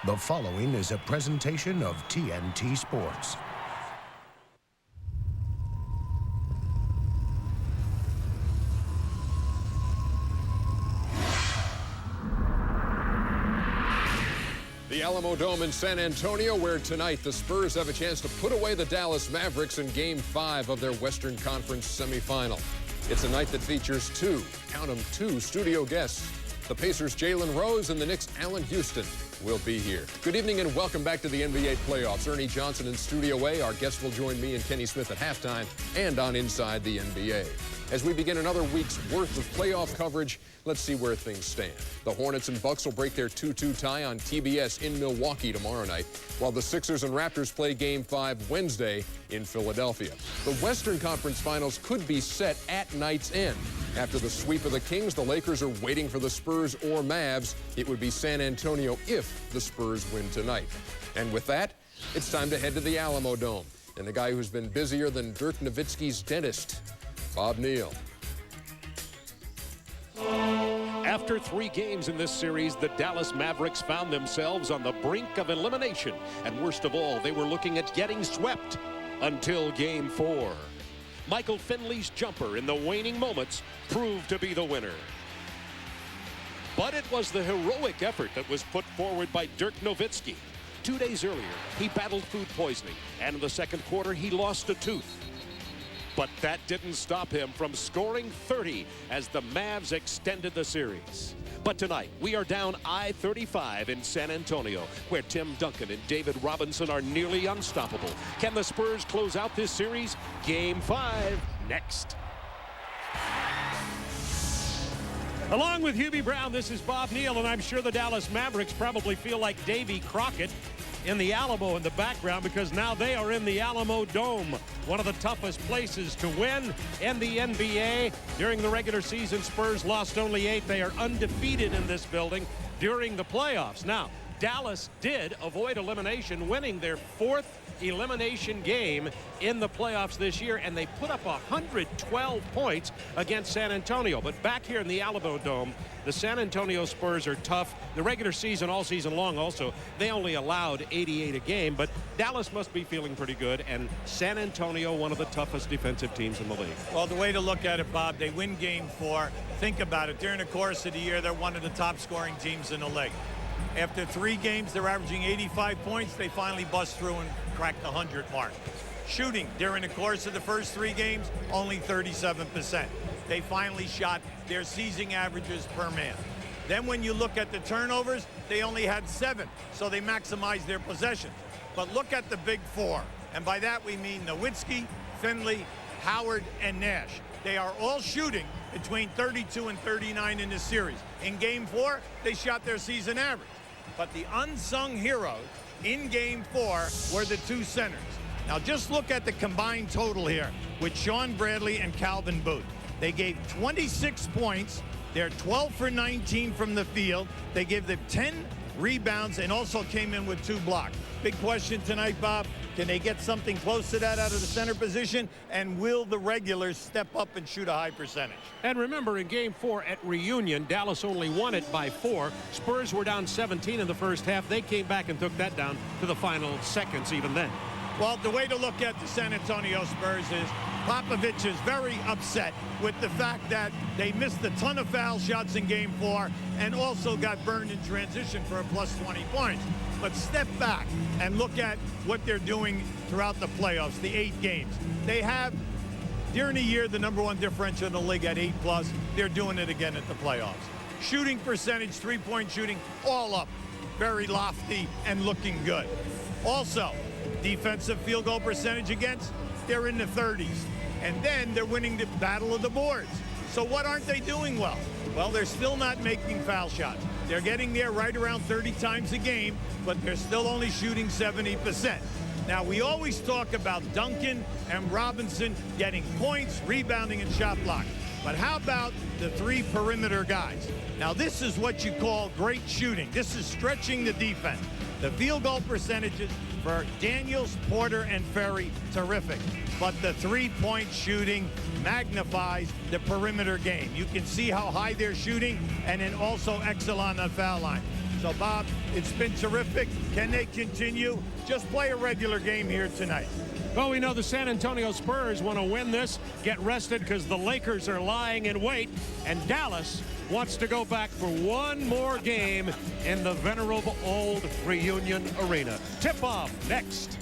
The following is a presentation of TNT Sports. The Alamodome in San Antonio, where tonight the Spurs have a chance to put away the Dallas Mavericks in Game 5 of their Western Conference semifinal. It's a night that features count them, two studio guests. The Pacers' Jalen Rose and the Knicks' Allen Houston will be here. Good evening and welcome back to the NBA playoffs. Ernie Johnson in Studio A. Our guests will join me and Kenny Smith at halftime and on Inside the NBA. As we begin another week's worth of playoff coverage, let's see where things stand. The Hornets and Bucks will break their 2-2 tie on TBS in Milwaukee tomorrow night, while the Sixers and Raptors play Game 5 Wednesday in Philadelphia. The Western Conference Finals could be set at night's end. After the sweep of the Kings, the Lakers are waiting for the Spurs or Mavs. It would be San Antonio if the Spurs win tonight. And with that, it's time to head to the Alamodome. And the guy who's been busier than Dirk Nowitzki's dentist, Bob Neal. After 3 games in this series, the Dallas Mavericks found themselves on the brink of elimination. And worst of all, they were looking at getting swept until Game 4. Michael Finley's jumper in the waning moments proved to be the winner. But it was the heroic effort that was put forward by Dirk Nowitzki. 2 days earlier, he battled food poisoning, and in the second quarter, he lost a tooth. But that didn't stop him from scoring 30 as the Mavs extended the series. But tonight, we are down I-35 in San Antonio, where Tim Duncan and David Robinson are nearly unstoppable. Can the Spurs close out this series? Game 5 next. Along with Hubie Brown, this is Bob Neal, and I'm sure the Dallas Mavericks probably feel like Davy Crockett in the Alamo in the background, because now they are in the Alamodome, one of the toughest places to win in the NBA. During the regular season, Spurs lost only 8. They are undefeated in this building during the playoffs. Now, Dallas did avoid elimination, winning their 4th elimination game in the playoffs this year, and they put up 112 points against San Antonio. But back here in the Alamodome, the San Antonio Spurs are tough. The regular season, all season long also, they only allowed 88 a game, but Dallas must be feeling pretty good, and San Antonio, one of the toughest defensive teams in the league. Well, the way to look at it, Bob, they win Game 4. Think about it. During the course of the year, they're one of the top scoring teams in the league. After 3 games, they're averaging 85 points. They finally bust through and crack the 100 mark. Shooting during the course of the first 3 games, only 37%. They finally shot their season averages per man. Then when you look at the turnovers, they only had 7, so they maximized their possessions. But look at the big 4, and by that we mean Nowitzki, Finley, Howard, and Nash. They are all shooting between 32 and 39 in this series. In Game 4, they shot their season average. But the unsung heroes in Game 4 were the 2 centers. Now just look at the combined total here with Sean Bradley and Calvin Booth. They gave 26 points. They're 12 for 19 from the field. They gave them 10 rebounds and also came in with 2 blocks. Big question tonight, Bob. Can they get something close to that out of the center position? And will the regulars step up and shoot a high percentage? And remember, in Game 4 at Reunion, Dallas only won it by 4. Spurs were down 17 in the first half. They came back and took that down to the final seconds even then. Well, the way to look at the San Antonio Spurs is Popovich is very upset with the fact that they missed a ton of foul shots in Game 4 and also got burned in transition for a plus 20 points. But step back and look at what they're doing throughout the playoffs, the 8 games. They have, during the year, the #1 differential in the league at 8+. They're doing it again at the playoffs. Shooting percentage, 3-point shooting, all up. Very lofty and looking good. Also, defensive field goal percentage against, they're in the 30s. And then they're winning the battle of the boards. So what aren't they doing well? Well, they're still not making foul shots. They're getting there right around 30 times a game, but they're still only shooting 70%. Now, we always talk about Duncan and Robinson getting points, rebounding, and shot blocking. But how about the 3 perimeter guys? Now, this is what you call great shooting. This is stretching the defense. The field goal percentages for Daniels, Porter, and Ferry, terrific. But the 3-point shooting magnifies the perimeter game. You can see how high they're shooting, and then also excellent on the foul line. So, Bob, it's been terrific. Can they continue? Just play a regular game here tonight. Well, we know the San Antonio Spurs want to win this, get rested because the Lakers are lying in wait, and Dallas wants to go back for one more game in the venerable old Reunion Arena. Tip-off next.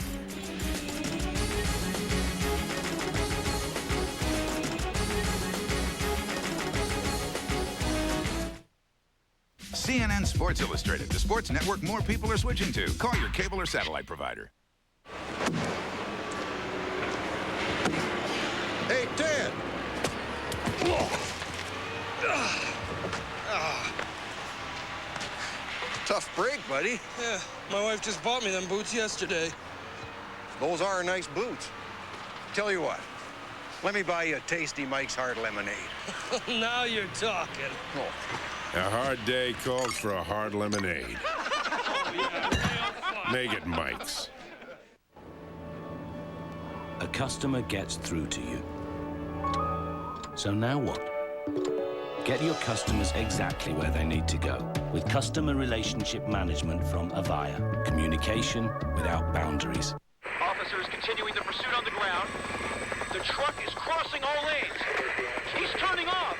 CNN Sports Illustrated, the sports network more people are switching to. Call your cable or satellite provider. Hey, Dad! Tough break, buddy. Yeah, my wife just bought me them boots yesterday. Those are nice boots. Tell you what, let me buy you a tasty Mike's Hard Lemonade. Now you're talking. Oh. A hard day calls for a hard lemonade. Make it Mike's. A customer gets through to you. So now what? Get your customers exactly where they need to go with customer relationship management from Avaya. Communication without boundaries. Officers continuing the pursuit on the ground. The truck is crossing all lanes. He's turning off.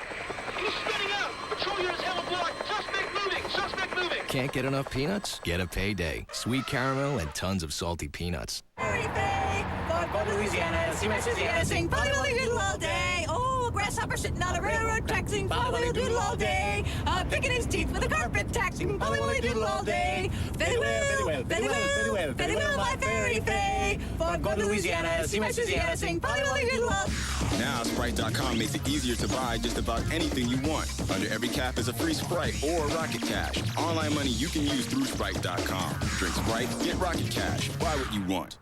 He's spinning out. Patrol units have a block. Suspect moving. Suspect moving. Can't get enough peanuts? Get a Payday. Sweet caramel and tons of salty peanuts. Go to Louisiana, see my Louisiana, sing Follow Doodle all day. Oh, a grasshopper sitting on a railroad track, sing Follow Doodle all day. Picking his teeth with a carpet tack, sing Follow Doodle all day. Very well, very well, very well, very well, my fairy fay. Go to Louisiana, see my Louisiana, sing Follow Doodle all day. Now, Sprite.com makes it easier to buy just about anything you want. Under every cap is a free Sprite or Rocket Cash. Online money you can use through Sprite.com. Drink Sprite, get Rocket Cash. Buy what you want.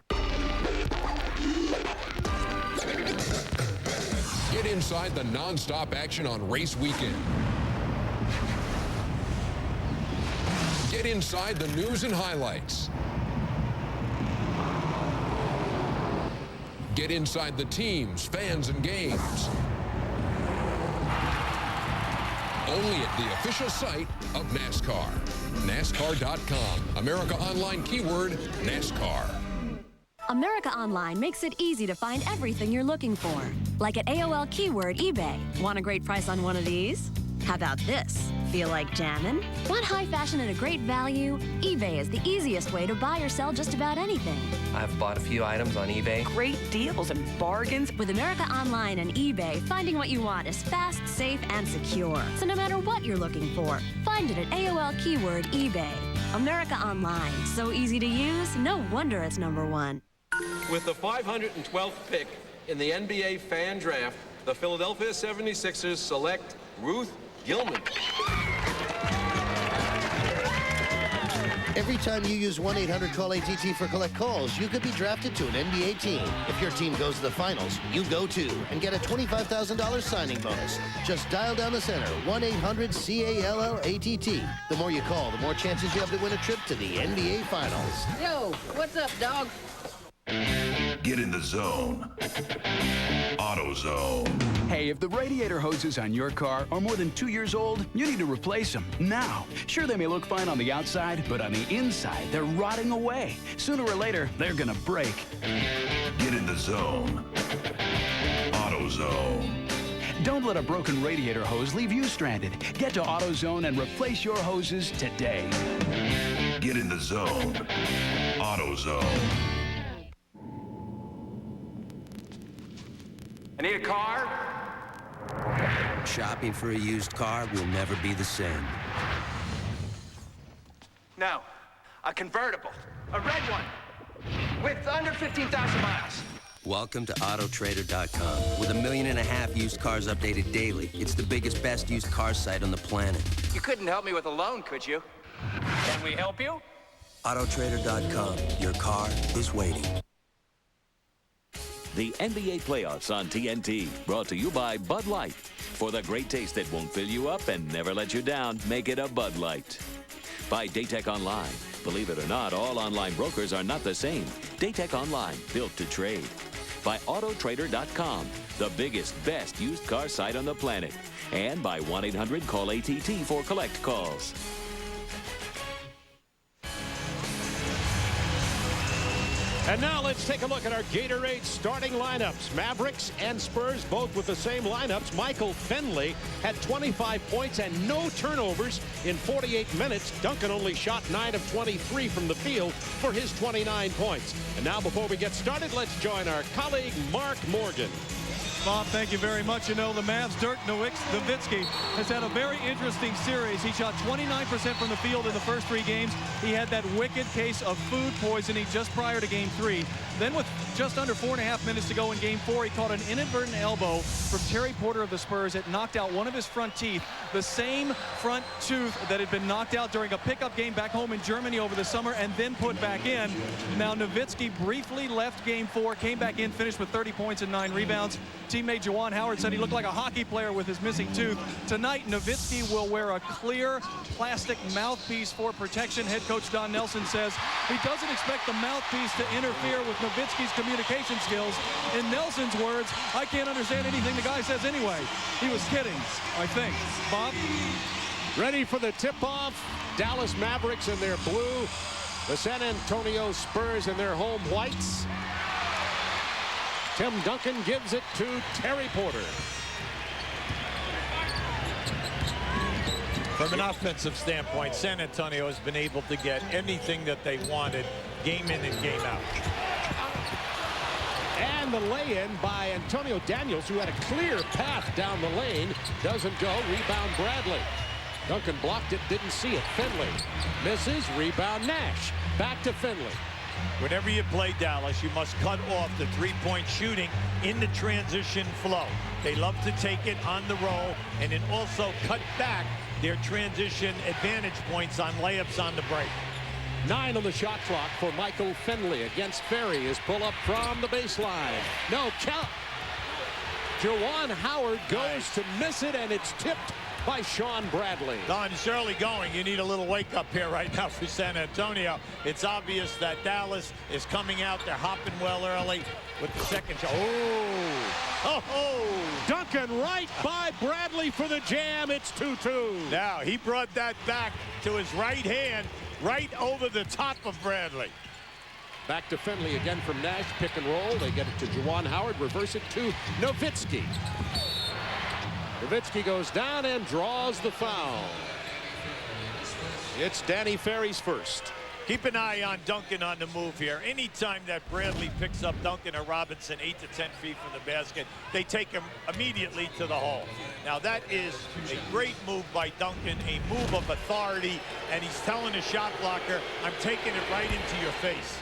Get inside the non-stop action on race weekend. Get inside the news and highlights. Get inside the teams, fans, and games. Only at the official site of NASCAR. NASCAR.com. America Online keyword NASCAR. America Online makes it easy to find everything you're looking for. Like at AOL keyword eBay. Want a great price on one of these? How about this? Feel like jamming? Want high fashion at a great value? eBay is the easiest way to buy or sell just about anything. I've bought a few items on eBay. Great deals and bargains. With America Online and eBay, finding what you want is fast, safe, and secure. So no matter what you're looking for, find it at AOL keyword eBay. America Online. So easy to use, no wonder it's #1. With the 512th pick in the NBA fan draft, the Philadelphia 76ers select Ruth Gilman. Every time you use 1-800-CALL-ATT for collect calls, you could be drafted to an NBA team. If your team goes to the finals, you go too and get a $25,000 signing bonus. Just dial down the center, 1-800-CALLATT. The more you call, the more chances you have to win a trip to the NBA Finals. Yo, what's up, dog? Get in the zone. AutoZone. Hey, if the radiator hoses on your car are more than 2 years old, you need to replace them now. Sure, they may look fine on the outside, but on the inside, they're rotting away. Sooner or later, they're gonna break. Get in the zone. AutoZone. Don't let a broken radiator hose leave you stranded. Get to AutoZone and replace your hoses today. Get in the zone. AutoZone. I need a car. Shopping for a used car will never be the same. No, a convertible, a red one, with under 15,000 miles. Welcome to Autotrader.com. With 1.5 million used cars updated daily, it's the biggest, best used car site on the planet. You couldn't help me with a loan, could you? Can we help you? Autotrader.com. Your car is waiting. The NBA playoffs on TNT, brought to you by Bud Light. For the great taste that won't fill you up and never let you down, make it a Bud Light. By Daytech Online. Believe it or not, all online brokers are not the same. Daytech Online, built to trade. By Autotrader.com, the biggest, best used car site on the planet. And by 1-800-CALL-ATT for collect calls. And now let's take a look at our Gatorade starting lineups. Mavericks and Spurs both with the same lineups. Michael Finley had 25 points and no turnovers in 48 minutes. Duncan only shot 9 of 23 from the field for his 29 points. And now before we get started, let's join our colleague Mark Morgan. Bob, thank you very much. You know, the Mavs' Dirk Nowitzki has had a very interesting series. He shot 29% from the field in the first 3 games. He had that wicked case of food poisoning just prior to Game 3. Then with just under 4.5 minutes to go in Game 4, he caught an inadvertent elbow from Terry Porter of the Spurs. It knocked out one of his front teeth, the same front tooth that had been knocked out during a pickup game back home in Germany over the summer and then put back in. Now, Nowitzki briefly left Game 4, came back in, finished with 30 points and 9 rebounds. Teammate Juwan Howard said he looked like a hockey player with his missing tooth. Tonight, Nowitzki will wear a clear plastic mouthpiece for protection. Head coach Don Nelson says he doesn't expect the mouthpiece to interfere with Nowitzki's communication skills. In Nelson's words, I can't understand anything the guy says anyway. He was kidding, I think. Bob? Ready for the tip-off. Dallas Mavericks in their blue. The San Antonio Spurs in their home whites. Tim Duncan gives it to Terry Porter. From an offensive standpoint, San Antonio has been able to get anything that they wanted game in and game out. And the lay-in by Antonio Daniels, who had a clear path down the lane. Doesn't go. Rebound Bradley. Duncan blocked it, didn't see it. Finley misses. Rebound Nash. Back to Finley. Whenever you play Dallas, you must cut off the three-point shooting in the transition flow. They love to take it on the roll and then also cut back their transition advantage points on layups on the break. 9 on the shot clock for Michael Finley against Ferry. His pull-up from the baseline. No count. Juwan Howard goes to miss it, and it's tipped by Sean Bradley. Don, it's early going. You need a little wake-up here right now for San Antonio. It's obvious that Dallas is coming out. They're hopping well early with the second shot. Oh! Duncan right by Bradley for the jam. It's 2-2. Now, he brought that back to his right hand, right over the top of Bradley. Back to Finley again from Nash. Pick and roll. They get it to Juwan Howard. Reverse it to Nowitzki. Nowitzki goes down and draws the foul. It's Danny Ferry's first. Keep an eye on Duncan on the move here. Anytime that Bradley picks up Duncan or Robinson 8 to 10 feet from the basket, they take him immediately to the hole. Now that is a great move by Duncan, a move of authority, and he's telling the shot blocker, I'm taking it right into your face.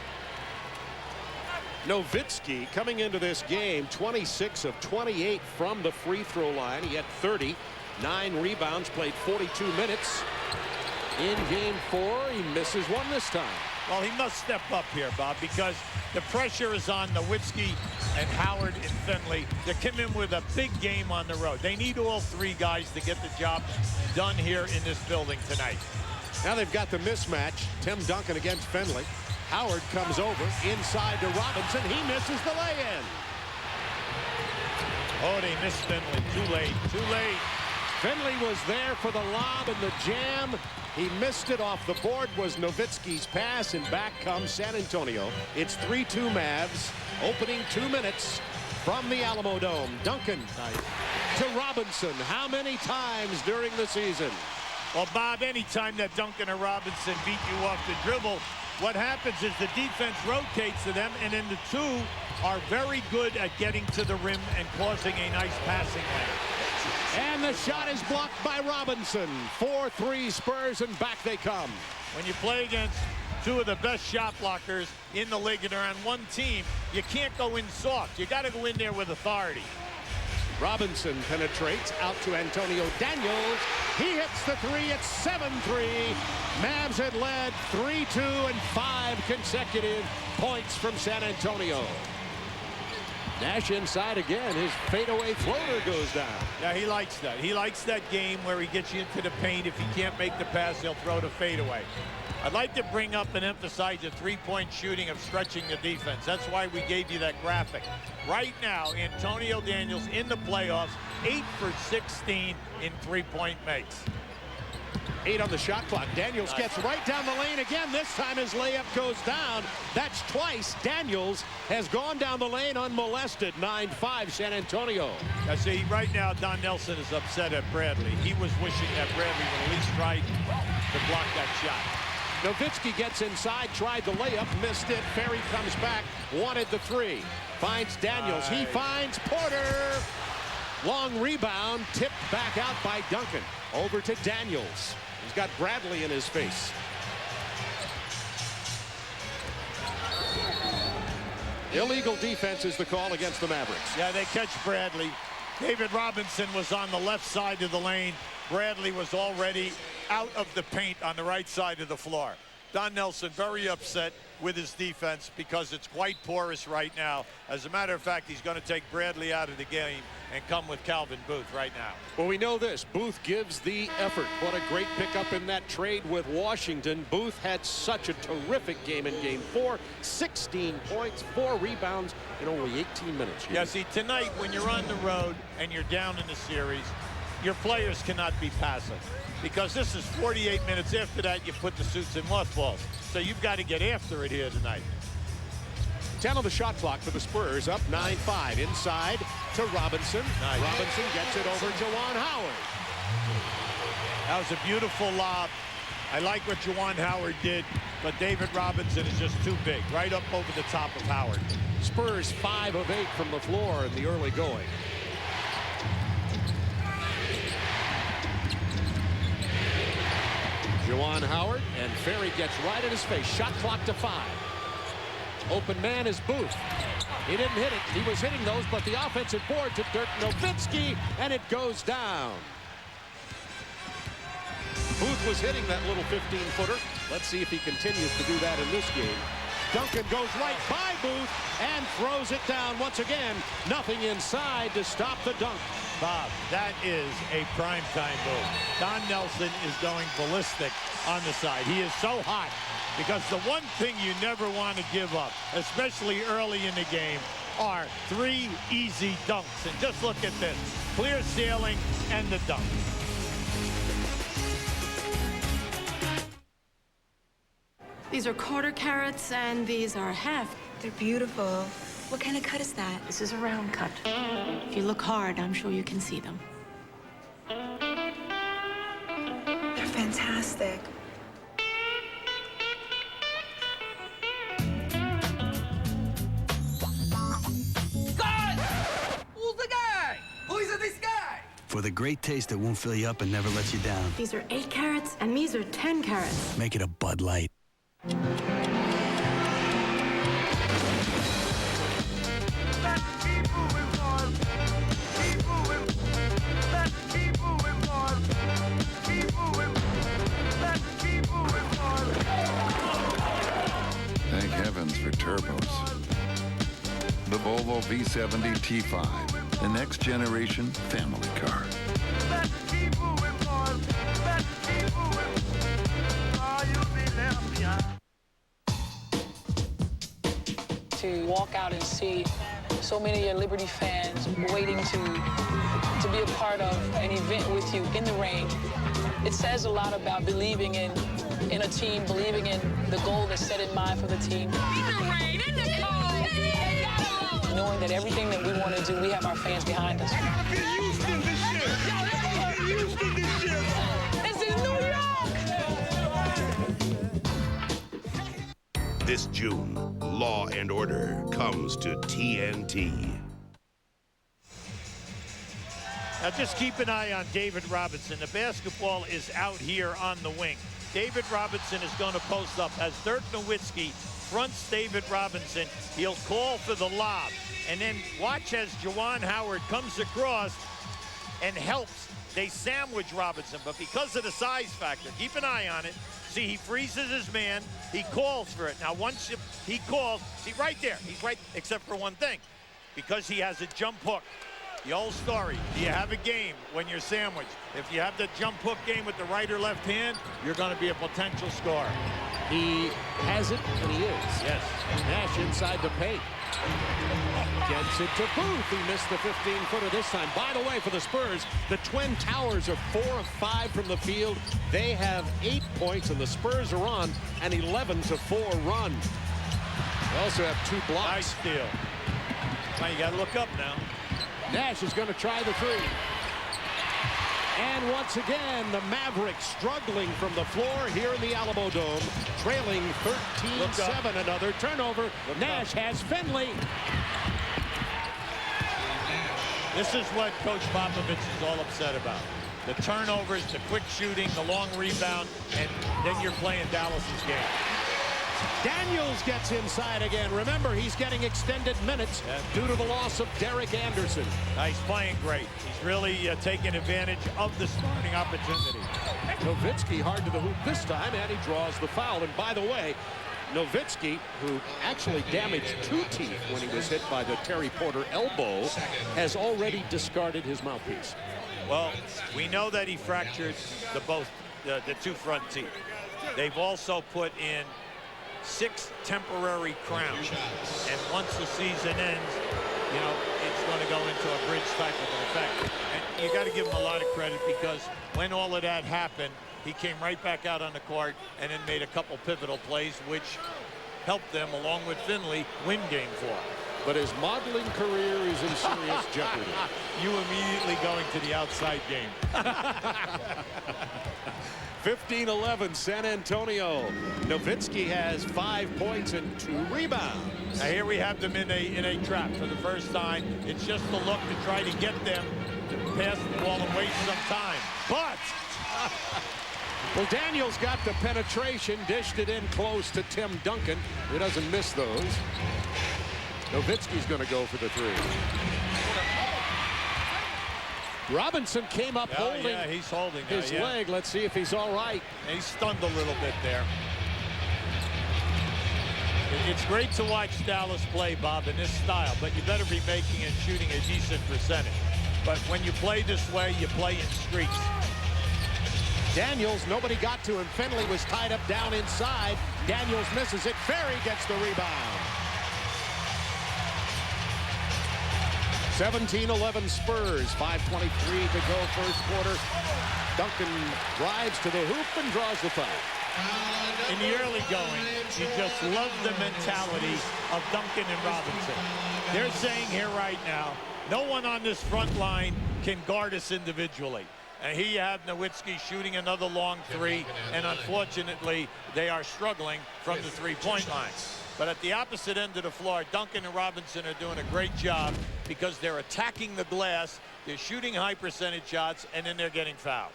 Nowitzki coming into this game 26 of 28 from the free throw line. He had 30, 9 rebounds, played 42 minutes. In Game 4, he misses one this time. Well, he must step up here, Bob, because the pressure is on Nowitzki and Howard and Finley. They come in with a big game on the road. They need all 3 guys to get the job done here in this building tonight. Now they've got the mismatch. Tim Duncan against Finley. Howard comes over inside to Robinson. He misses the lay-in. Oh, they missed Finley. Too late. Too late. Finley was there for the lob and the jam. He missed it. Off the board was Nowitzki's pass, and back comes San Antonio. It's 3-2 Mavs. Opening 2 minutes from the Alamodome. Duncan to Robinson. How many times during the season? Well, Bob, anytime that Duncan or Robinson beat you off the dribble, what happens is the defense rotates to them, and then the 2 are very good at getting to the rim and causing a nice passing lane. And the shot is blocked by Robinson. 4-3 Spurs, and back they come. When you play against 2 of the best shot blockers in the league and are on one team, you can't go in soft. You got to go in there with authority. Robinson penetrates out to Antonio Daniels. He hits the 3. It's 7-3. Mavs had led 3-2 and 5 consecutive points from San Antonio. Nash inside again. His fadeaway floater goes down. Yeah, he likes that. He likes that game where he gets you into the paint. If he can't make the pass, he'll throw the fadeaway. I'd like to bring up and emphasize the three-point shooting of stretching the defense. That's why we gave you that graphic. Right now, Antonio Daniels in the playoffs, 8 for 16 in three-point makes. 8 on the shot clock. Daniels gets right down the lane again. This time his layup goes down. That's twice Daniels has gone down the lane unmolested. 9-5 San Antonio. I see right now Don Nelson is upset at Bradley. He was wishing that Bradley would at least try to block that shot. Nowitzki gets inside, tried the layup, missed it. Ferry comes back, wanted the 3. Finds Daniels. He finds Porter. Long rebound, tipped back out by Duncan. Over to Daniels. He's got Bradley in his face. Illegal defense is the call against the Mavericks. Yeah, they catch Bradley. David Robinson was on the left side of the lane. Bradley was already out of the paint on the right side of the floor. Don Nelson very upset with his defense because it's quite porous right now. As a matter of fact, he's going to take Bradley out of the game and come with Calvin Booth right now. Well, we know this. Booth gives the effort. What a great pickup in that trade with Washington. Booth had such a terrific game in Game 4. 16 points, 4 rebounds in only 18 minutes. Yeah, see, tonight when you're on the road and you're down in the series, your players cannot be passive. Because this is 48 minutes. After that, you put the suits in mothballs. So you've got to get after it here tonight. 10 on the shot clock for the Spurs, up 9-5. Inside to Robinson. Nice. Robinson gets it over to Juwan Howard. That was a beautiful lob. I like what Juwan Howard did, but David Robinson is just too big. Right up over the top of Howard. Spurs 5 of 8 from the floor in the early going. Juwan Howard, and Ferry gets right in his face. Shot clock to 5. Open man is Booth. He didn't hit it. He was hitting those, but the offensive board to Dirk Nowitzki, and it goes down. Booth was hitting that little 15-footer. Let's see if he continues to do that in this game. Duncan goes right by Booth and throws it down once again. Nothing inside to stop the dunk. Bob, that is a primetime move. Don Nelson is going ballistic on the side. He is so hot because the one thing you never want to give up, especially early in the game, are 3 easy dunks. And just look at this. Clear ceiling and the dunk. These are quarter carats and these are half. They're beautiful. What kind of cut is that? This is a round cut. If you look hard, I'm sure you can see them. They're fantastic. God! Who's the guy? Who is this guy? For the great taste that won't fill you up and never lets you down. These are 8 carats and these are 10 carats. Make it a Bud Light. Thank heavens for turbos. The Volvo V70 T5, the next generation family car. To walk out and see so many of your Liberty fans waiting to be a part of an event with you in the rain, it says a lot about believing in a team, believing in the goal that's set in mind for the team. In the rain, in the cold. Knowing that everything that we want to do, we have our fans behind us. This is New York. This June, Law and Order comes to TNT. Now just keep an eye on David Robinson. The basketball is out here on the wing. David Robinson is going to post up. As Dirk Nowitzki fronts David Robinson, he'll call for the lob. And then watch as Juwan Howard comes across and helps. They sandwich Robinson, but because of the size factor, keep an eye on it. See, he freezes his man. He calls for it. Now, once he calls, see, right there. He's right, except for one thing. Because he has a jump hook. The old story, do you have a game when you're sandwiched? If you have the jump hook game with the right or left hand, you're going to be a potential scorer. He has it, and he is. Yes. Nash inside the paint. Gets it to Booth. He missed the 15-footer this time. By the way, for the Spurs, the Twin Towers are 4 of 5 from the field. They have 8 points, and the Spurs are on an 11-4 run. They also have 2 blocks. Nice steal. Now you got to look up now. Nash is going to try the 3. And once again, the Mavericks struggling from the floor here in the Alamodome, trailing 13-7. Another turnover. Nash has Finley. This is what Coach Popovich is all upset about. The turnovers, the quick shooting, the long rebound, and then you're playing Dallas's game. Daniels gets inside again. Remember, he's getting extended minutes due to the loss of Derek Anderson. He's playing great. He's really taking advantage of the starting opportunity. Nowitzki hard to the hoop this time, and he draws the foul. And by the way, Nowitzki, who actually damaged 2 teeth when he was hit by the Terry Porter elbow, has already discarded his mouthpiece. Well, we know that he fractured the 2 front teeth. They've also put in 6 temporary crowns, and once the season ends, you know, it's going to go into a bridge type of an effect. And you got to give him a lot of credit, because when all of that happened, he came right back out on the court and then made a couple pivotal plays, which helped them, along with Finley, win Game 4. But his modeling career is in serious jeopardy. You immediately going to the outside game. 15-11 San Antonio. Nowitzki has 5 points and 2 rebounds. Now here we have them in a trap for the first time. It's just a look to try to get them to pass the ball and waste some time. But well, Daniels got the penetration, dished it in close to Tim Duncan, who doesn't miss those. Nowitzki's going to go for the 3. Robinson came up holding, he's holding his leg. Let's see if he's all right. He's stunned a little bit there. It's great to watch Dallas play, Bob, in this style, but you better be making and shooting a decent percentage. But when you play this way, you play in streaks. Daniels, nobody got to him. Finley was tied up down inside. Daniels misses it. Ferry gets the rebound. 17-11 Spurs, 5:23 to go first quarter. Duncan drives to the hoop and draws the foul. In the early going, you just love the mentality of Duncan and Robinson. They're saying here right now, no one on this front line can guard us individually. And here you have Nowitzki shooting another long 3, and unfortunately, they are struggling from the 3-point line. But at the opposite end of the floor, Duncan and Robinson are doing a great job, because they're attacking the glass, they're shooting high percentage shots, and then they're getting fouled.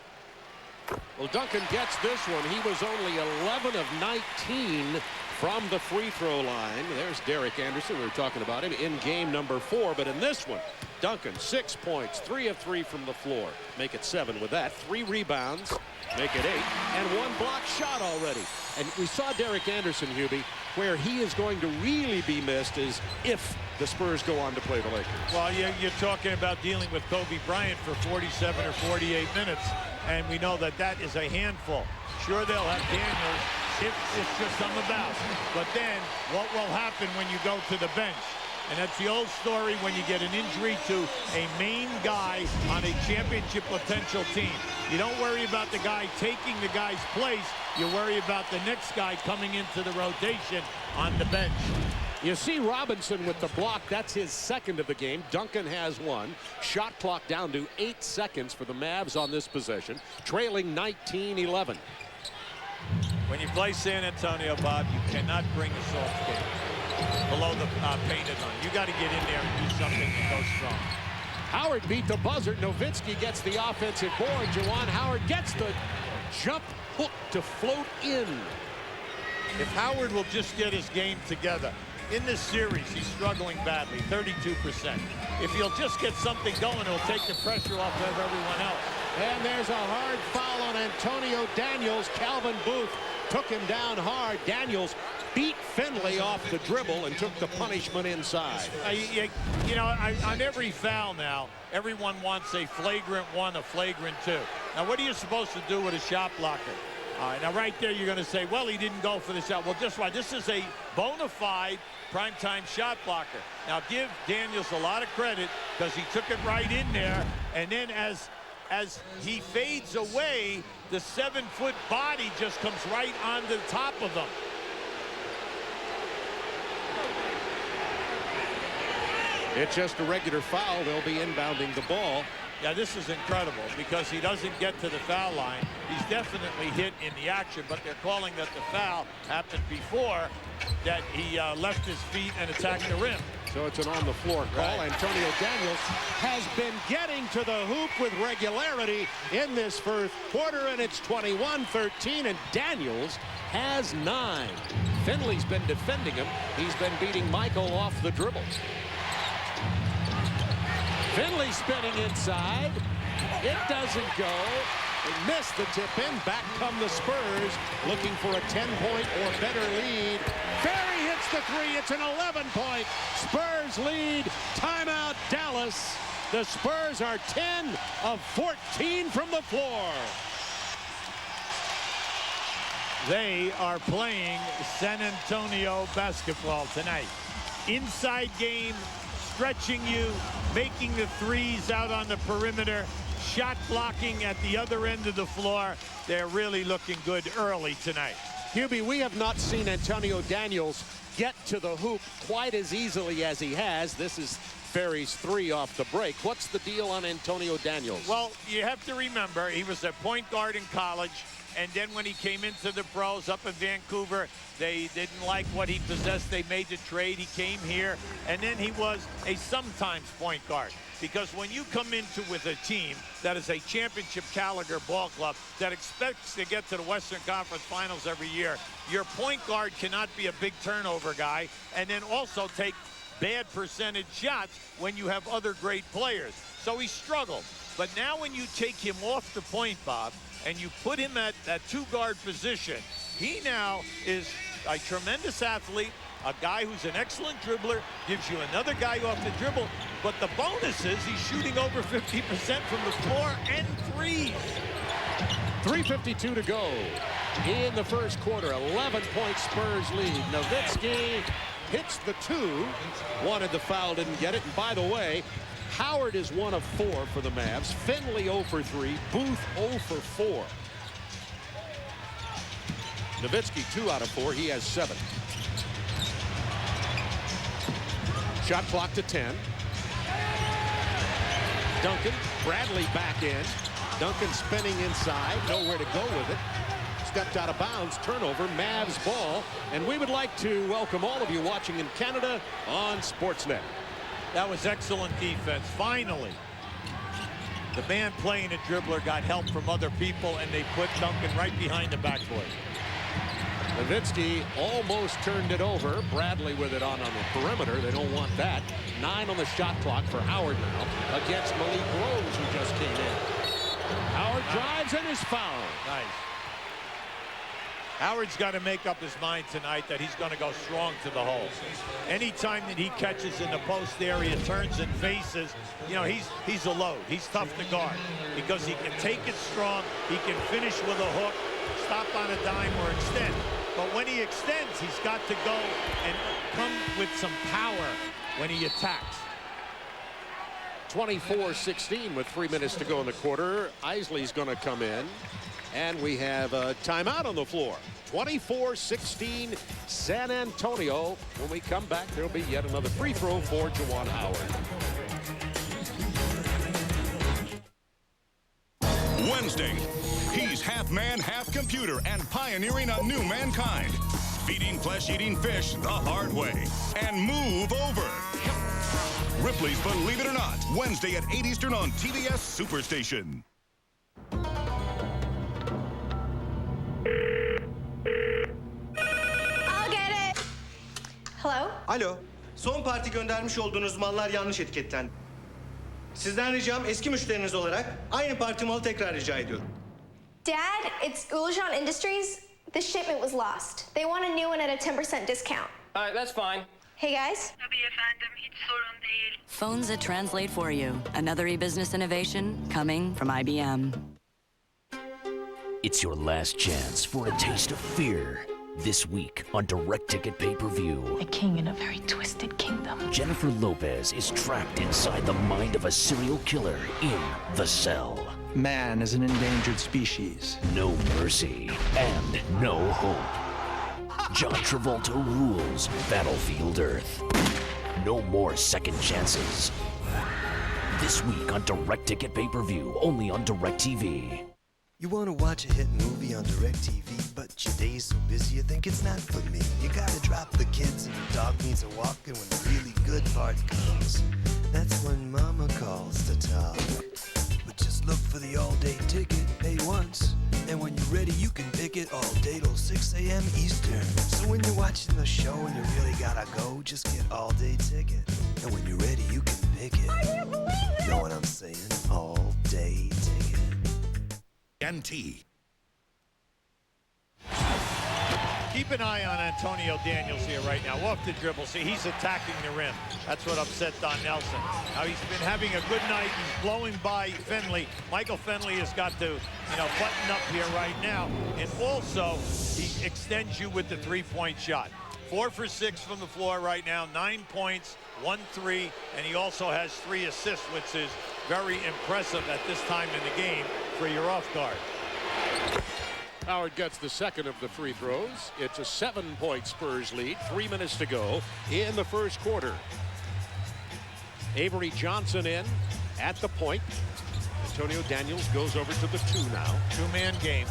Well, Duncan gets this one. He was only 11 of 19 from the free throw line. There's Derek Anderson. We were talking about him in game number 4. But in this one, Duncan, 6 points, 3 of 3 from the floor. Make it 7 with that. 3 rebounds, make it 8, and 1 block shot already. And we saw Derek Anderson, Hubie, where he is going to really be missed is if the Spurs go on to play the Lakers. Well, you're talking about dealing with Kobe Bryant for 47 or 48 minutes, and we know that that is a handful. Sure, they'll have Daniels if it's just some about. But then what will happen when you go to the bench? And that's the old story when you get an injury to a main guy on a championship potential team. You don't worry about the guy taking the guy's place. You worry about the next guy coming into the rotation on the bench. You see Robinson with the block. That's his 2nd of the game. Duncan has 1. Shot clock down to 8 seconds for the Mavs on this possession, trailing 19-11. When you play San Antonio, Bob, you cannot bring a soft game below the painted line. You got to get in there and do something and go strong. Howard beat the buzzer. Nowitzki gets the offensive board. Juwan Howard gets the jump hook to float in. If Howard will just get his game together. In this series, he's struggling badly, 32%. If he'll just get something going, it'll take the pressure off of everyone else. And there's a hard foul on Antonio Daniels. Calvin Booth took him down hard. Daniels beat Finley off the dribble and took the punishment inside. You know, on every foul now, everyone wants a flagrant 1, a flagrant 2. Now, what are you supposed to do with a shot blocker? All right, now right there you're going to say, well, he didn't go for the shot. Well, just right. This is a bona fide primetime shot blocker. Now give Daniels a lot of credit because he took it right in there. And then as he fades away, the 7-foot body just comes right on the top of him. It's just a regular foul. They'll be inbounding the ball. Yeah, this is incredible because he doesn't get to the foul line. He's definitely hit in the action, but they're calling that the foul happened before that he left his feet and attacked the rim. So it's an on-the-floor call. Right. Antonio Daniels has been getting to the hoop with regularity in this first quarter, and it's 21-13, and Daniels has 9. Finley's been defending him. He's been beating Michael off the dribble. Finley spinning inside. It doesn't go. They missed the tip in. Back come the Spurs looking for a 10-point or better lead. Barry hits the three. It's an 11-point Spurs lead. Timeout Dallas. The Spurs are 10 of 14 from the floor. They are playing San Antonio basketball tonight. Inside game, stretching you, making the threes out on the perimeter, shot blocking at the other end of the floor. They're really looking good early tonight. Hubie, we have not seen Antonio Daniels get to the hoop quite as easily as he has. This is Ferry's 3 off the break. What's the deal on Antonio Daniels? Well, you have to remember, he was a point guard in college, and then when he came into the pros up in Vancouver, they didn't like what he possessed. They made the trade. He came here, and then he was a sometimes point guard. Because when you come into with a team that is a championship caliber ball club that expects to get to the Western Conference Finals every year, your point guard cannot be a big turnover guy and then also take bad percentage shots when you have other great players. So he struggled. But now when you take him off the point, Bob, and you put him at that 2-guard position, he now is a tremendous athlete, a guy who's an excellent dribbler, gives you another guy off the dribble, but the bonus is he's shooting over 50% from the floor and threes. 3:52 to go in the first quarter. 11-point Spurs lead. Nowitzki hits the 2. Wanted the foul, didn't get it. And by the way, Howard is 1 of 4 for the Mavs. Finley 0 for 3. Booth 0 for 4. Nowitzki 2 out of 4. He has 7. Shot clock to 10. Duncan, Bradley back in. Duncan spinning inside, nowhere to go with it. Stepped out of bounds, turnover, Mavs ball. And we would like to welcome all of you watching in Canada on Sportsnet. That was excellent defense. Finally, the man playing a dribbler got help from other people, and they put Duncan right behind the backboard. Nowitzki almost turned it over. Bradley with it on the perimeter. They don't want that. 9 on the shot clock for Howard now against Malik Rose, who just came in. Howard drives and is fouled. Nice. Howard's got to make up his mind tonight that he's going to go strong to the hole. Anytime that he catches in the post area, turns and faces, you know, he's a load. He's tough to guard because he can take it strong. He can finish with a hook, stop on a dime, or extend. But when he extends, he's got to go and come with some power when he attacks. 24-16 with 3 minutes to go in the quarter. Isley's going to come in. And we have a timeout on the floor. 24-16 San Antonio. When we come back, there'll be yet another free throw for Juwan Howard. Wednesday, he's half man, half computer, and pioneering a new mankind. Feeding flesh-eating fish the hard way. And move over. Ripley's Believe It or Not, Wednesday at 8 Eastern on TBS Superstation. I'll get it. Hello? Alo. Son parti göndermiş olduğunuz mallar yanlış etiketlendi. Sizden ricam eski müşteriniz olarak aynı parti malı tekrar rica ediyorum. Dad, it's Ulujan Industries. This shipment was lost. They want a new one at a 10% discount. All right, that's fine. Hey, guys. Tabii efendim, hiç sorun değil. Phones that translate for you. Another e-business innovation coming from IBM. It's your last chance for a taste of fear. This week on Direct Ticket Pay-Per-View. A king in a very twisted kingdom. Jennifer Lopez is trapped inside the mind of a serial killer in The Cell. Man is an endangered species. No mercy and no hope. John Travolta rules Battlefield Earth. No more second chances. This week on Direct Ticket Pay-Per-View, only on DirecTV. You want to watch a hit movie on DirecTV, but your day's so busy you think it's not for me. You gotta drop the kids and the dog needs a walking when the really good part comes. That's when Mama calls to talk. But just look for the all-day ticket, pay once. And when you're ready, you can pick it all day till 6 a.m. Eastern. So when you're watching the show and you really gotta go, just get all-day ticket. And when you're ready, you can pick it. I can't believe it! Know what I'm saying? All-day ticket. NT. Keep an eye on Antonio Daniels here right now. Off the dribble. See, he's attacking the rim. That's what upset Don Nelson. Now he's been having a good night. He's blowing by Finley. Michael Finley has got to, button up here right now. And also, he extends you with the three-point shot. 4 for 6 from the floor right now. 9 points, 1 3, and he also has 3 assists, which is very impressive at this time in the game for your off guard. Howard gets the second of the free throws. It's a 7-point Spurs lead. 3 minutes to go in the first quarter. Avery Johnson in at the point. Antonio Daniels goes over to the 2 now. 2-man game.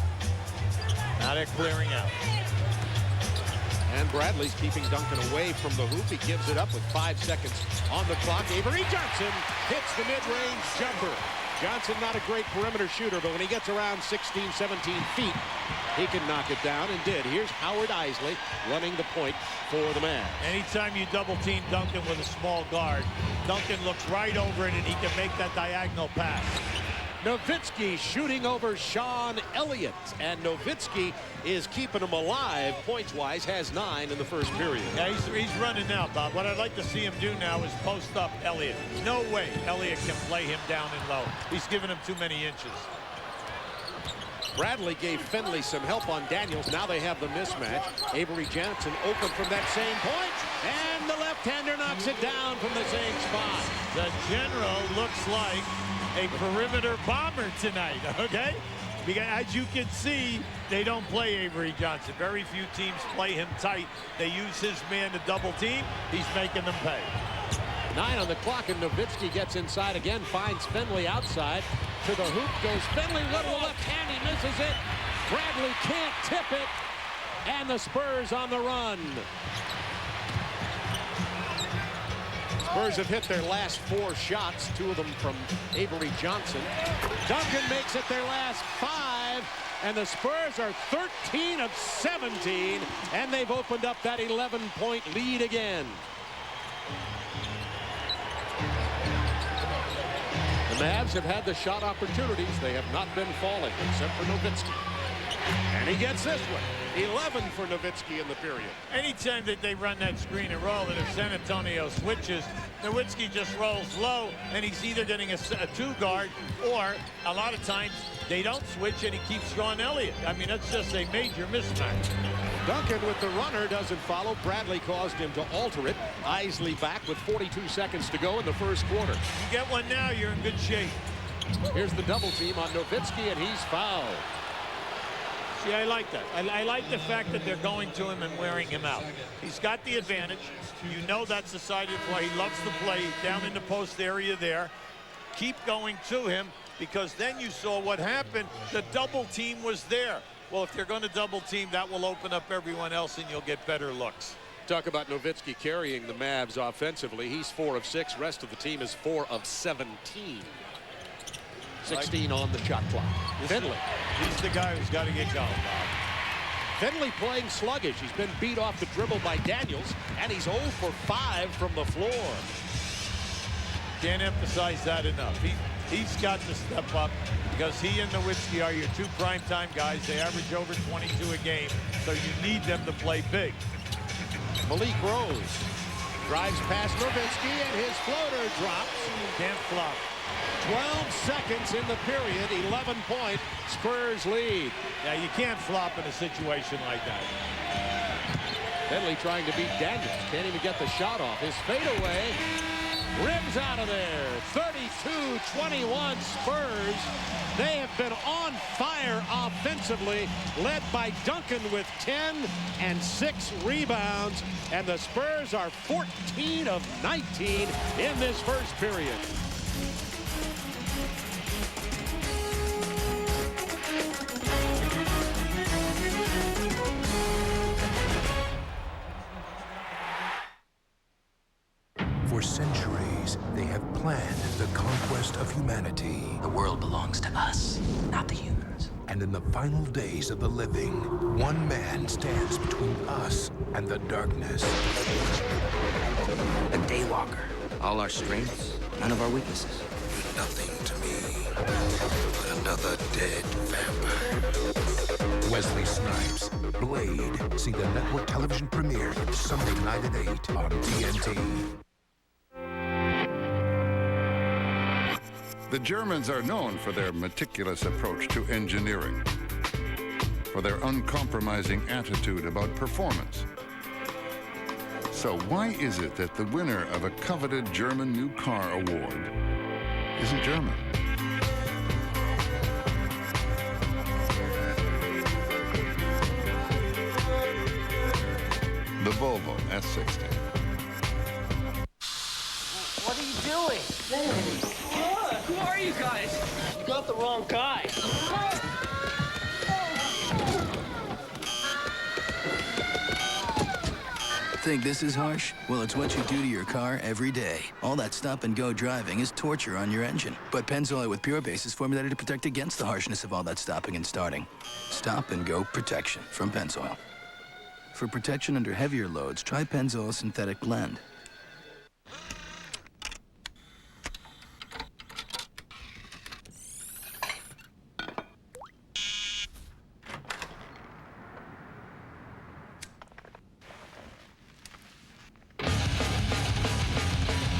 Now they're clearing out. And Bradley's keeping Duncan away from the hoop. He gives it up with 5 seconds on the clock. Avery Johnson hits the mid-range jumper. Johnson not a great perimeter shooter, but when he gets around 16, 17 feet, he can knock it down, and did. Here's Howard Isley running the point for the Mavs. Anytime you double team Duncan with a small guard, Duncan looks right over it and he can make that diagonal pass. Nowitzki shooting over Sean Elliott, and Nowitzki is keeping him alive points-wise, has 9 in the first period. Yeah, he's running now, Bob. What I'd like to see him do now is post up Elliott. No way Elliott can play him down and low. He's giving him too many inches. Bradley gave Finley some help on Daniels. Now they have the mismatch. Avery Johnson open from that same point, and the left-hander knocks it down from the same spot. The general looks like a perimeter bomber tonight, okay? Because as you can see, they don't play Avery Johnson. Very few teams play him tight. They use his man to double team. He's making them pay. 9 on the clock, and Nowitzki gets inside again, finds Finley outside. To the hoop goes Finley, little left hand, he misses it. Bradley can't tip it, and the Spurs on the run. Spurs have hit their last 4 shots, 2 of them from Avery Johnson. Duncan makes it their last 5, and the Spurs are 13 of 17, and they've opened up that 11-point lead again. The Mavs have had the shot opportunities. They have not been falling, except for Nowitzki. And he gets this one. 11 for Nowitzki in the period. Anytime that they run that screen and roll, and if San Antonio switches, Nowitzki just rolls low, and he's either getting a 2-guard, or a lot of times they don't switch, and he keeps Sean Elliott. I mean, that's just a major mismatch. Duncan with the runner doesn't follow. Bradley caused him to alter it. Isley back with 42 seconds to go in the first quarter. You get one now, you're in good shape. Here's the double team on Nowitzki, and he's fouled. See, I like that. I like the fact that they're going to him and wearing him out. He's got the advantage. You know that's decided for. He loves to play down in the post area there. Keep going to him, because then you saw what happened. The double team was there. Well, if they're going to double team, that will open up everyone else, and you'll get better looks. Talk about Nowitzki carrying the Mavs offensively. He's 4 of 6. Rest of the team is 4 of 17. 16 on the shot clock. Finley. He's the guy who's got to get going, Bob. Finley playing sluggish. He's been beat off the dribble by Daniels, and he's 0 for 5 from the floor. Can't emphasize that enough. He's got to step up, because he and Nowitzki are your 2 primetime guys. They average over 22 a game, so you need them to play big. Malik Rose drives past Nowitzki, and his floater drops. Can't flop. 12 seconds in the period, 11-point Spurs lead. Yeah, you can't flop in a situation like that. Finley trying to beat Daniels. Can't even get the shot off. His fadeaway rims out of there. 32-21 Spurs. They have been on fire offensively, led by Duncan with 10 and 6 rebounds. And the Spurs are 14 of 19 in this first period. For centuries, they have planned the conquest of humanity. The world belongs to us, not the humans. And in the final days of the living, one man stands between us and the darkness. A daywalker. All our strengths, none of our weaknesses. You're nothing to me but another dead vampire. Wesley Snipes, Blade. See the network television premiere Sunday night at 8 on TNT. The Germans are known for their meticulous approach to engineering, for their uncompromising attitude about performance. So why is it that the winner of a coveted German New Car Award isn't German? The Volvo S60. What are you doing? Who are you guys? You got the wrong guy. Think this is harsh? Well, it's what you do to your car every day. All that stop-and-go driving is torture on your engine. But Pennzoil with Pure Base is formulated to protect against the harshness of all that stopping and starting. Stop-and-go protection from Pennzoil. For protection under heavier loads, try Pennzoil Synthetic Blend.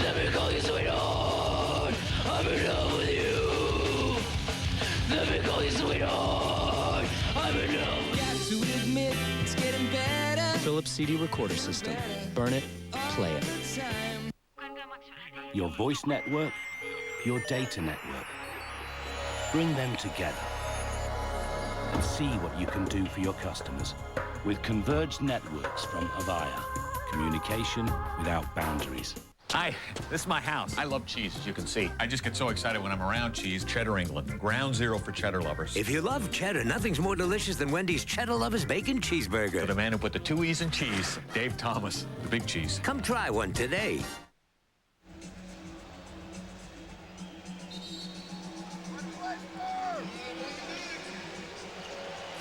Let me call you sweetheart. I'm in love with you. Let me call you sweetheart. I'm in love with you. Got to admit, it's getting better. Philips CD recorder system. Burn it, play it. Your voice network, your data network. Bring them together and see what you can do for your customers with converged networks from Avaya. Communication without boundaries. Hi, this is my house. I love cheese, as you can see. I just get so excited when I'm around cheese. Cheddar England, ground zero for cheddar lovers. If you love cheddar, nothing's more delicious than Wendy's Cheddar Lovers Bacon Cheeseburger. For the man who put the 2 E's in cheese, Dave Thomas, the big cheese. Come try one today.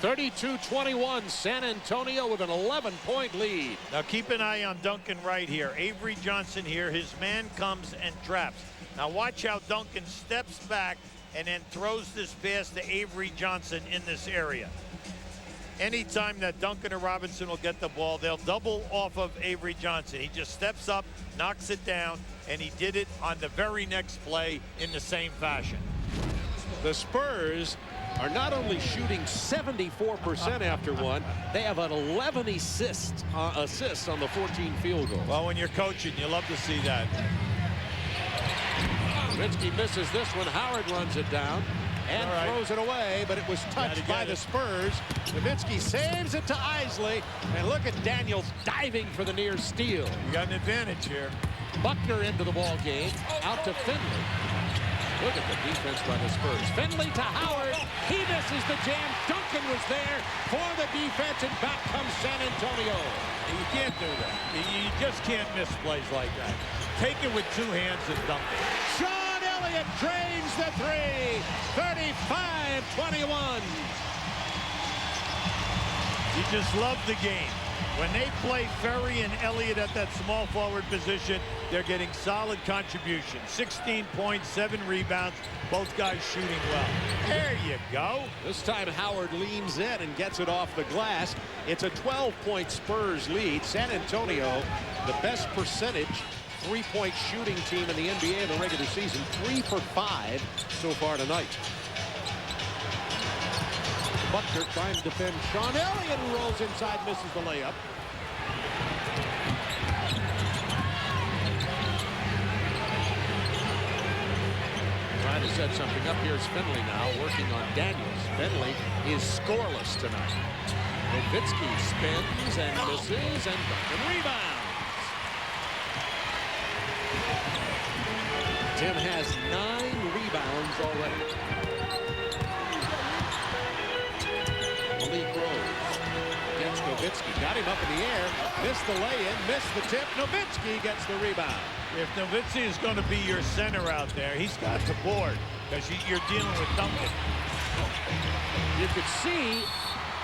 (32-21) San Antonio with an 11-point lead. Now keep an eye on Duncan right here. Avery Johnson here. His man comes and traps. Now watch how Duncan steps back and then throws this pass to Avery Johnson in this area. Anytime that Duncan or Robinson will get the ball, they'll double off of Avery Johnson. He just steps up, knocks it down, and he did it on the very next play in the same fashion. The Spurs are not only shooting 74% after one, they have an 11 assists on the 14 field goals. Well, when you're coaching, you love to see that. Nowitzki misses this one. Howard runs it down and throws it away, but it was touched by the Spurs. Nowitzki saves it to Isley, and look at Daniels diving for the near steal. You got an advantage here. Buckner into the ball game, out to Finley. Look at the defense by the Spurs. Finley to Howard. He misses the jam. Duncan was there for the defense, and back comes San Antonio. You can't do that. You just can't miss plays like that. Take it with two hands and dunk it. Sean Elliott drains the three. 35-21. You just love the game. When they play Ferry and Elliott at that small forward position, they're getting solid contribution. 16 points, 7 rebounds, both guys shooting well. There you go. This time Howard leans in and gets it off the glass. It's a 12-point Spurs lead. San Antonio, the best percentage three-point shooting team in the NBA in the regular season. 3 for 5 so far tonight. Buckner trying to defend Sean Elliott, who rolls inside, misses the layup. Trying to set something up. Here's Finley now working on Daniels. Finley is scoreless tonight. Nowitzki spins and misses, and Duncan rebounds. Tim has 9 rebounds already. Malik Rose against Nowitzki. Got him up in the air. Missed the lay-in. Missed the tip. Nowitzki gets the rebound. If Nowitzki is going to be your center out there, he's got the board because you're dealing with Duncan. You could see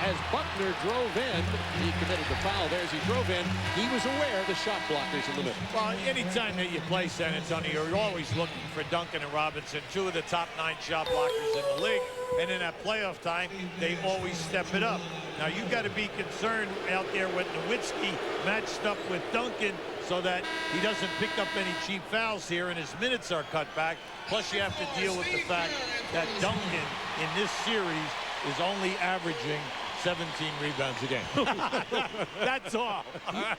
as Buckner drove in, he committed the foul there as he drove in. He was aware of the shot blockers in the middle. Well, anytime that you play San Antonio, you're always looking for Duncan and Robinson, 2 of the top 9 shot blockers in the league. And in that playoff time, they always step it up. Now, you've got to be concerned out there with Nowitzki matched up with Duncan so that he doesn't pick up any cheap fouls here and his minutes are cut back. Plus, you have to deal with the fact that Duncan in this series is only averaging 17 rebounds a game. That's all. All right.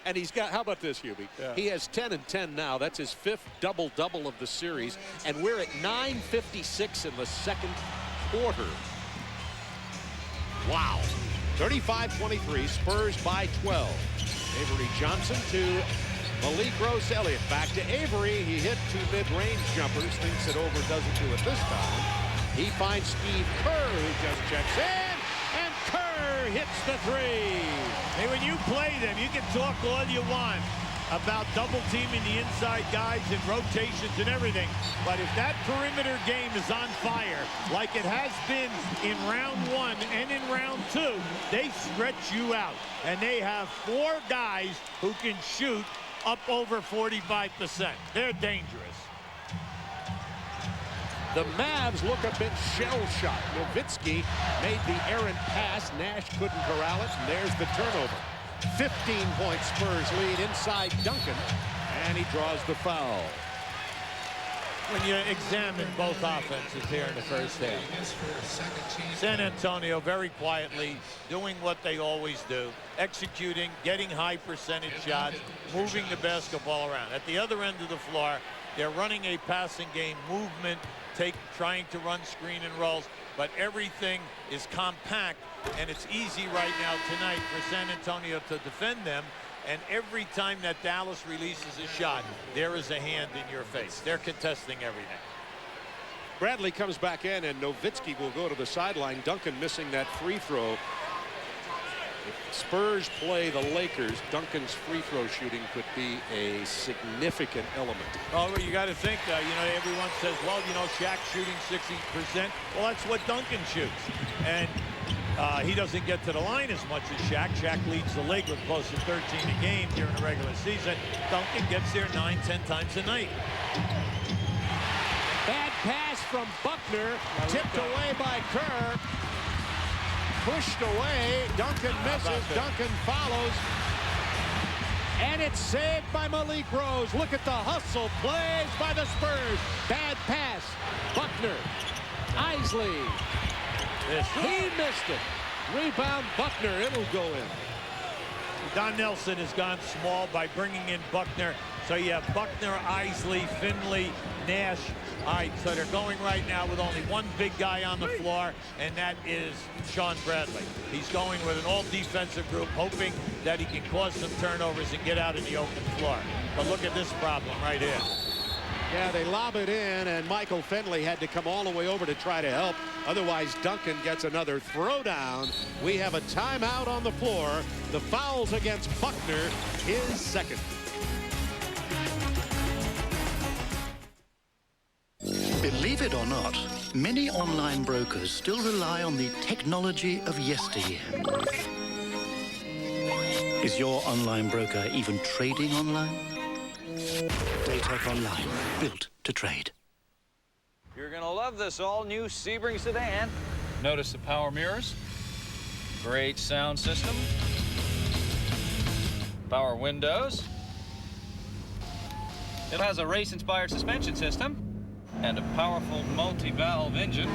And he's got, how about this, Hubie? Yeah. He has 10 and 10 now. That's his 5th double-double of the series. And we're at 9:56 in the second quarter. Wow. 35-23, Spurs by 12. Avery Johnson to Malik Rose Elliott. Back to Avery. He hit 2 mid-range jumpers. Thinks it over, doesn't do it this time. He finds Steve Kerr, who just checks in. And Kerr hits the 3. Hey, when you play them, you can talk all you want about double teaming the inside guys and rotations and everything. But if that perimeter game is on fire, like it has been in round 1 and in round 2, they stretch you out. And they have 4 guys who can shoot up over 45%. They're dangerous. The Mavs look a bit shell-shocked. Nowitzki made the errant pass. Nash couldn't corral it, and there's the turnover. 15-point Spurs lead inside Duncan, and he draws the foul. When you examine both offenses here in the first half, San Antonio very quietly doing what they always do, executing, getting high percentage shots, moving the basketball around. At the other end of the floor, they're running a passing game, movement, trying to run screen and rolls, but everything is compact, and it's easy right now tonight for San Antonio to defend them. And every time that Dallas releases a shot, there is a hand in your face. They're contesting everything. Bradley comes back in, and Nowitzki will go to the sideline. Duncan missing that free throw. If Spurs play the Lakers, Duncan's free throw shooting could be a significant element. Oh, well, you got to think, you know, everyone says, well, you know, Shaq's shooting 60%. Well, that's what Duncan shoots. And he doesn't get to the line as much as Shaq. Shaq leads the league with close to 13 a game during the regular season. Duncan gets there 9-10 times a night. Bad pass from Buckner, tipped away by Kerr. Pushed away. Duncan misses. Duncan follows. And it's saved by Malik Rose. Look at the hustle plays by the Spurs. Bad pass. Buckner. Isley. He missed it. Rebound Buckner. It'll go in. Don Nelson has gone small by bringing in Buckner. So you have Buckner, Isley, Finley, Nash. All right, so they're going right now with only one big guy on the floor, and that is Sean Bradley. He's going with an all-defensive group, hoping that he can cause some turnovers and get out in the open floor. But look at this problem right here. Yeah, they lob it in, and Michael Finley had to come all the way over to try to help. Otherwise, Duncan gets another throwdown. We have a timeout on the floor. The fouls against Buckner, his second. Believe it or not, many online brokers still rely on the technology of yesteryear. Is your online broker even trading online? Daytech Online, built to trade. You're gonna love this all-new Sebring sedan. Notice the power mirrors. Great sound system. Power windows. It has a race-inspired suspension system and a powerful multi-valve engine,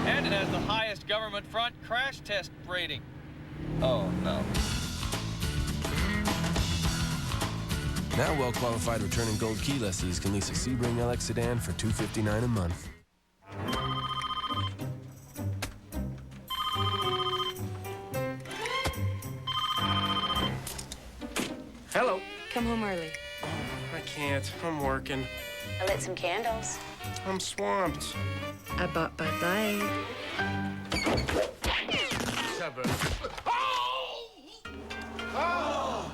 and it has the highest government front crash test rating. Oh, no. Now well-qualified returning gold key lessees can lease a Sebring LX sedan for $259 a month. Hello. Come home early. I can't. I'm working. I lit some candles. I'm swamped. I bought bye-bye.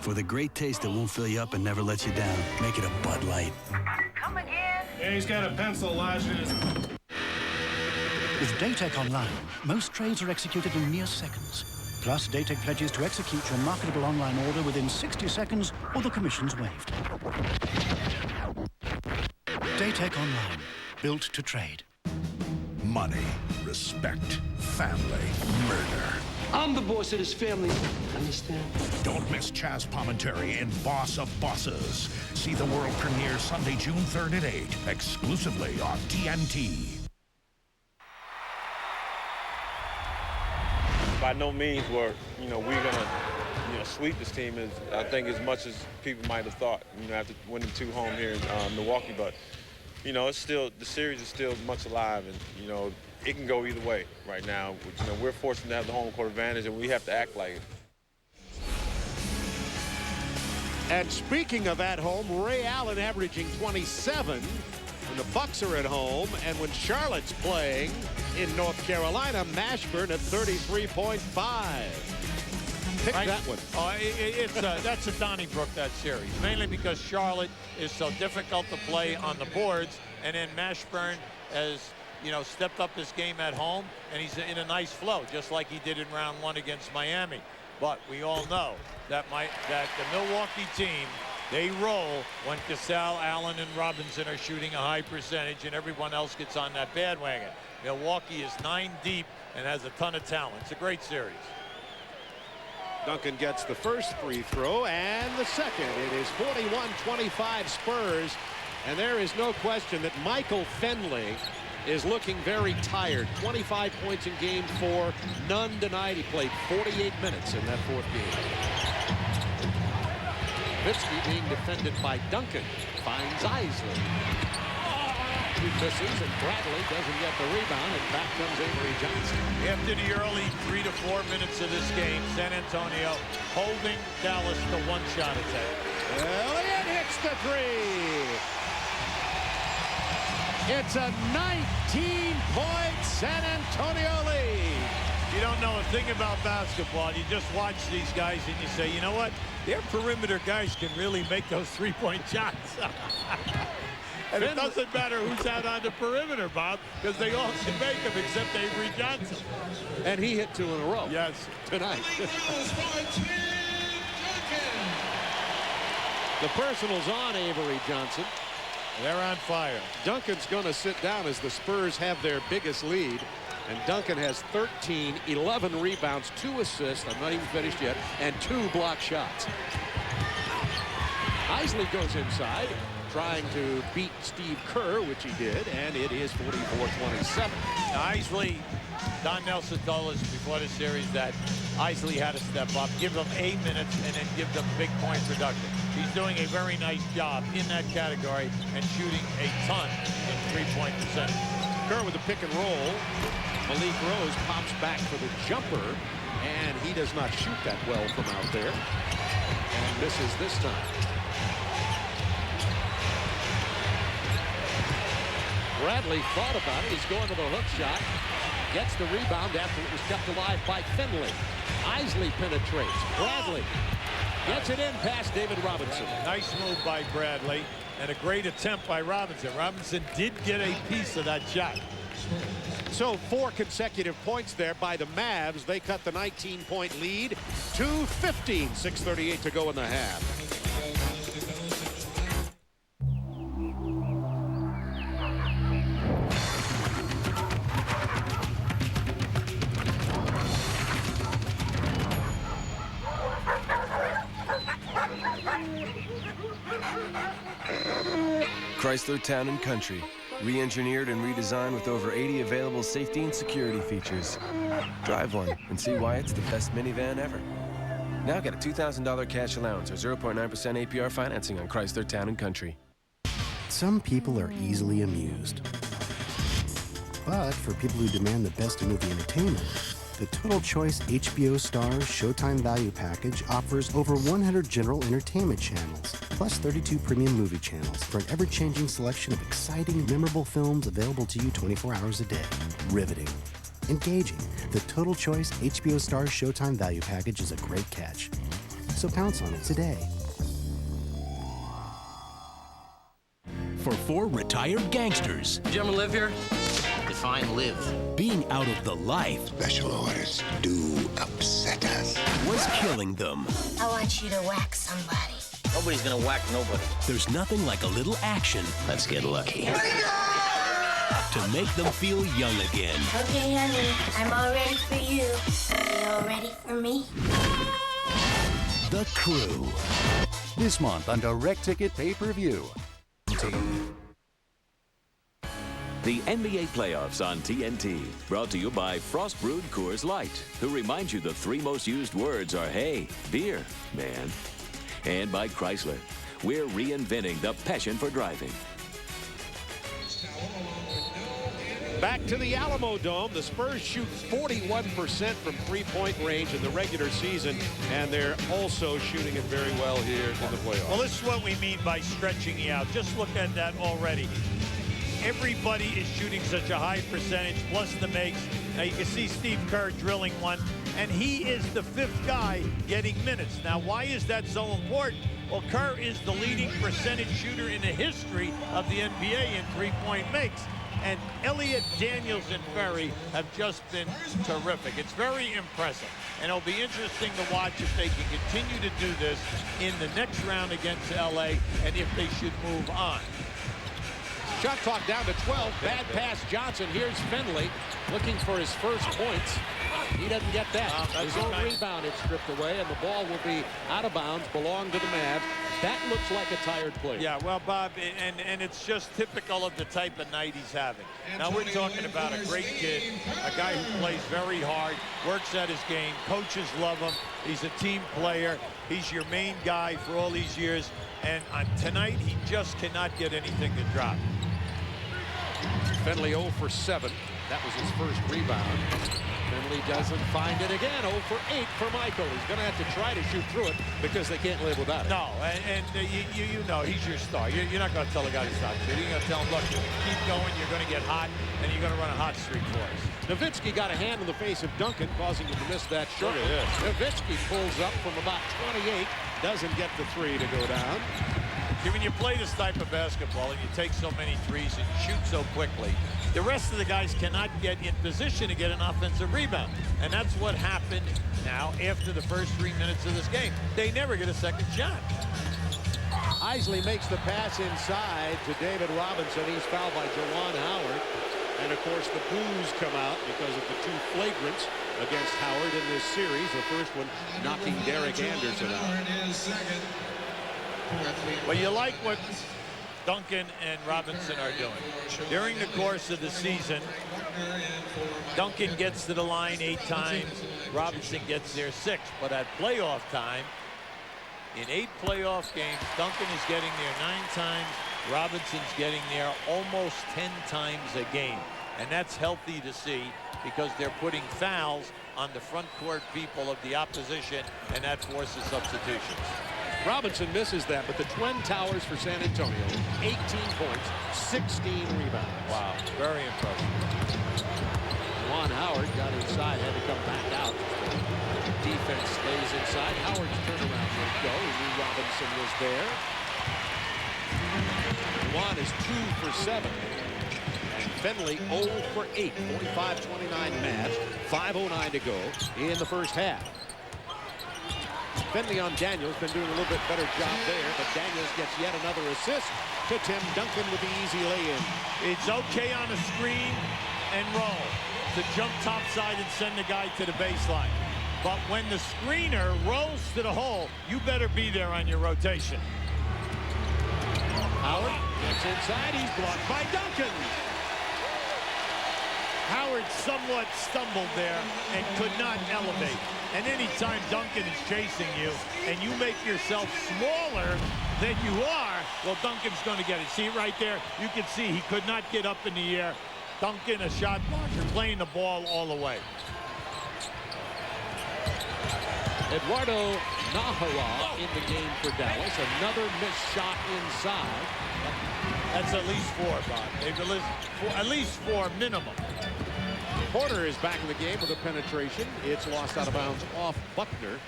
For the great taste that won't fill you up and never lets you down, make it a Bud Light. Come again. Yeah, he's got a pencil lodged in his... With Daytech Online, most trades are executed in mere seconds. Plus, Daytech pledges to execute your marketable online order within 60 seconds or the commission's waived. Daytech Online, built to trade. Money, respect, family, murder. I'm the boss of this family. Understand? Don't miss Chaz Palminteri in Boss of Bosses. See the world premiere Sunday, June 3rd at 8, exclusively on TNT. By no means were, we're gonna, sweep this team as I think as much as people might have thought, after winning 2 home here in Milwaukee. But, it's still, the series is still much alive, and, it can go either way right now. We're fortunate to have the home court advantage, and we have to act like it. And speaking of at home, Ray Allen averaging 27 when the Bucks are at home, and when Charlotte's playing in North Carolina, Mashburn at 33.5. Pick that one. That's a Donnybrook, that series, mainly because Charlotte is so difficult to play on the boards, and then Mashburn has stepped up this game at home, and he's in a nice flow, just like he did in round 1 against Miami. But we all know that the Milwaukee team, they roll when Gasol, Allen, and Robinson are shooting a high percentage, and everyone else gets on that bandwagon. Milwaukee is 9 deep and has a ton of talent. It's a great series. Duncan gets the first free throw and the second. It is 41-25 Spurs, and there is no question that Michael Fenley is looking very tired. 25 points in game 4, none tonight. He played 48 minutes in that 4th game. Nowitzki being defended by Duncan, finds Isley. He misses, and Bradley doesn't get the rebound, and back comes Avery Johnson. After the early 3 to 4 minutes of this game, San Antonio holding Dallas to 1-shot attack. Elliott hits the 3. It's a 19-point San Antonio lead. You don't know a thing about basketball. You just watch these guys and you say, you know what? Their perimeter guys can really make those 3-point shots. And it doesn't matter who's out on the perimeter, Bob, because they all can make them except Avery Johnson. And he hit 2 in a row. Yes. Tonight. The personal's on Avery Johnson. They're on fire. Duncan's going to sit down as the Spurs have their biggest lead. And Duncan has 13, 11 rebounds, 2 assists, I'm not even finished yet, and 2 block shots. Isley goes inside, trying to beat Steve Kerr, which he did, and it is 44-27. Isley, Don Nelson told us before the series that Isley had to step up, give them 8 minutes, and then give them big point production. He's doing a very nice job in that category and shooting a ton in 3-point percentage. Kerr with a pick and roll. Malik Rose pops back for the jumper, and he does not shoot that well from out there, and misses this time. Bradley thought about it. He's going to the hook shot. Gets the rebound after it was kept alive by Finley. Isley penetrates. Bradley gets it in past David Robinson. Nice move by Bradley and a great attempt by Robinson. Robinson did get a piece of that shot. So 4 consecutive points there by the Mavs. They cut the 19-point lead to 15. 6:38 to go in the half. Chrysler Town & Country. Re-engineered and redesigned with over 80 available safety and security features. Drive one and see why it's the best minivan ever. Now get a $2,000 cash allowance or 0.9% APR financing on Chrysler Town & Country. Some people are easily amused. But for people who demand the best in movie entertainment, the Total Choice HBO Starz Showtime Value Package offers over 100 general entertainment channels, plus 32 premium movie channels for an ever-changing selection of exciting, memorable films available to you 24 hours a day. Riveting. Engaging. The Total Choice HBO Starz Showtime Value Package is a great catch. So pounce on it today. For 4 retired gangsters. Did you ever live here? Define live. Being out of the life. Special orders do upset us. Was killing them. I want you to whack somebody. Nobody's gonna whack nobody. There's nothing like a little action. Let's get lucky. To make them feel young again. Okay, honey, I'm all ready for you. Are you all ready for me? The Crew. This month on Direct Ticket Pay-Per-View. The NBA playoffs on TNT, brought to you by Frost Brewed Coors Light, who reminds you the 3 most used words are hey, beer, man. And by Chrysler, we're reinventing the passion for driving. Back to the Alamodome. The Spurs shoot 41% from three-point range in the regular season, and they're also shooting it very well here in the playoffs. Well, this is what we mean by stretching you out. Just look at that already. Everybody is shooting such a high percentage, plus the makes. Now you can see Steve Kerr drilling one, and he is the 5th guy getting minutes. Now, why is that so important? Well, Kerr is the leading percentage shooter in the history of the NBA in three-point makes. And Elliott, Daniels, and Ferry have just been terrific. It's very impressive. And it'll be interesting to watch if they can continue to do this in the next round against LA, and if they should move on. Shot clock down to 12. Bad pass, Johnson. Here's Finley looking for his first points. He doesn't get that. His own rebound is stripped away, and the ball will be out of bounds, belong to the Mavs. That looks like a tired player. Yeah, well, Bob, and it's just typical of the type of night he's having. Now, we're talking about a great kid, a guy who plays very hard, works at his game, coaches love him. He's a team player. He's your main guy for all these years. And tonight, he just cannot get anything to drop. Finley 0 for 7. That was his first rebound. Finley doesn't find it again. 0 for 8 for Michael. He's going to have to try to shoot through it because they can't live without it. No, and you know he's your star. You're not going to tell the guy to stop shooting. You're going to tell him, look, keep going. You're going to get hot, and you're going to run a hot streak for us. Nowitzki got a hand in the face of Duncan, causing him to miss that shot. Nowitzki pulls up from about 28. Doesn't get the 3 to go down. When you play this type of basketball and you take so many threes and shoot so quickly, the rest of the guys cannot get in position to get an offensive rebound. And that's what happened now after the first 3 minutes of this game. They never get a second shot. Isley makes the pass inside to David Robinson. He's fouled by Jawan Howard. And, of course, the boos come out because of the 2 flagrants against Howard in this series. The first one knocking Derek Anderson out. Well, you like what Duncan and Robinson are doing. During the course of the season, Duncan gets to the line 8 times. Robinson gets there 6. But at playoff time, in 8 playoff games, Duncan is getting there 9 times. Robinson's getting there almost 10 times a game. And that's healthy to see because they're putting fouls on the front court people of the opposition, and that forces substitutions. Robinson misses that, but the Twin Towers for San Antonio, 18 points, 16 rebounds. Wow, very impressive. Juwan Howard got inside, had to come back out. Defense stays inside. Howard's turnaround will go. He knew Robinson was there. Juwan is 2 for 7. And Finley 0 for 8, 45-29 Mavs, 5:09 to go in the first half. Finley on Daniels, been doing a little bit better job there, but Daniels gets yet another assist to Tim Duncan with the easy lay-in. It's okay on a screen and roll to jump topside and send the guy to the baseline. But when the screener rolls to the hole, you better be there on your rotation. Howard gets inside. He's blocked by Duncan. Howard somewhat stumbled there and could not elevate. And anytime Duncan is chasing you and you make yourself smaller than you are, well, Duncan's going to get it. See it right there? You can see he could not get up in the air. Duncan, a shot blocker, playing the ball all the way. Eduardo Nahara in the game for Dallas. Another missed shot inside. That's at least 4, Bob. They've at least 4 minimum. Porter is back in the game with a penetration. It's lost out of bounds off Buckner.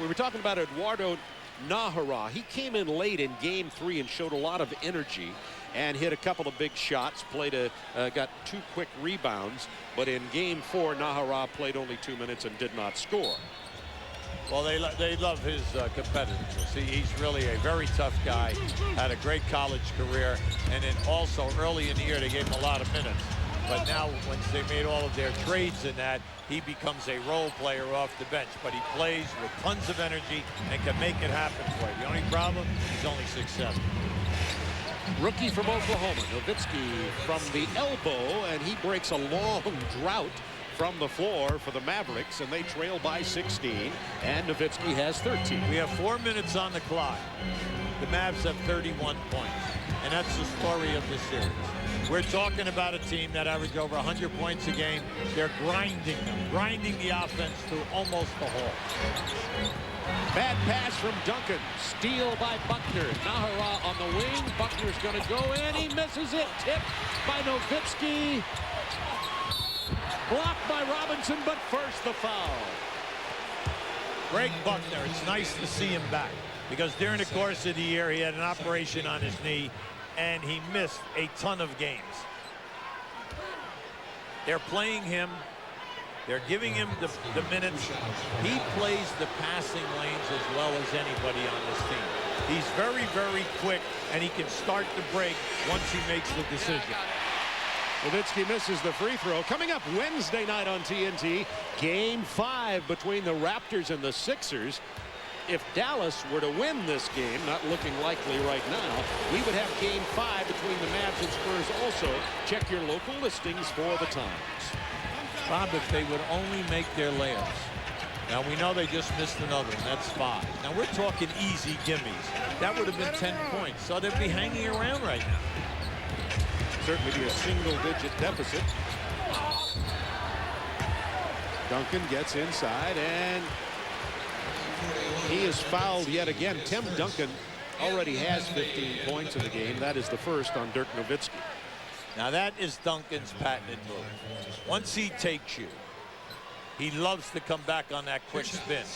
We were talking about Eduardo Nahara. He came in late in game 3 and showed a lot of energy and hit a couple of big shots, got 2 quick rebounds. But in game 4, Nahara played only 2 minutes and did not score. Well, they love his competitiveness. He's really a very tough guy, had a great college career, and then also early in the year they gave him a lot of minutes. But now, once they made all of their trades in that, he becomes a role player off the bench. But he plays with tons of energy and can make it happen for you. The only problem, he's only 6'7". Rookie from Oklahoma, Nowitzki from the elbow, and he breaks a long drought from the floor for the Mavericks, and they trail by 16, and Nowitzki has 13. We have 4 minutes on the clock. The Mavs have 31 points, and that's the story of this series. We're talking about a team that averaged over 100 points a game. They're grinding the offense to almost the hole. Bad pass from Duncan. Steal by Buckner. Nahara on the wing. Buckner's going to go in. He misses it. Tipped by Nowitzki. Blocked by Robinson, but first the foul. Greg Buckner, it's nice to see him back because during the course of the year he had an operation on his knee and he missed a ton of games. They're playing him. They're giving him the minutes. He plays the passing lanes as well as anybody on this team. He's very, very quick, and he can start the break once he makes the decision. Nowitzki misses the free throw. Coming up Wednesday night on TNT, Game 5 between the Raptors and the Sixers. If Dallas were to win this game, not looking likely right now, we would have Game 5 between the Mavs and Spurs also. Check your local listings for the times. Bob, if they would only make their layups. Now, we know they just missed another one. That's 5. Now, we're talking easy gimmies. That would have been 10 points, so they'd be hanging around right now. Certainly be a single-digit deficit. Duncan gets inside, and he is fouled yet again. Tim Duncan already has 15 points in the game. That is the first on Dirk Nowitzki. Now that is Duncan's patented move. Once he takes you, he loves to come back on that quick spin.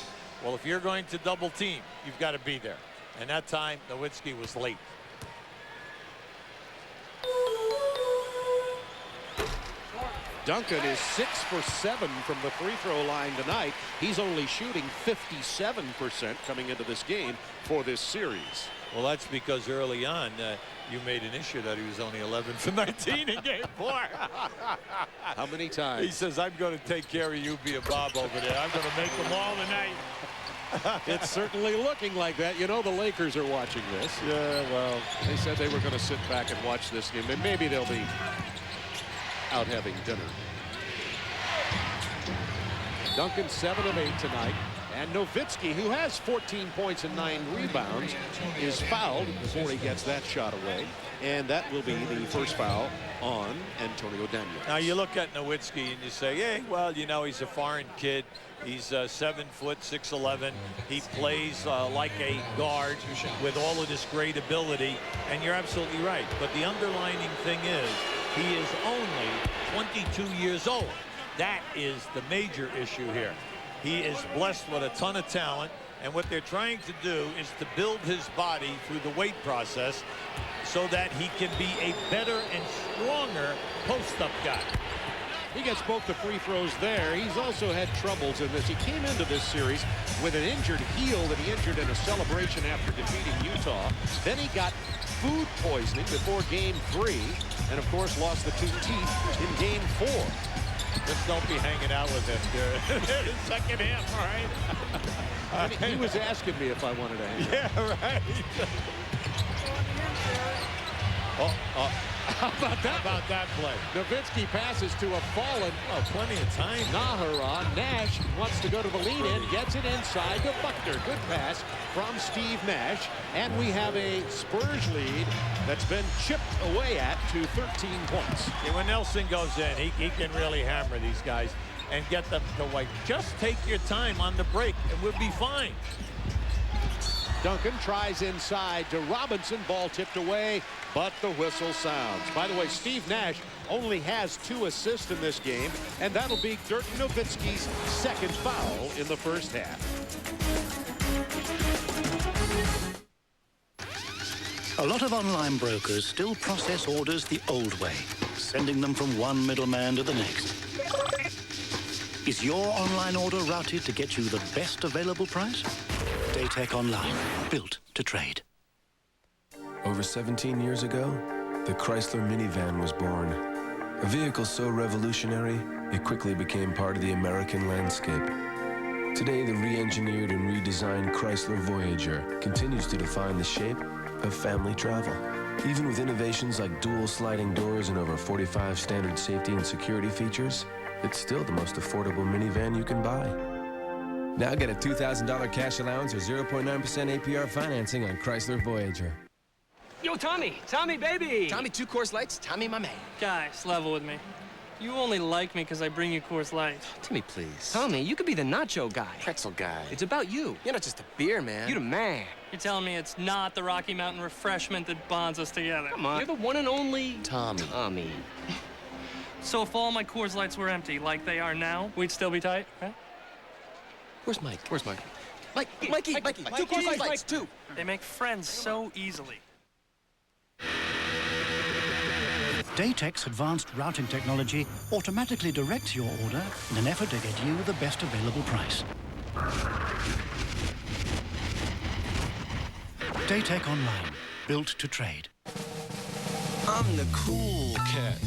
Well, if you're going to double team, you've got to be there. And that time, Nowitzki was late. Duncan is 6 for 7 from the free throw line tonight. He's only shooting 57% coming into this game for this series. Well, that's because early on you made an issue that he was only 11 for 19 in game 4. How many times? He says, I'm going to take care of you, be a Bob over there. I'm going to make them all tonight. It's certainly looking like that. You know, the Lakers are watching this. Yeah, well, they said they were going to sit back and watch this game, and maybe they'll be out having dinner. Duncan 7 of 8 tonight. And Nowitzki, who has 14 points and 9 rebounds, is fouled before he gets that shot away. And that will be the first foul on Antonio Daniels. Now you look at Nowitzki and you say, hey, well, you know, he's a foreign kid. He's 7 foot 6'11". He plays like a guard with all of this great ability. And you're absolutely right. But the underlining thing is he is only 22 years old. That is the major issue here. He is blessed with a ton of talent, and what they're trying to do is to build his body through the weight process so that he can be a better and stronger post-up guy. He gets both the free throws there. He's also had troubles in this. He came into this series with an injured heel that he injured in a celebration after defeating Utah. Then he got food poisoning before Game 3, and of course lost the 2 teeth in Game 4. Just don't be hanging out with him, dude. Second half, all right? He was asking me if I wanted to hang out. Yeah, right. How about that play? Nowitzki passes to a fallen. Plenty of time. Naharon. Nash wants to go to the lead-in, gets it inside to Buckner. Good pass from Steve Nash. And we have a Spurs lead that's been chipped away at to 13 points. Yeah, when Nelson goes in, he can really hammer these guys and get them to wait. Just take your time on the break, and we'll be fine. Duncan tries inside to Robinson. Ball tipped away, but the whistle sounds. By the way, Steve Nash only has 2 assists in this game, and that'll be Dirk Nowitzki's second foul in the first half. A lot of online brokers still process orders the old way, sending them from one middleman to the next. Is your online order routed to get you the best available price? Daytech Online, built to trade. Over 17 years ago, the Chrysler minivan was born. A vehicle so revolutionary, it quickly became part of the American landscape. Today, the re-engineered and redesigned Chrysler Voyager continues to define the shape of family travel. Even with innovations like dual sliding doors and over 45 standard safety and security features, it's still the most affordable minivan you can buy. Now get a $2,000 cash allowance or 0.9% APR financing on Chrysler Voyager. Yo, Tommy, baby. Tommy, 2 Coors Lights. Tommy, my man. Guys, level with me. You only like me because I bring you Coors Light. Timmy, please. Tommy, you could be the nacho guy. Pretzel guy. It's about you. You're not just a beer, man. You're the man. You're telling me it's not the Rocky Mountain refreshment that bonds us together. Come on. You're the one and only Tommy. So if all my Coors Lights were empty, like they are now, we'd still be tight, right? Where's Mike? Mikey, 2 Coors Lights, 2. They make friends so easily. Daytech's advanced routing technology automatically directs your order in an effort to get you the best available price. Daytech Online, built to trade. I'm the cool cat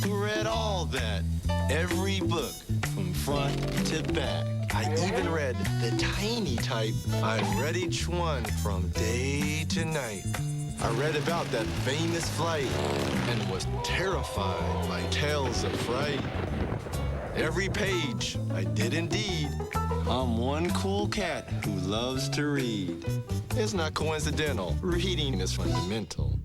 who read all that. Every book from front to back. I even read the tiny type. I read each one from day to night. I read about that famous flight and was terrified by tales of fright. Every page I did indeed. I'm one cool cat who loves to read. It's not coincidental. Reading is fundamental.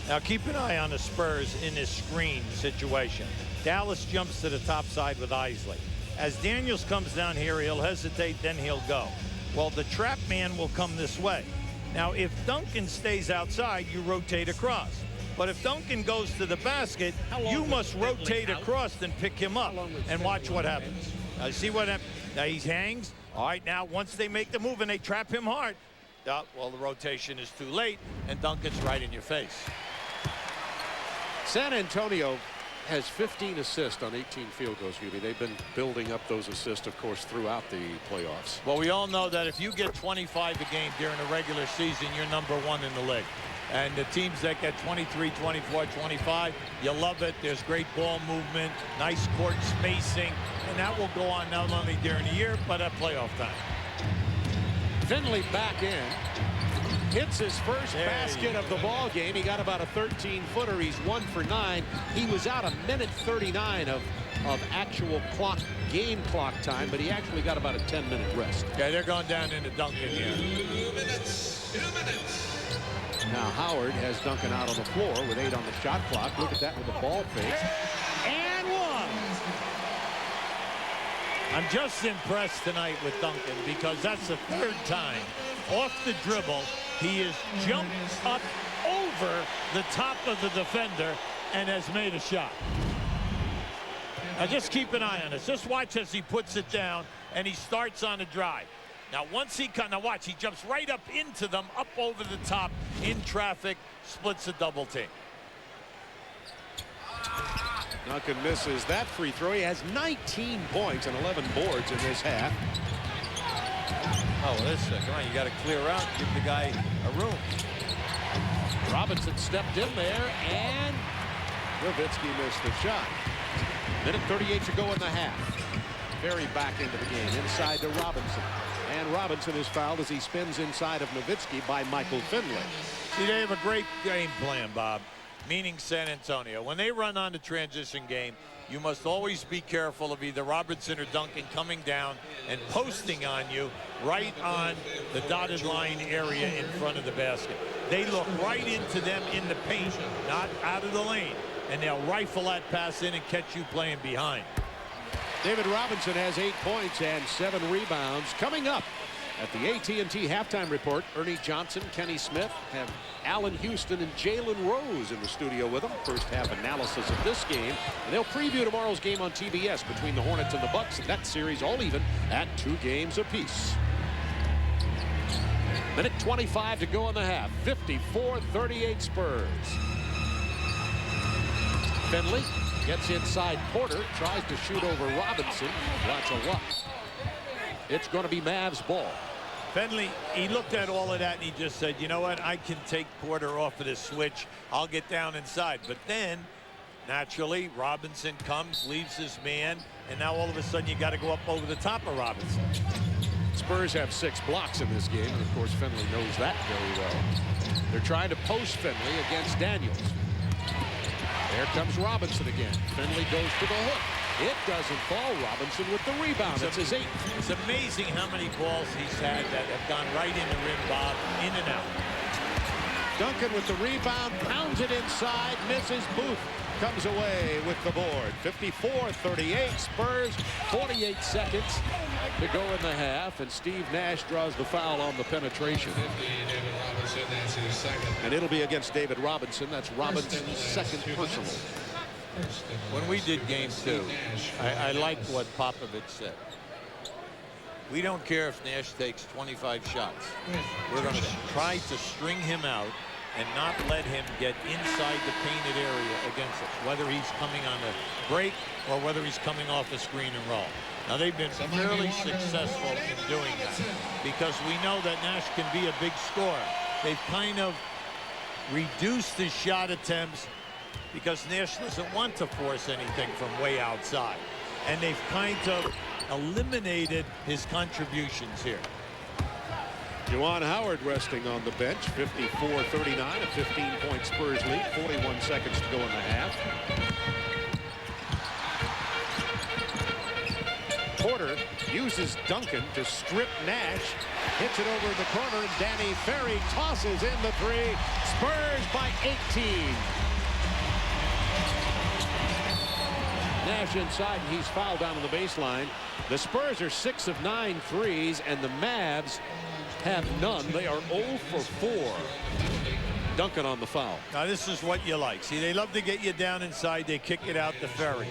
Now keep an eye on the Spurs in this screen situation. Dallas jumps to the top side with Isley. As Daniels comes down here, he'll hesitate, then he'll go. Well, the trap man will come this way. Now, if Duncan stays outside, you rotate across. But if Duncan goes to the basket, you must rotate across and pick him up. And watch what happens. Now, see what happens? Now, he hangs. All right, now, once they make the move and they trap him hard, well, the rotation is too late, and Duncan's right in your face. San Antonio has 15 assists on 18 field goals, Hubie. They've been building up those assists, of course, throughout the playoffs. Well, we all know that if you get 25 a game during the regular season, you're #1 in the league. And the teams that get 23, 24, 25, you love it. There's great ball movement, nice court spacing, and that will go on not only during the year, but at playoff time. Finley back in. Hits his first basket of the ball game. He got about a 13-footer. He's 1 for 9. He was out 1:39 of actual game clock time, but he actually got about a 10-minute rest. Okay, they're going down into Duncan here. 2 minutes. Now Howard has Duncan out on the floor with 8 on the shot clock. Look at that with the ball fake. And 1. I'm just impressed tonight with Duncan because that's the 3rd time off the dribble he has jumped up over the top of the defender and has made a shot. Now just keep an eye on this. Just watch as he puts it down and he starts on a drive. Now once he comes, now watch, he jumps right up into them, up over the top, in traffic, splits a double team. Duncan misses that free throw. He has 19 points and 11 boards in this half. Oh, well, come on, you got to clear out, give the guy a room. Robinson stepped in there, and Nowitzki missed the shot. Minute 38 to go in the half. Very back into the game, inside to Robinson. And And Robinson is fouled as he spins inside of Nowitzki by Michael Finley. See, they have a great game plan, Bob, meaning San Antonio. When they run on the transition game, you must always be careful of either Robinson or Duncan coming down and posting on you right on the dotted line area in front of the basket. They look right into them in the paint, not out of the lane, and they'll rifle that pass in and catch you playing behind. David Robinson has 8 points and 7 rebounds. Coming up at the AT&T halftime report, Ernie Johnson, Kenny Smith have Allen Houston and Jalen Rose in the studio with them. First half analysis of this game, and they'll preview tomorrow's game on TBS between the Hornets and the Bucks, and that series all even at 2 games apiece. Minute 25 to go in the half. 54-38 Spurs. Finley gets inside Porter, tries to shoot over Robinson. Lots of luck. It's going to be Mavs ball. Finley, he looked at all of that and he just said, you know what, I can take Porter off of this switch. I'll get down inside. But then, naturally, Robinson comes, leaves his man, and now all of a sudden you got to go up over the top of Robinson. Spurs have 6 blocks in this game, and of course Finley knows that very well. They're trying to post Finley against Daniels. There comes Robinson again. Finley goes to the hook. It doesn't fall. Robinson with the rebound. It's his 8th. It's amazing how many balls he's had that have gone right in the rim, Bob, in and out. Duncan with the rebound, pounds it inside, misses. Booth comes away with the board. 54-38 Spurs, 48 seconds to go in the half, and Steve Nash draws the foul on the penetration. And it'll be against David Robinson. That's Robinson's 2nd personal. When we did game 2, I like what Popovich said. We don't care if Nash takes 25 shots. We're going to try to string him out and not let him get inside the painted area against us, whether he's coming on a break or whether he's coming off a screen and roll. Now, they've been fairly successful in doing that because we know that Nash can be a big scorer. They've kind of reduced his shot attempts because Nash doesn't want to force anything from way outside. And they've kind of eliminated his contributions here. Juwan Howard resting on the bench. 54-39, a 15-point Spurs lead. 41 seconds to go in the half. Porter uses Duncan to strip Nash. Hits it over in the corner, and Danny Ferry tosses in the 3. Spurs by 18. Nash inside, and he's fouled down on the baseline. The Spurs are 6 of 9 threes, and the Mavs have none. They are 0 for 4. Duncan on the foul. Now, this is what you like. See, they love to get you down inside. They kick it out to Ferry.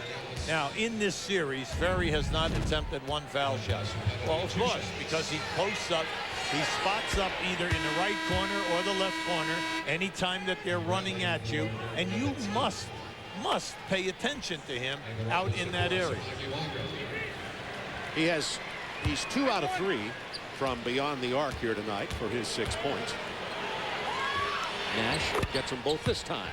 Now, in this series, Ferry has not attempted 1 foul shot. Well, of course, because he posts up, he spots up either in the right corner or the left corner anytime that they're running at you, and you must pay attention to him out in that area. He's 2 out of 3 from beyond the arc here tonight for his 6 points. Nash gets them both this time.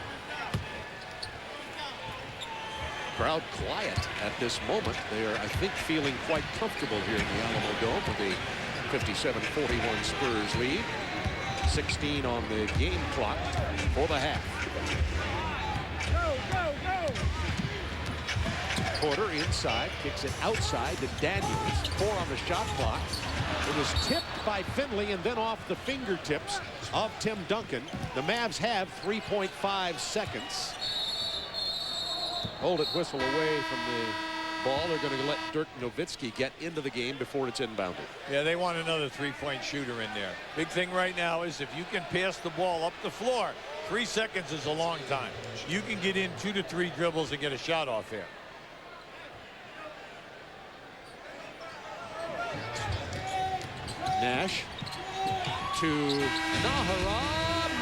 Crowd quiet at this moment. They are, I think, feeling quite comfortable here in the Alamodome with a 57-41 Spurs lead. 16 on the game clock for the half. Porter inside, kicks it outside to Daniels. 4 on the shot clock. It was tipped by Finley and then off the fingertips of Tim Duncan. The Mavs have 3.5 seconds. Hold it, whistle away from the ball. They're going to let Dirk Nowitzki get into the game before it's inbounded. Yeah, they want another 3-point shooter in there. Big thing right now is if you can pass the ball up the floor, 3 seconds is a long time. You can get in 2 to 3 dribbles and get a shot off here. Nash to Nahara,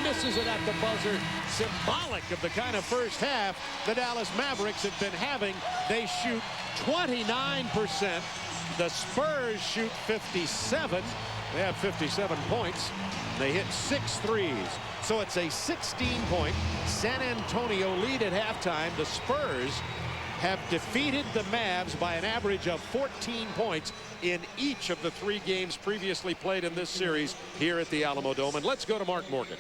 misses it at the buzzer. Symbolic of the kind of first half the Dallas Mavericks have been having. They shoot 29%. The Spurs shoot 57. They have 57 points. They hit 6 threes. So it's a 16-point San Antonio lead at halftime. The Spurs have defeated the Mavs by an average of 14 points in each of the 3 games previously played in this series here at the Alamodome. And let's go to Mark Morgan.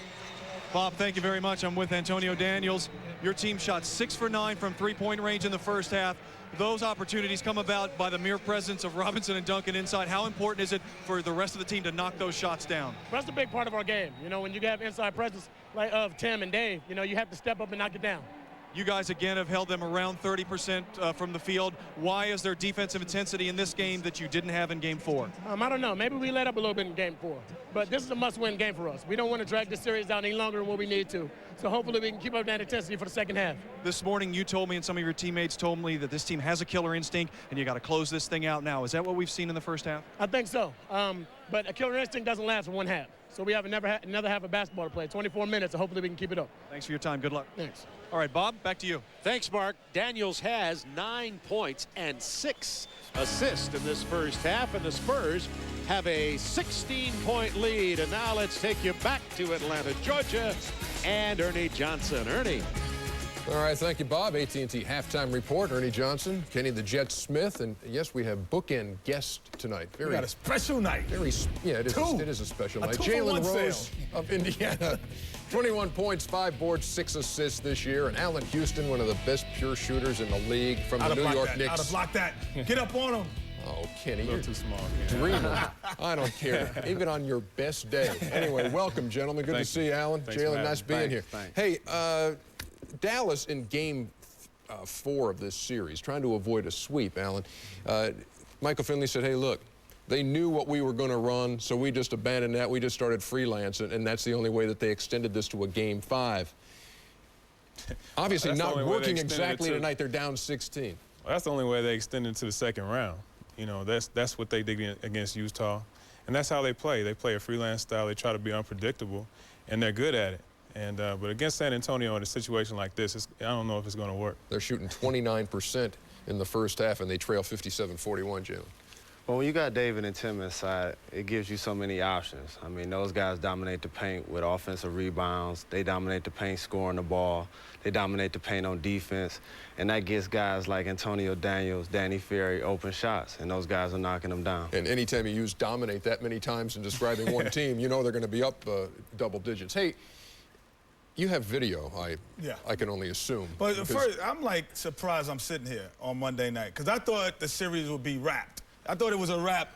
Bob, thank you very much. I'm with Antonio Daniels. Your team shot 6 for 9 from three-point range in the first half. Those opportunities come about by the mere presence of Robinson and Duncan inside. How important is it for the rest of the team to knock those shots down? That's a big part of our game. You know, when you have inside presence like of Tim and Dave, you know, you have to step up and knock it down. You guys, again, have held them around 30% from the field. Why is there defensive intensity in this game that you didn't have in Game 4? I don't know. Maybe we let up a little bit in Game 4. But this is a must-win game for us. We don't want to drag this series down any longer than what we need to. So hopefully we can keep up that intensity for the second half. This morning you told me, and some of your teammates told me, that this team has a killer instinct, and you got to close this thing out now. Is that what we've seen in the first half? I think so. But a killer instinct doesn't last for one half. So we have another half of basketball to play, 24 minutes, and hopefully we can keep it up. Thanks for your time. Good luck. Thanks. All right, Bob, back to you. Thanks, Mark. Daniels has 9 points and 6 assists in this first half, and the Spurs have a 16-point lead. And now let's take you back to Atlanta, Georgia, and Ernie Johnson. Ernie. All right, thank you, Bob. AT&T halftime report. Ernie Johnson, Kenny the Jet Smith, and yes, we have bookend guest tonight. We got a special night. Yeah, it is a special night. Jalen Rose of Indiana, 21 points, 5 boards, 6 assists this year, and Allen Houston, one of the best pure shooters in the league from the New York Knicks. Out of block that. Get up on him. Oh, Kenny, you're too small. Dreamer. I don't care, even on your best day. Anyway, welcome, gentlemen. Good to see you, Alan. Jalen, nice being here. Hey, Dallas in Game 4 of this series, trying to avoid a sweep, Alan. Michael Finley said, hey, look, they knew what we were going to run, so we just abandoned that. We just started freelancing, and that's the only way that they extended this to a Game 5. Obviously not working exactly tonight. They're down 16. Well, that's the only way they extended to the second round. You know, that's what they did against Utah. And that's how they play. They play a freelance style. They try to be unpredictable, and they're good at it. And but against San Antonio in a situation like this, I don't know if it's going to work. They're shooting 29% in the first half, and they trail 57-41, Jalen. Well, when you got David and Tim inside, it gives you so many options. I mean, those guys dominate the paint with offensive rebounds. They dominate the paint scoring the ball. They dominate the paint on defense. And that gets guys like Antonio Daniels, Danny Ferry open shots, and those guys are knocking them down. And anytime you use dominate that many times in describing one team, you know they're going to be up double digits. Hey, you have video, I can only assume. But first, I'm like surprised I'm sitting here on Monday night, because I thought the series would be wrapped. I thought it was a wrap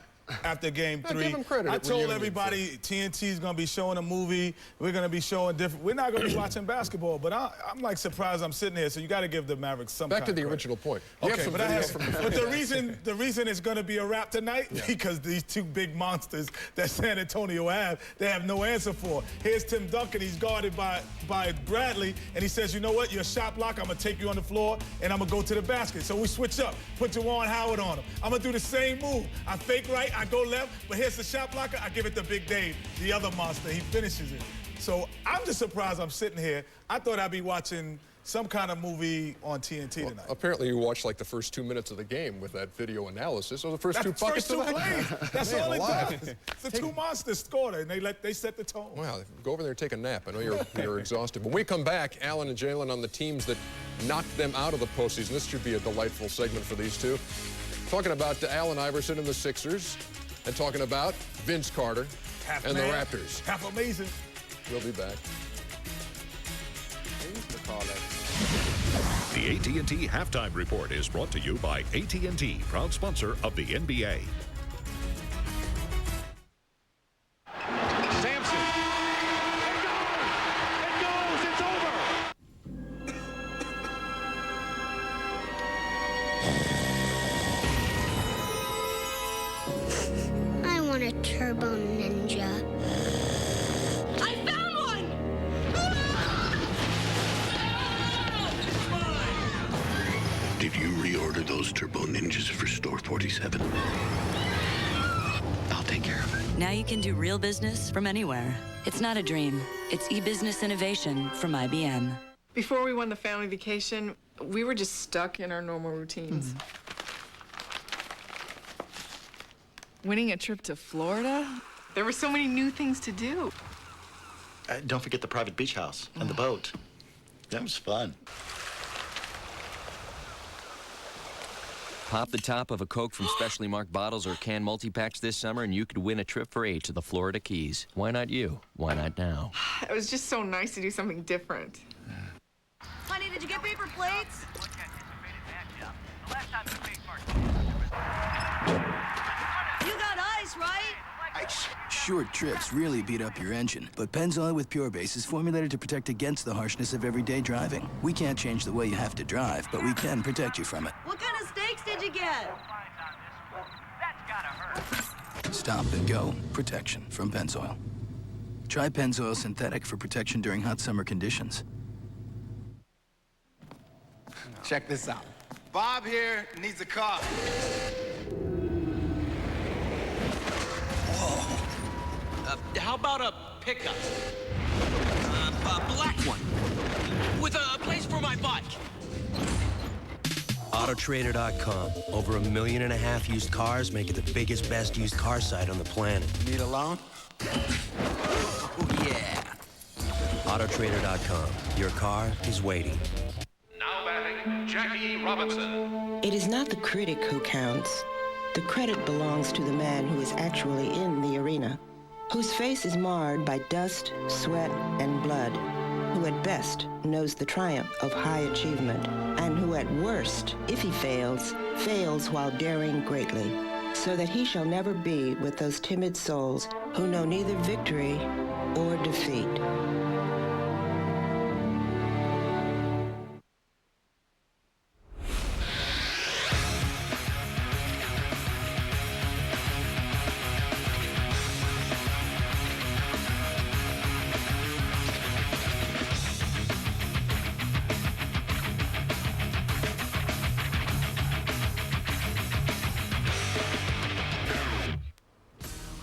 after Game 3. Give them credit. I told everybody TNT's going to be showing a movie. We're going to be showing different. We're not going to be watching basketball, but I'm like surprised I'm sitting here. So you got to give the Mavericks some. Back to the original point. Okay, but the reason it's going to be a wrap tonight because these two big monsters that San Antonio they have no answer for. Here's Tim Duncan. He's guarded by Bradley, and he says, you know what? You're a shot block. I'm going to take you on the floor, and I'm going to go to the basket. So we switch up. Put Juwan Howard on him. I'm going to do the same move. I fake right. I go left, but here's the shot blocker. I give it to Big Dave, the other monster. He finishes it. So I'm just surprised I'm sitting here. I thought I'd be watching some kind of movie on TNT tonight. Apparently you watched like the first 2 minutes of the game with that video analysis. So the first two buckets of that. That's all it does. The two monsters scored it, and they set the tone. Well, go over there and take a nap. I know you're exhausted. When we come back, Alan and Jalen on the teams that knocked them out of the postseason. This should be a delightful segment for these two. Talking about Allen Iverson and the Sixers, and talking about Vince Carter and the Raptors. Half amazing. We'll be back. The AT&T Halftime Report is brought to you by AT&T, proud sponsor of the NBA. Sampson. It goes. It's over. I want a Turbo Ninja. I found one! Did you reorder those Turbo Ninjas for Store 47? I'll take care of it. Now you can do real business from anywhere. It's not a dream. It's e-business innovation from IBM. Before we went on the family vacation, we were just stuck in our normal routines. Winning a trip to Florida? There were so many new things to do. Don't forget the private beach house and the boat. That was fun. Pop the top of a Coke from specially marked bottles or can multi-packs this summer and you could win a trip for 8 to the Florida Keys. Why not you? Why not now? It was just so nice to do something different. Honey, did you get paper plates? You got ice, right? Short trips really beat up your engine, but Pennzoil with Pure Base is formulated to protect against the harshness of everyday driving. We can't change the way you have to drive, but we can protect you from it. What kind of steaks did you get? Stop and go protection from Pennzoil. Try Pennzoil Synthetic for protection during hot summer conditions. Check this out. Bob here needs a car. How about a pickup? A black one. With a place for my bike. Autotrader.com. Over 1.5 million used cars make it the biggest, best used car site on the planet. Need a loan? Oh, yeah. Autotrader.com. Your car is waiting. Now batting, Jackie Robinson. It is not the critic who counts. The credit belongs to the man who is actually in the arena, whose face is marred by dust, sweat, and blood, who at best knows the triumph of high achievement, and who at worst, if he fails, fails while daring greatly, so that he shall never be with those timid souls who know neither victory or defeat.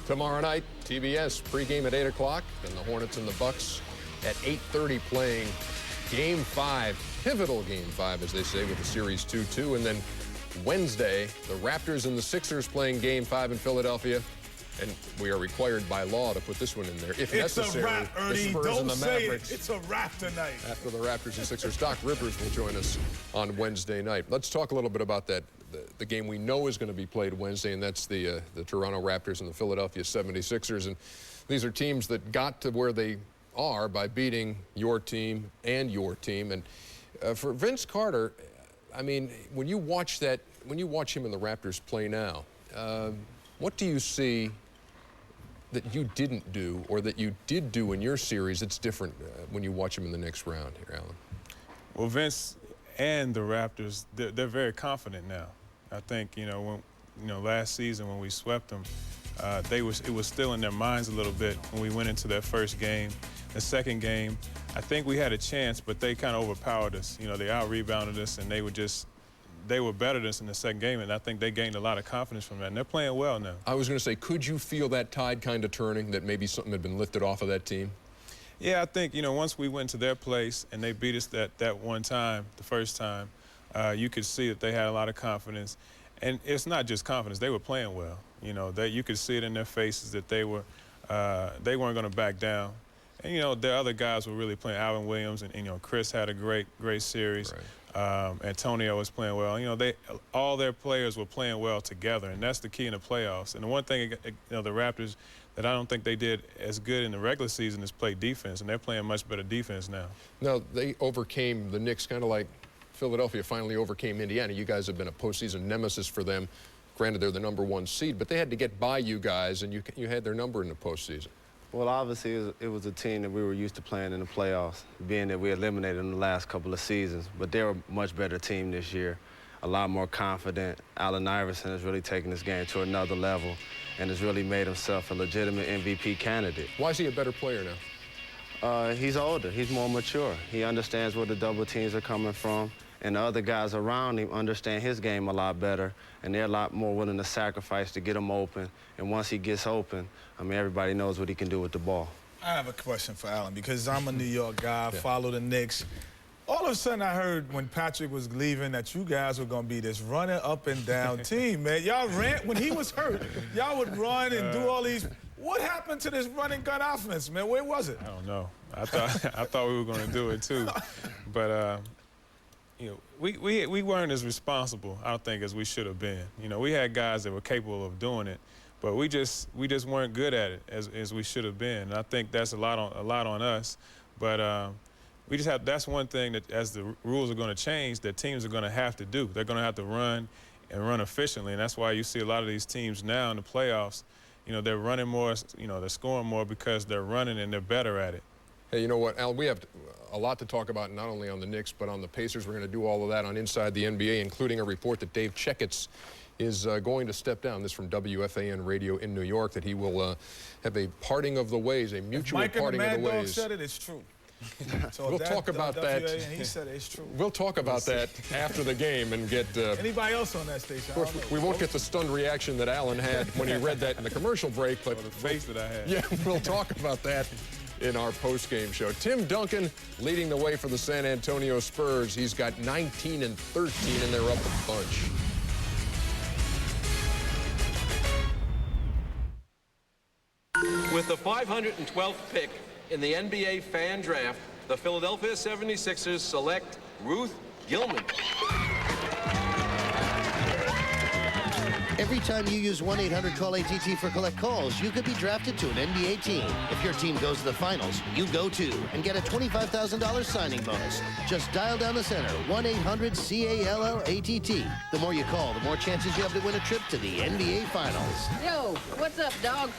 Tomorrow night, TBS pregame at 8 o'clock, and the Hornets and the Bucks at 8:30 playing Game 5, pivotal Game 5, as they say, with the series 2-2. And then Wednesday, the Raptors and the Sixers playing Game 5 in Philadelphia. And we are required by law to put this one in there, if necessary. It's a wrap, the Ernie. Spurs Don't and the say Mavericks. it. It's a wrap tonight. After the Raptors and Sixers, Doc Rivers will join us on Wednesday night. Let's talk a little bit about that. The game we know is going to be played Wednesday, and that's the Toronto Raptors and the Philadelphia 76ers. And these are teams that got to where they are by beating your team and your team. And for Vince Carter, I mean, when you watch him and the Raptors play now, what do you see that you didn't do or that you did do in your series that's different when you watch him in the next round here, Alan? Well, Vince and the Raptors, they're very confident now. I think, last season when we swept them, it was still in their minds a little bit when we went into that first game. The second game, I think we had a chance, but they kind of overpowered us. They out-rebounded us, and they were better than us in the second game, and I think they gained a lot of confidence from that, and they're playing well now. I was going to say, could you feel that tide kind of turning, that maybe something had been lifted off of that team? Yeah, I think, once we went to their place and they beat us that one time, the first time, you could see that they had a lot of confidence. And it's not just confidence, they were playing well. You could see it in their faces that they weren't going to back down. And, the other guys were really playing. Alvin Williams and, Chris had a great series. Right. Antonio was playing well. All their players were playing well together, and that's the key in the playoffs. And the one thing, the Raptors, that I don't think they did as good in the regular season is play defense, and they're playing much better defense now. Now, they overcame the Knicks kind of like Philadelphia finally overcame Indiana. You guys have been a postseason nemesis for them. Granted, they're the #1 seed, but they had to get by you guys, and you had their number in the postseason. Well, obviously, it was a team that we were used to playing in the playoffs, being that we eliminated them the last couple of seasons. But they're a much better team this year, a lot more confident. Allen Iverson has really taken this game to another level and has really made himself a legitimate MVP candidate. Why is he a better player now? He's older. He's more mature. He understands where the double teams are coming from. And the other guys around him understand his game a lot better, and they're a lot more willing to sacrifice to get him open. And once he gets open, I mean, everybody knows what he can do with the ball. I have a question for Alan, because I'm a New York guy, follow the Knicks. All of a sudden, I heard when Patrick was leaving that you guys were going to be this running up and down team, man. Y'all ran, when he was hurt, y'all would run and do all these. What happened to this running gun offense, man? Where was it? I don't know. I thought we were going to do it, too. But, you know, we weren't as responsible, I don't think, as we should have been. You know, we had guys that were capable of doing it, but we just weren't good at it as we should have been. And I think that's a lot on us. But we just have, that's one thing that as the rules are going to change, that teams are going to have to do. They're going to have to run and run efficiently, and that's why you see a lot of these teams now in the playoffs. You know, they're running more. You know, they're scoring more because they're running and they're better at it. Hey, you know what, Al? We have a lot to talk about, not only on the Knicks, but on the Pacers. We're going to do all of that on Inside the NBA, including a report that Dave Checketts is going to step down. This from WFAN Radio in New York, that he will have a parting of the ways, a mutual parting of the ways. Mike and the Mad Dog said it, it's true. So we'll talk about that. He said it's true. We'll talk about that after the game and get... anybody else on that station? Of course, we won't get the stunned reaction that Alan had when he read that in the commercial break, but... the face that I had. Yeah, we'll talk about that in our post-game show. Tim Duncan leading the way for the San Antonio Spurs. He's got 19 and 13, and they're up a bunch. With the 512th pick in the NBA fan draft, the Philadelphia 76ers select Ruth Gilman. Every time you use 1-800-CALL-ATT for collect calls, you could be drafted to an NBA team. If your team goes to the finals, you go too and get a $25,000 signing bonus. Just dial down the center, 1-800-CALLATT. The more you call, the more chances you have to win a trip to the NBA Finals. Yo, what's up, dog?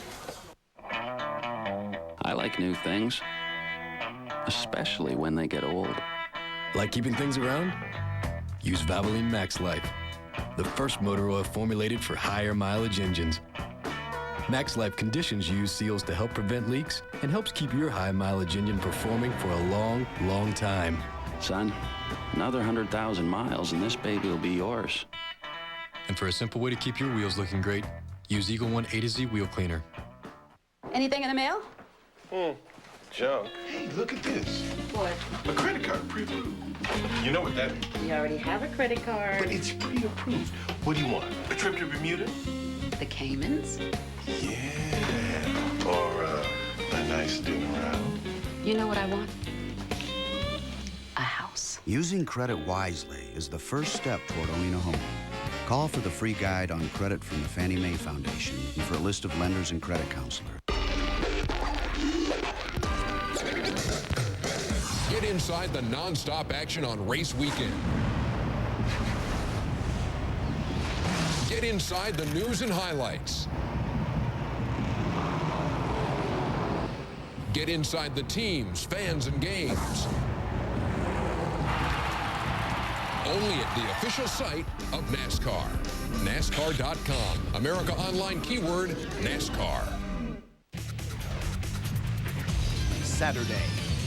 I like new things, especially when they get old. Like keeping things around? Use Valvoline Max Life, the first motor oil formulated for higher mileage engines. Max Life conditions use seals to help prevent leaks and helps keep your high mileage engine performing for a long, long time. Son, another 100,000 miles and this baby will be yours. And for a simple way to keep your wheels looking great, use Eagle One A to Z Wheel Cleaner. Anything in the mail? Junk. Hey, look at this. What? A credit card pre-approved. You know what that means. You already have a credit card. But it's pre-approved. What do you want? A trip to Bermuda? The Caymans? Yeah. Or a nice dinner out. You know what I want? A house. Using credit wisely is the first step toward owning a home. Call for the free guide on credit from the Fannie Mae Foundation and for a list of lenders and credit counselors. Get inside the non-stop action on race weekend. Get inside the news and highlights. Get inside the teams, fans, and games. Only at the official site of NASCAR. NASCAR.com. America Online keyword NASCAR. Saturday,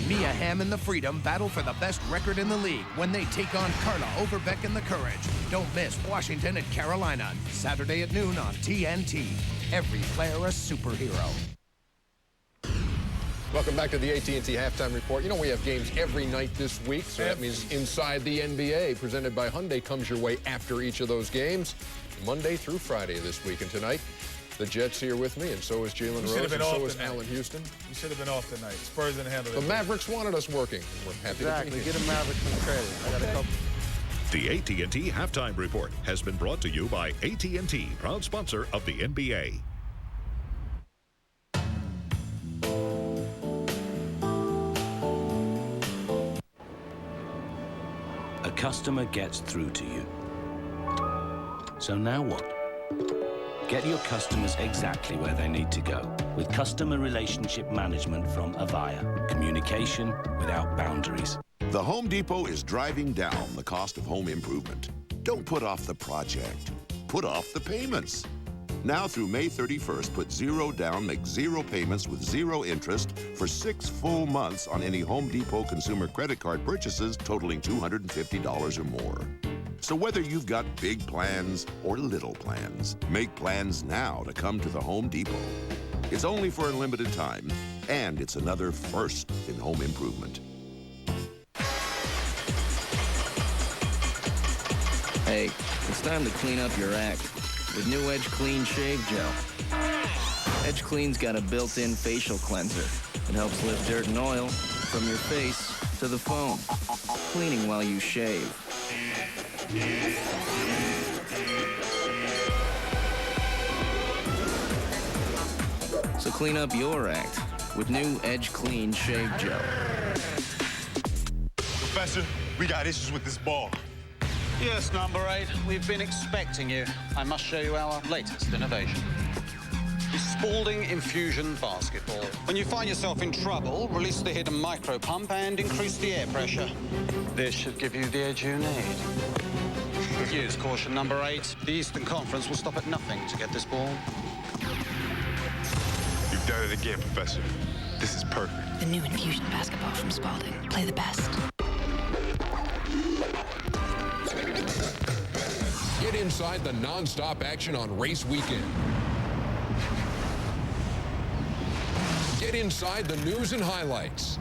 Mia Hamm and the Freedom battle for the best record in the league when they take on Carla Overbeck and the Courage. Don't miss Washington and Carolina. Saturday at noon on TNT. Every player a superhero. Welcome back to the AT&T Halftime Report. You know, we have games every night this week, so that means Inside the NBA, presented by Hyundai, comes your way after each of those games, Monday through Friday this week. And tonight, the Jets here with me, and so is Jalen Rose, and so is Alan Houston. You should have been off tonight. Spurs didn't handle it. The Mavericks wanted us working. We're happy to be here. Get the Mavericks some credit. I got a couple. The AT&T Halftime Report has been brought to you by AT&T, proud sponsor of the NBA. A customer gets through to you. So now what? Get your customers exactly where they need to go with customer relationship management from Avaya. Communication without boundaries. The Home Depot is driving down the cost of home improvement. Don't put off the project. Put off the payments. Now through May 31st, put zero down, make zero payments with zero interest for 6 full months on any Home Depot consumer credit card purchases totaling $250 or more. So whether you've got big plans or little plans, make plans now to come to the Home Depot. It's only for a limited time, and it's another first in home improvement. Hey, it's time to clean up your act with new Edge Clean Shave Gel. Edge Clean's got a built-in facial cleanser. It helps lift dirt and oil from your face to the phone, cleaning while you shave. So clean up your act with new Edge Clean Shave Gel. Professor, we got issues with this ball. Yes, number 8. We've been expecting you. I must show you our latest innovation. The Spalding Infusion Basketball. When you find yourself in trouble, release the hidden micro pump and increase the air pressure. This should give you the edge you need. Use caution number 8. The Eastern Conference will stop at nothing to get this ball. You've done it again, Professor. This is perfect. The new infusion basketball from Spalding. Play the best. Get inside the non-stop action on race weekend. Get inside the news and highlights.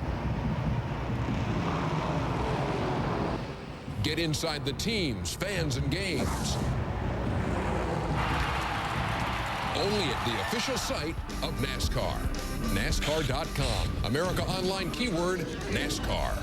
Get inside the teams, fans, and games. Only at the official site of NASCAR. NASCAR.com. America Online keyword NASCAR.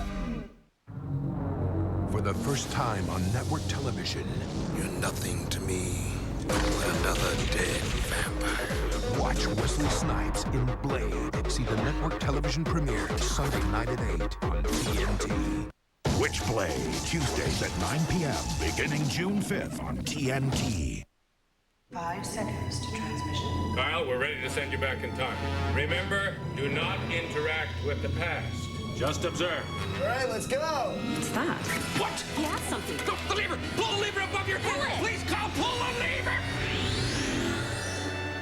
For the first time on network television, you're nothing to me. Another dead vampire. Watch Wesley Snipes in Blade. See the network television premiere Sunday night at 8 on TNT. Witchblade, Tuesdays at 9 p.m. beginning June 5th on TNT. 5 seconds to transmission. Kyle, we're ready to send you back in time. Remember, do not interact with the past. Just observe. All right, let's go. What's that? What? He has something. Go, the lever! Pull the lever above your head! Please, Kyle, pull the lever!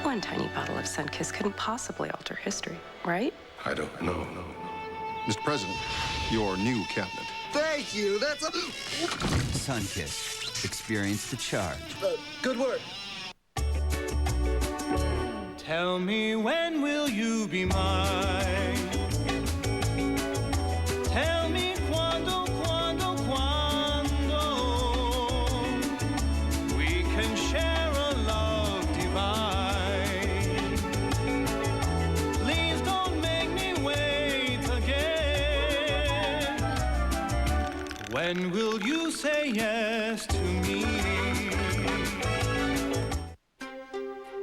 One tiny bottle of Sunkiss couldn't possibly alter history, right? I don't know. Mr. President, your new cabinet. Thank you. That's a... Sunkiss. Experience the charge. Good work. Tell me, when will you be mine? Tell me quando we can share a love divine. Please don't make me wait again. When will you say yes to me?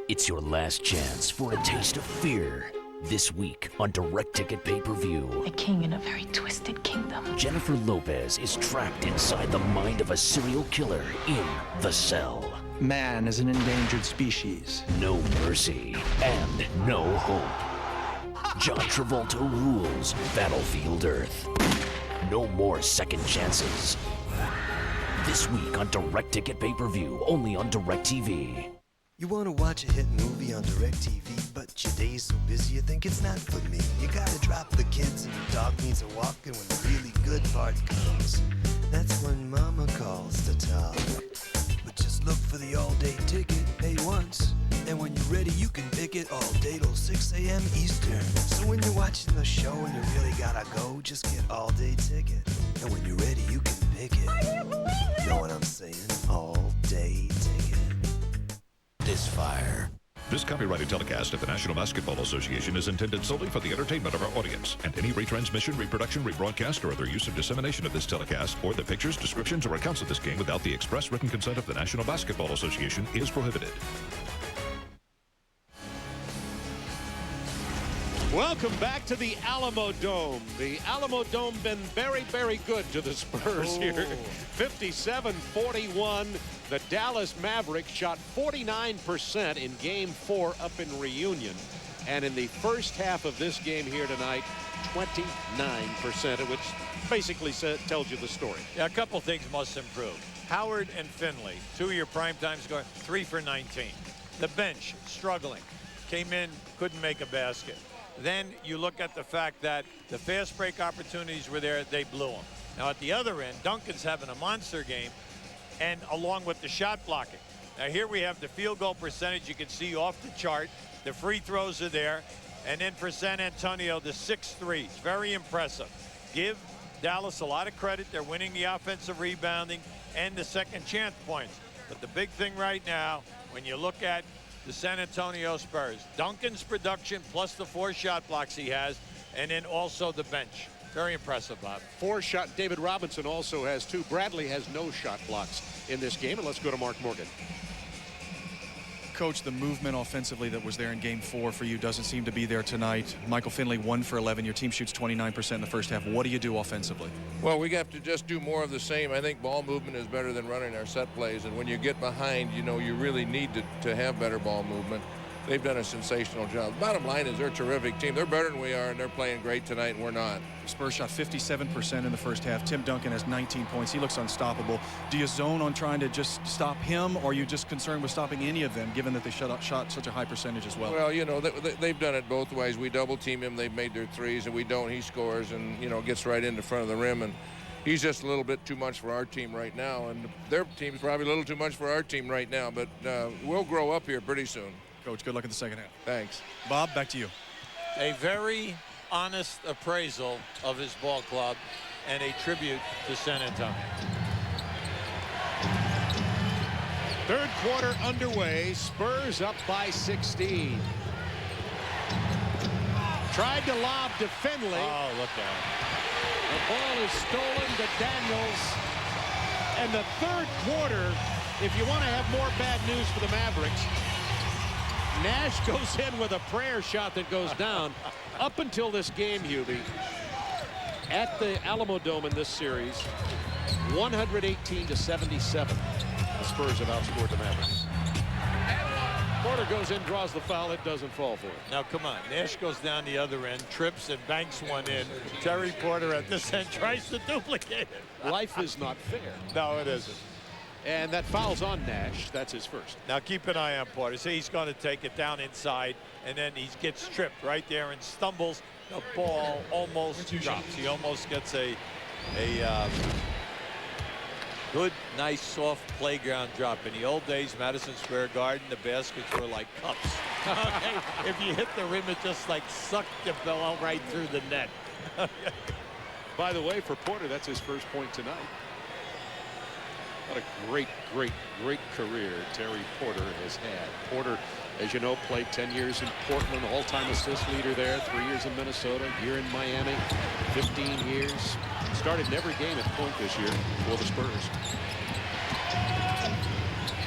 It's your last chance for a taste of fear. This week on Direct Ticket Pay-Per-View. A king in a very twisted kingdom. Jennifer Lopez is trapped inside the mind of a serial killer in The Cell. Man is an endangered species. No mercy and no hope. John Travolta rules Battlefield Earth. No more second chances. This week on Direct Ticket Pay-Per-View, only on DirecTV. You want to watch a hit movie on DirecTV, but your day's so busy you think it's not for me. You gotta drop the kids and the dog needs a walk, and when the really good part comes, that's when Mama calls to talk. But just look for the all-day ticket, pay once, and when you're ready you can pick it all day till 6 a.m. Eastern. So when you're watching the show and you really gotta go, just get all-day ticket, and when you're ready you can pick it. I can't believe it! Know what I'm saying? All-day ticket. This fire. This copyrighted telecast of the National Basketball Association is intended solely for the entertainment of our audience, and any retransmission, reproduction, rebroadcast, or other use or dissemination of this telecast, or the pictures, descriptions, or accounts of this game without the express written consent of the National Basketball Association is prohibited. Welcome back to the Alamodome. The Alamodome been very, very good to the Spurs here. 57-41. The Dallas Mavericks shot 49% in Game 4 up in Reunion. And in the first half of this game here tonight, 29%, which basically tells you the story. Yeah, a couple things must improve. Howard and Finley, 2 of your primetime scoring, 3 for 19. The bench, struggling. Came in, couldn't make a basket. Then you look at the fact that the fast break opportunities were there, they blew them. Now at the other end, Duncan's having a monster game, and along with the shot blocking. Now here we have the field goal percentage you can see off the chart. The free throws are there. And then for San Antonio, the 6 threes. Very impressive. Give Dallas a lot of credit. They're winning the offensive rebounding and the second chance points. But the big thing right now, when you look at the San Antonio Spurs, Duncan's production plus the 4 shot blocks he has, and then also the bench. Very impressive, Bob. 4 shot. David Robinson also has 2. Bradley has no shot blocks in this game. And let's go to Mark Morgan. Coach, the movement offensively that was there in game 4 for you doesn't seem to be there tonight. Michael Finley 1 for 11. Your team shoots 29% in the first half. What do you do offensively? Well, we have to just do more of the same. I think ball movement is better than running our set plays. And when you get behind, you know, you really need to have better ball movement. They've done a sensational job. Bottom line is they're a terrific team. They're better than we are, and they're playing great tonight, and we're not. Spurs shot 57% in the first half. Tim Duncan has 19 points. He looks unstoppable. Do you zone on trying to just stop him, or are you just concerned with stopping any of them, given that they shot such a high percentage as well? Well, you know, they've done it both ways. We double-team him. They've made their threes, and we don't. He scores and, you know, gets right in the front of the rim. And he's just a little bit too much for our team right now. And their team's probably a little too much for our team right now. But we'll grow up here pretty soon. Coach, good luck in the second half. Thanks. Bob, back to you. A very honest appraisal of his ball club and a tribute to San Antonio. Third quarter underway. Spurs up by 16. Tried to lob to Finley. Oh, look at it. The ball is stolen to Daniels. And the third quarter, if you want to have more bad news for the Mavericks, Nash goes in with a prayer shot that goes down. Up until this game, Hubie, at the Alamodome in this series, 118-77. The Spurs have outscored the Mavericks. Porter goes in, draws the foul. It doesn't fall for it. Now, come on. Nash goes down the other end, trips and banks one in. Terry Porter at this end tries to duplicate it. Life is not fair. No, it isn't. And that foul's on Nash. That's his first. Now keep an eye on Porter. See, he's going to take it down inside, and then he gets tripped right there and stumbles. The ball almost drops. He almost gets a good, nice, soft playground drop. In the old days, Madison Square Garden, the baskets were like cups. Okay? If you hit the rim, it just like sucked the ball right through the net. By the way, for Porter, that's his first point tonight. What a great, great, great career Terry Porter has had. Porter, as you know, played 10 years in Portland, all-time assist leader there, 3 years in Minnesota, a year in Miami, 15 years. Started in every game at point this year for the Spurs.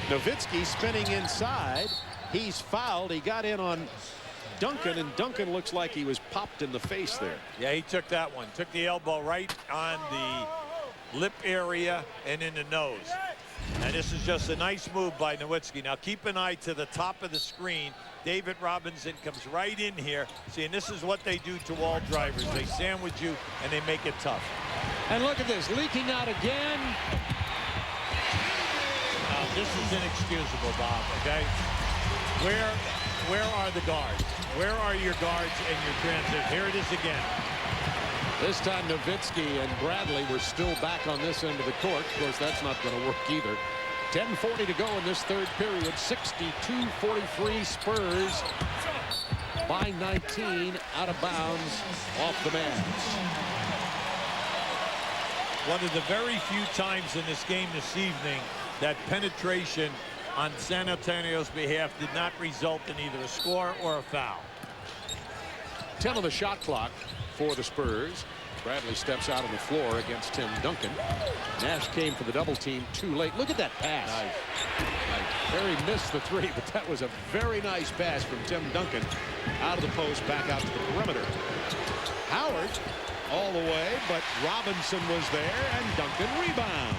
Nowitzki spinning inside. He's fouled. He got in on Duncan, and Duncan looks like he was popped in the face there. Yeah, he took that one. Took the elbow right on the lip area and in the nose. And this is just a nice move by Nowitzki. Now keep an eye to the top of the screen. David Robinson comes right in here. See, and this is what they do to wall drivers. They sandwich you and they make it tough. And look at this, leaking out again. This is inexcusable, Bob, okay? Where are the guards? Where are your guards and your transition? Here it is again. This time Nowitzki and Bradley were still back on this end of the court. Of course, that's not going to work either. 10:40 to go in this third period. 62-43 Spurs by 19 out of bounds off the Mavs. One of the very few times in this game this evening that penetration on San Antonio's behalf did not result in either a score or a foul. 10 on the shot clock for the Spurs. Bradley steps out on the floor against Tim Duncan. Nash came for the double team too late. Look at that pass. Nice. Perry missed the three, but that was a very nice pass from Tim Duncan out of the post back out to the perimeter. Howard all the way, but Robinson was there, and Duncan rebounds.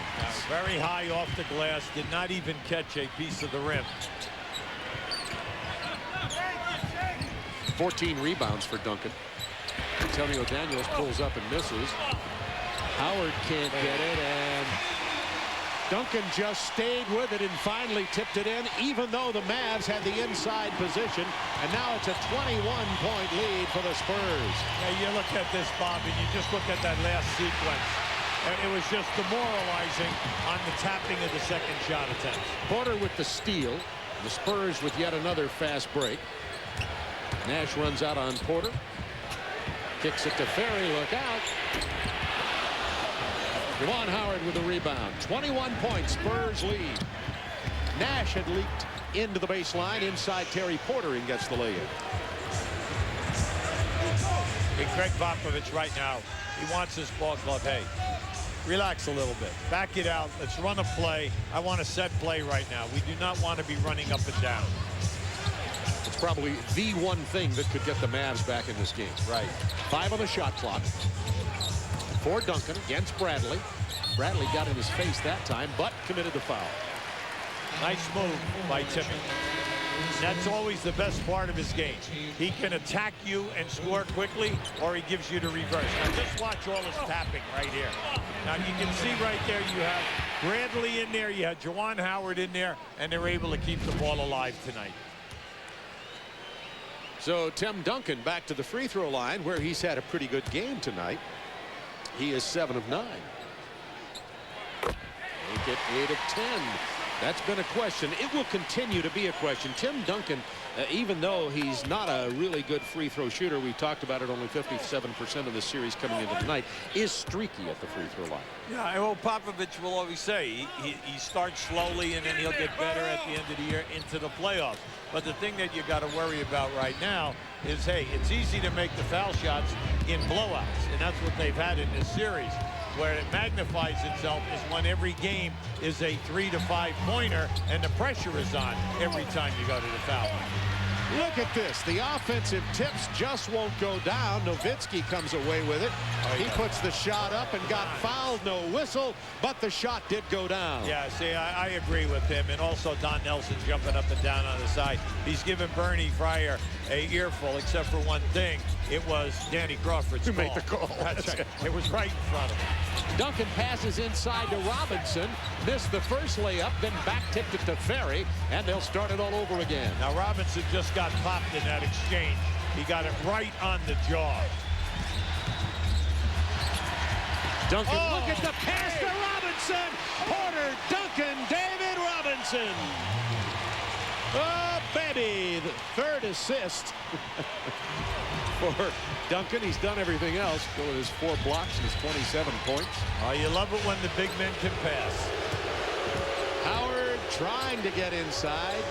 Very high off the glass, did not even catch a piece of the rim. 14 rebounds for Duncan. Antonio Daniels pulls up and misses. Howard can't get it, and Duncan just stayed with it and finally tipped it in, even though the Mavs had the inside position. And now it's a 21-point lead for the Spurs. Yeah, you look at this, Bob, and you just look at that last sequence. And it was just demoralizing on the tapping of the second shot attempt. Porter with the steal. The Spurs with yet another fast break. Nash runs out on Porter. Kicks it to Ferry. Look out. Juwan Howard with the rebound. 21 points. Spurs lead. Nash had leaked into the baseline inside Terry Porter and gets the lay-in. Greg Popovich right now, he wants his ball club, hey, relax a little bit. Back it out. Let's run a play. I want a set play right now. We do not want to be running up and down. It's probably the one thing that could get the Mavs back in this game. Right. 5 on the shot clock. For Duncan against Bradley. Bradley got in his face that time, but committed the foul. Nice move by Timmy. That's always the best part of his game. He can attack you and score quickly, or he gives you the reverse. Now just watch all his tapping right here. Now you can see right there you have Bradley in there, you have Juwan Howard in there, and they're able to keep the ball alive tonight. So Tim Duncan back to the free throw line, where he's had a pretty good game tonight. He is 7 of 9. Make it 8 of 10. That's been a question. It will continue to be a question. Tim Duncan, even though he's not a really good free throw shooter, we talked about it, only 57% of the series coming into tonight, is streaky at the free throw line. Yeah, well, Popovich will always say he starts slowly and then he'll get better at the end of the year into the playoffs. But the thing that you got to worry about right now is, hey, it's easy to make the foul shots in blowouts, and that's what they've had in this series. Where it magnifies itself is when every game is a 3 to 5 pointer and the pressure is on every time you go to the foul line. Look at this. The offensive tips just won't go down. Nowitzki comes away with it. He puts the shot up and got fouled. No whistle, but the shot did go down. Yeah, see, I agree with him. And also Don Nelson jumping up and down on the side. He's given Bernie Fryer a earful, except for one thing. It was Danny Crawford's Who made the call. That's right. It was right in front of him. Duncan passes inside to Robinson. Missed the first layup, then back tipped it to Ferry, and they'll start it all over again. Now Robinson just got popped in that exchange. He got it right on the jaw. Duncan, look at the pass to Robinson. Porter, Duncan, David Robinson. Oh, baby, the third assist for Duncan. He's done everything else. Go with his 4 blocks and his 27 points. Oh, you love it when the big men can pass. Howard trying to get inside.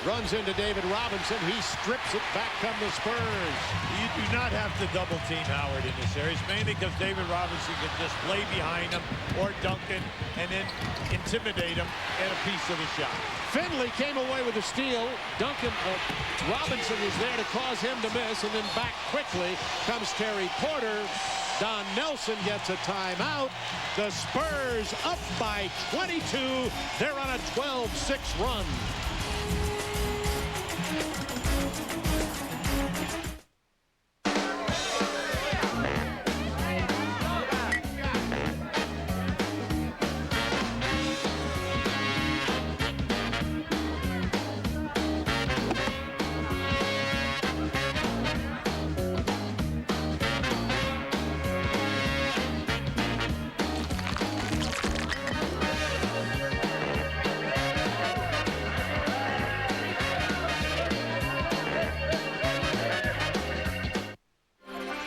Runs into David Robinson. He strips it. Back come the Spurs. You do not have to double team Howard in this series, mainly because David Robinson can just play behind him or Duncan and then intimidate him at a piece of the shot. Finley came away with a steal. Robinson was there to cause him to miss, and then back quickly comes Terry Porter. Don Nelson gets a timeout. The Spurs up by 22. They're on a 12-6 run.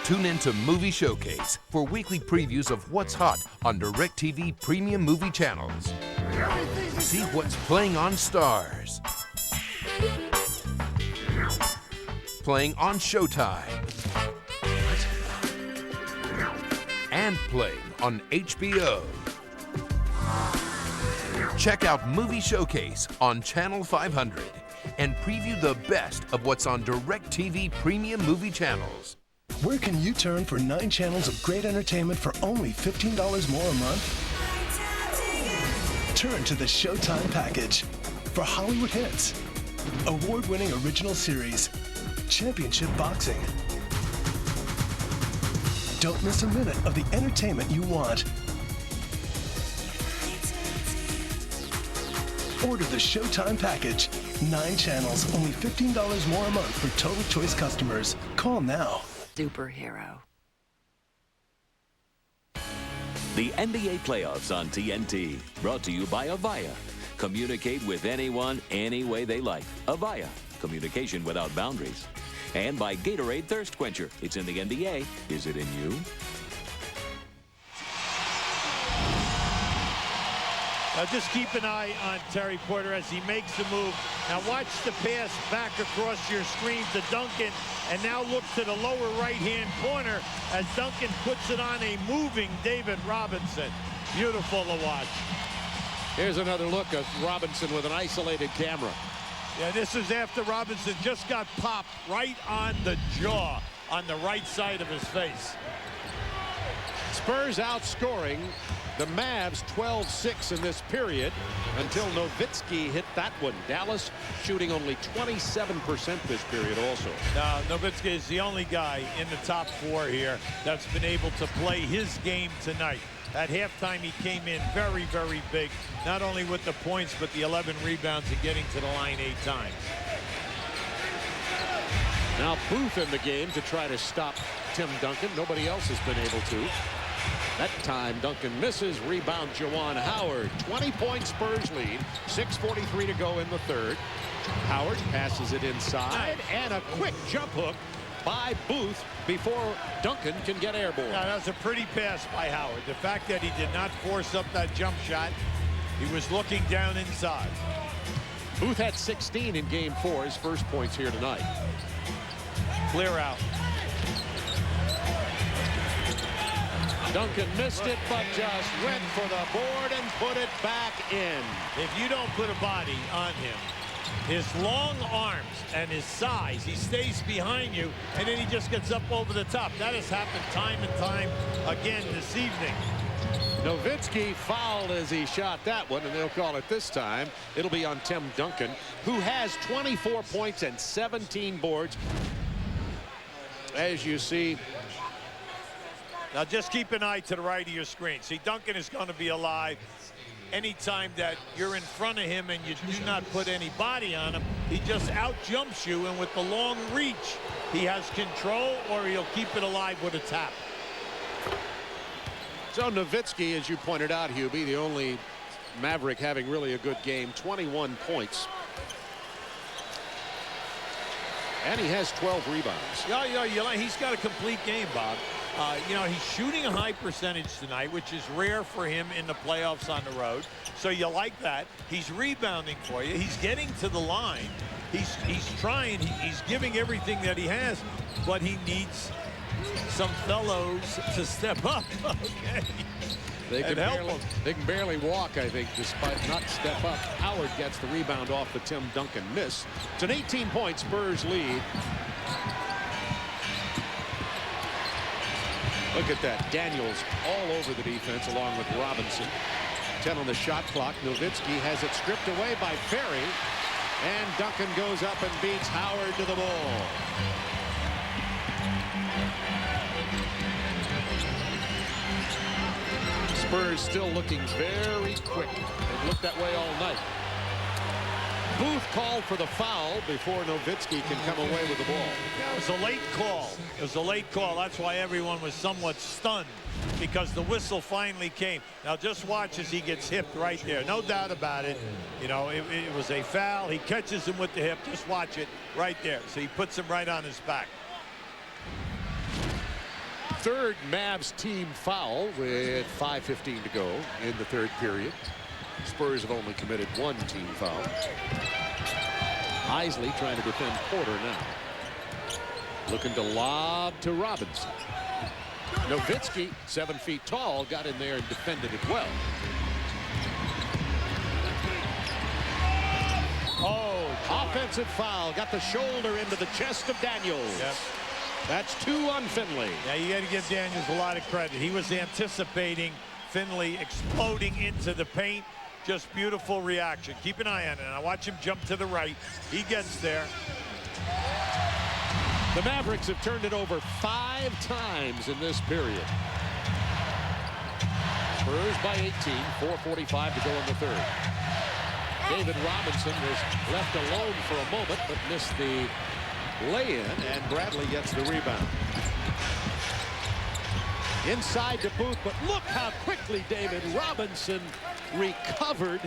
Tune in to Movie Showcase for weekly previews of what's hot on DirecTV premium movie channels. See what's playing on Stars, playing on Showtime, and playing on HBO. Check out Movie Showcase on Channel 500 and preview the best of what's on DirecTV premium movie channels. Where can you turn for 9 channels of great entertainment for only $15 more a month? Turn to the Showtime package for Hollywood hits, award-winning original series, championship boxing. Don't miss a minute of the entertainment you want. Order the Showtime package. 9 channels, only $15 more a month for Total Choice customers. Call now. Superhero. The NBA playoffs on TNT. Brought to you by Avaya. Communicate with anyone, any way they like. Avaya. Communication without boundaries. And by Gatorade Thirst Quencher. It's in the NBA. Is it in you? Now just keep an eye on Terry Porter as he makes the move. Now watch the pass back across your screen to Duncan, and now look to the lower right-hand corner as Duncan puts it on a moving David Robinson. Beautiful to watch. Here's another look of Robinson with an isolated camera. Yeah, this is after Robinson just got popped right on the jaw on the right side of his face. Spurs outscoring the Mavs 12-6 in this period until Nowitzki hit that one. Dallas shooting only 27% this period also. Now, Nowitzki is the only guy in the top 4 here that's been able to play his game tonight. At halftime, he came in very, very big, not only with the points, but the 11 rebounds and getting to the line 8 times. Now Booth in the game to try to stop Tim Duncan. Nobody else has been able to. That time Duncan misses. Rebound Juwan Howard. 20-point Spurs lead. 6:43 to go in the third. Howard passes it inside, and a quick jump hook by Booth before Duncan can get airborne. Yeah, that was a pretty pass by Howard. The fact that he did not force up that jump shot, he was looking down inside. Booth had 16 in game 4, his first points here tonight. Clear out. Duncan missed it, but just went for the board and put it back in. If you don't put a body on him, his long arms and his size, he stays behind you, and then he just gets up over the top. That has happened time and time again this evening. Nowitzki fouled as he shot that one, and they'll call it this time. It'll be on Tim Duncan, who has 24 points and 17 boards. As you see. Now just keep an eye to the right of your screen. See, Duncan is going to be alive. Anytime that you're in front of him and you do not put any body on him, he just out jumps you, and with the long reach, he has control, or he'll keep it alive with a tap. So Nowitzki, as you pointed out, Hubie, the only Maverick having really a good game, 21 points. And he has 12 rebounds. Yeah, he's got a complete game, Bob. You know, he's shooting a high percentage tonight, which is rare for him in the playoffs on the road. So you like that. He's rebounding for you. He's getting to the line. He's trying. He's giving everything that he has, but he needs some fellows to step up. Okay. They can barely walk, I think, despite not step up. Howard gets the rebound off the Tim Duncan miss. It's an 18-point Spurs lead. Look at that. Daniels all over the defense along with Robinson. 10 on the shot clock. Nowitzki has it stripped away by Ferry. And Duncan goes up and beats Howard to the ball. Spurs still looking very quick. They've looked that way all night. Booth called for the foul before Nowitzki can come away with the ball. Yeah, it was a late call. It was a late call. That's why everyone was somewhat stunned, because the whistle finally came. Now just watch as he gets hipped right there. No doubt about it. You know, it was a foul. He catches him with the hip. Just watch it right there. So he puts him right on his back. Third Mavs team foul with 5:15 to go in the third period. Spurs have only committed one team foul. Isley trying to defend Porter now. Looking to lob to Robinson. Nowitzki, 7 feet tall, got in there and defended it well. Oh, offensive foul. Got the shoulder into the chest of Daniels. Yep. That's 2 on Finley. Yeah, you got to give Daniels a lot of credit. He was anticipating Finley exploding into the paint. Just beautiful reaction. Keep an eye on it. Now watch him jump to the right. He gets there. The Mavericks have turned it over 5 times in this period. Spurs by 18, 4:45 to go in the third. David Robinson was left alone for a moment, but missed the lay-in, and Bradley gets the rebound. Inside to Booth, but look how quickly David Robinson recovered.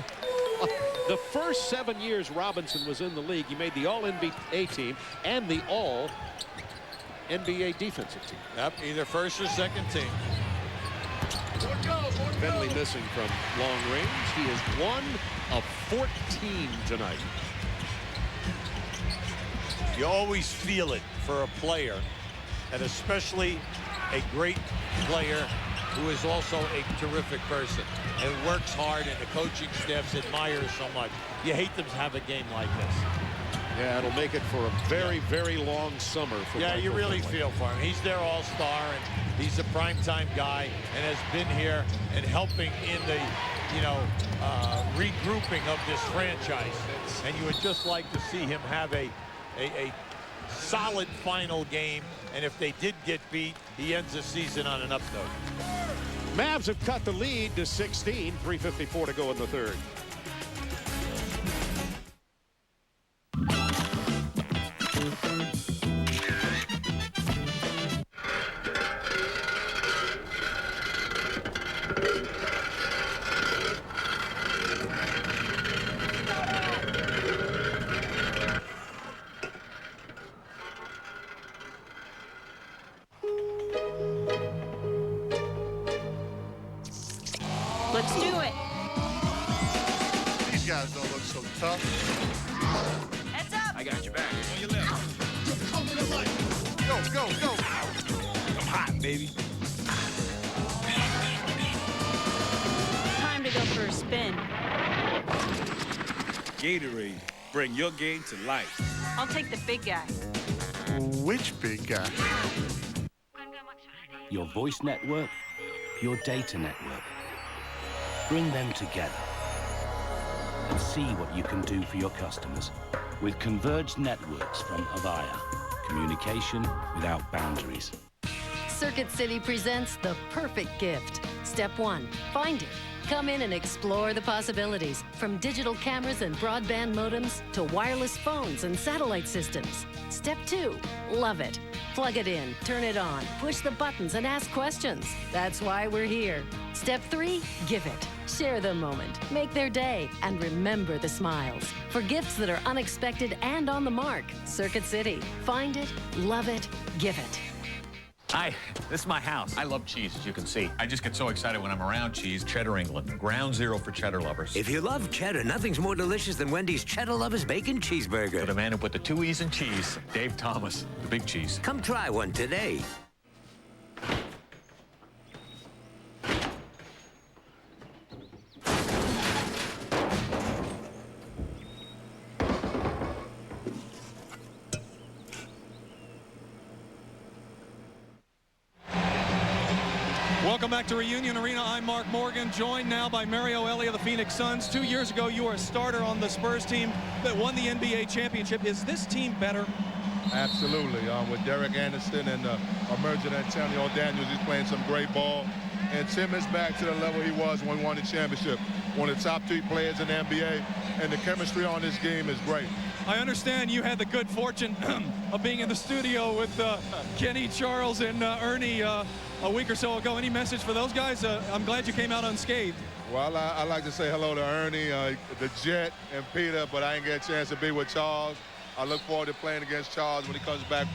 The first 7 years Robinson was in the league, he made the All-NBA team and the All-NBA defensive team. Yep, either first or second team. Finley missing from long range. He is 1 of 14 tonight. You always feel it for a player, and especially a great player who is also a terrific person and works hard, and the coaching staffs admire so much. You hate them to have a game like this. Yeah, it'll make it for a very, very long summer for Yeah, Michael you really Finley. feel for him. He's their all-star, and he's a primetime guy and has been here and helping in the, regrouping of this franchise. And you would just like to see him have a solid final game, and if they did get beat, he ends the season on an up note. Mavs have cut the lead to 16, 3:54 to go in the third. Let's do it. These guys don't look so tough. Heads up. I got your back. On your left. Go, go, go. I'm hot, baby. Time to go for a spin. Gatorade. Bring your game to life. I'll take the big guy. Which big guy? Your voice network, your data network. Bring them together and see what you can do for your customers with converged networks from Avaya. Communication without boundaries. Circuit City presents the perfect gift. Step 1, find it. Come in and explore the possibilities, from digital cameras and broadband modems to wireless phones and satellite systems. Step 2, love it. Plug it in, turn it on, push the buttons and ask questions. That's why we're here. Step 3, give it. Share the moment, make their day, and remember the smiles. For gifts that are unexpected and on the mark, Circuit City. Find it, love it, give it. Hi, this is my house. I love cheese, as you can see. I just get so excited when I'm around cheese. Cheddar England, ground zero for cheddar lovers. If you love cheddar, nothing's more delicious than Wendy's Cheddar Lovers Bacon Cheeseburger. For the man who put the 2 E's in cheese, Dave Thomas, the big cheese. Come try one today. Welcome back to Reunion Arena. I'm Mark Morgan, joined now by Mario Elie of the Phoenix Suns. 2 years ago, you were a starter on the Spurs team that won the NBA championship. Is this team better? Absolutely. With Derek Anderson and emerging Antonio Daniels, he's playing some great ball. And Tim is back to the level he was when we won the championship. One of the top 3 players in the NBA, and the chemistry on this game is great. I understand you had the good fortune of being in the studio with Kenny, Charles, and Ernie a week or so ago. Any message for those guys? I'm glad you came out unscathed. Well, I like to say hello to Ernie, the Jet, and Peter, but I didn't get a chance to be with Charles. I look forward to playing against Charles when he comes back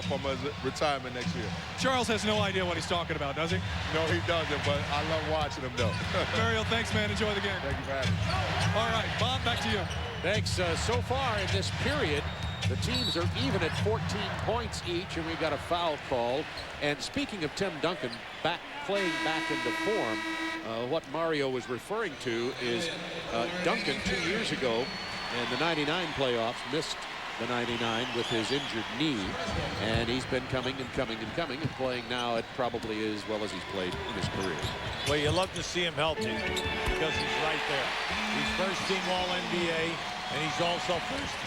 from his retirement next year. Charles has no idea what he's talking about, does he? No, he doesn't, but I love watching him, though. Mario, thanks, man. Enjoy the game. Thank you for having me. All right, Bob, back to you. Thanks. So far in this period, the teams are even at 14 points each, and we've got a foul called. And speaking of Tim Duncan playing back into form, what Mario was referring to is Duncan 2 years ago in the '99 playoffs missed the '99 with his injured knee, and he's been coming and coming and coming and playing now at probably as well as he's played in his career. Well, you love to see him healthy because he's right there. He's first team All-NBA, and he's also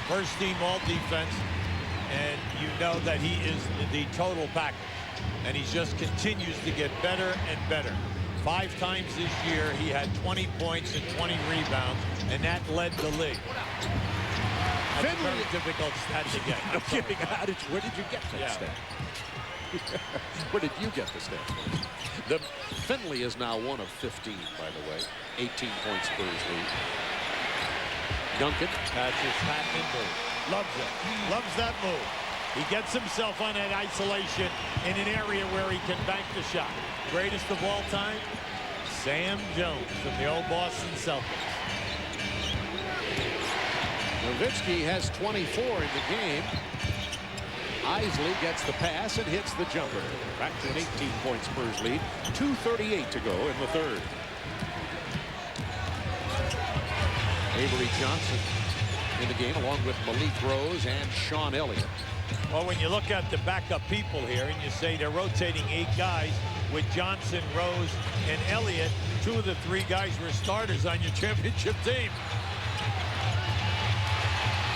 first team All-Defense, and you know that he is the total package, and he just continues to get better and better. 5 times this year, he had 20 points and 20 rebounds, and that led the league. That's a very difficult stat to get. No kidding. Where did you get that stat? Where did you get the stat? Finley is now 1 of 15, by the way. 18 points Spurs lead. Duncan. That's his patent move. Loves it. Loves that move. He gets himself on that isolation in an area where he can bank the shot. Greatest of all time, Sam Jones from the old Boston Celtics. Nowitzki has 24 in the game. Isley gets the pass and hits the jumper. Back to an 18-point Spurs lead. 2:38 to go in the third. Avery Johnson in the game along with Malik Rose and Sean Elliott. Well, when you look at the backup people here and you say they're rotating 8 guys with Johnson, Rose, and Elliott, 2 of the 3 guys were starters on your championship team.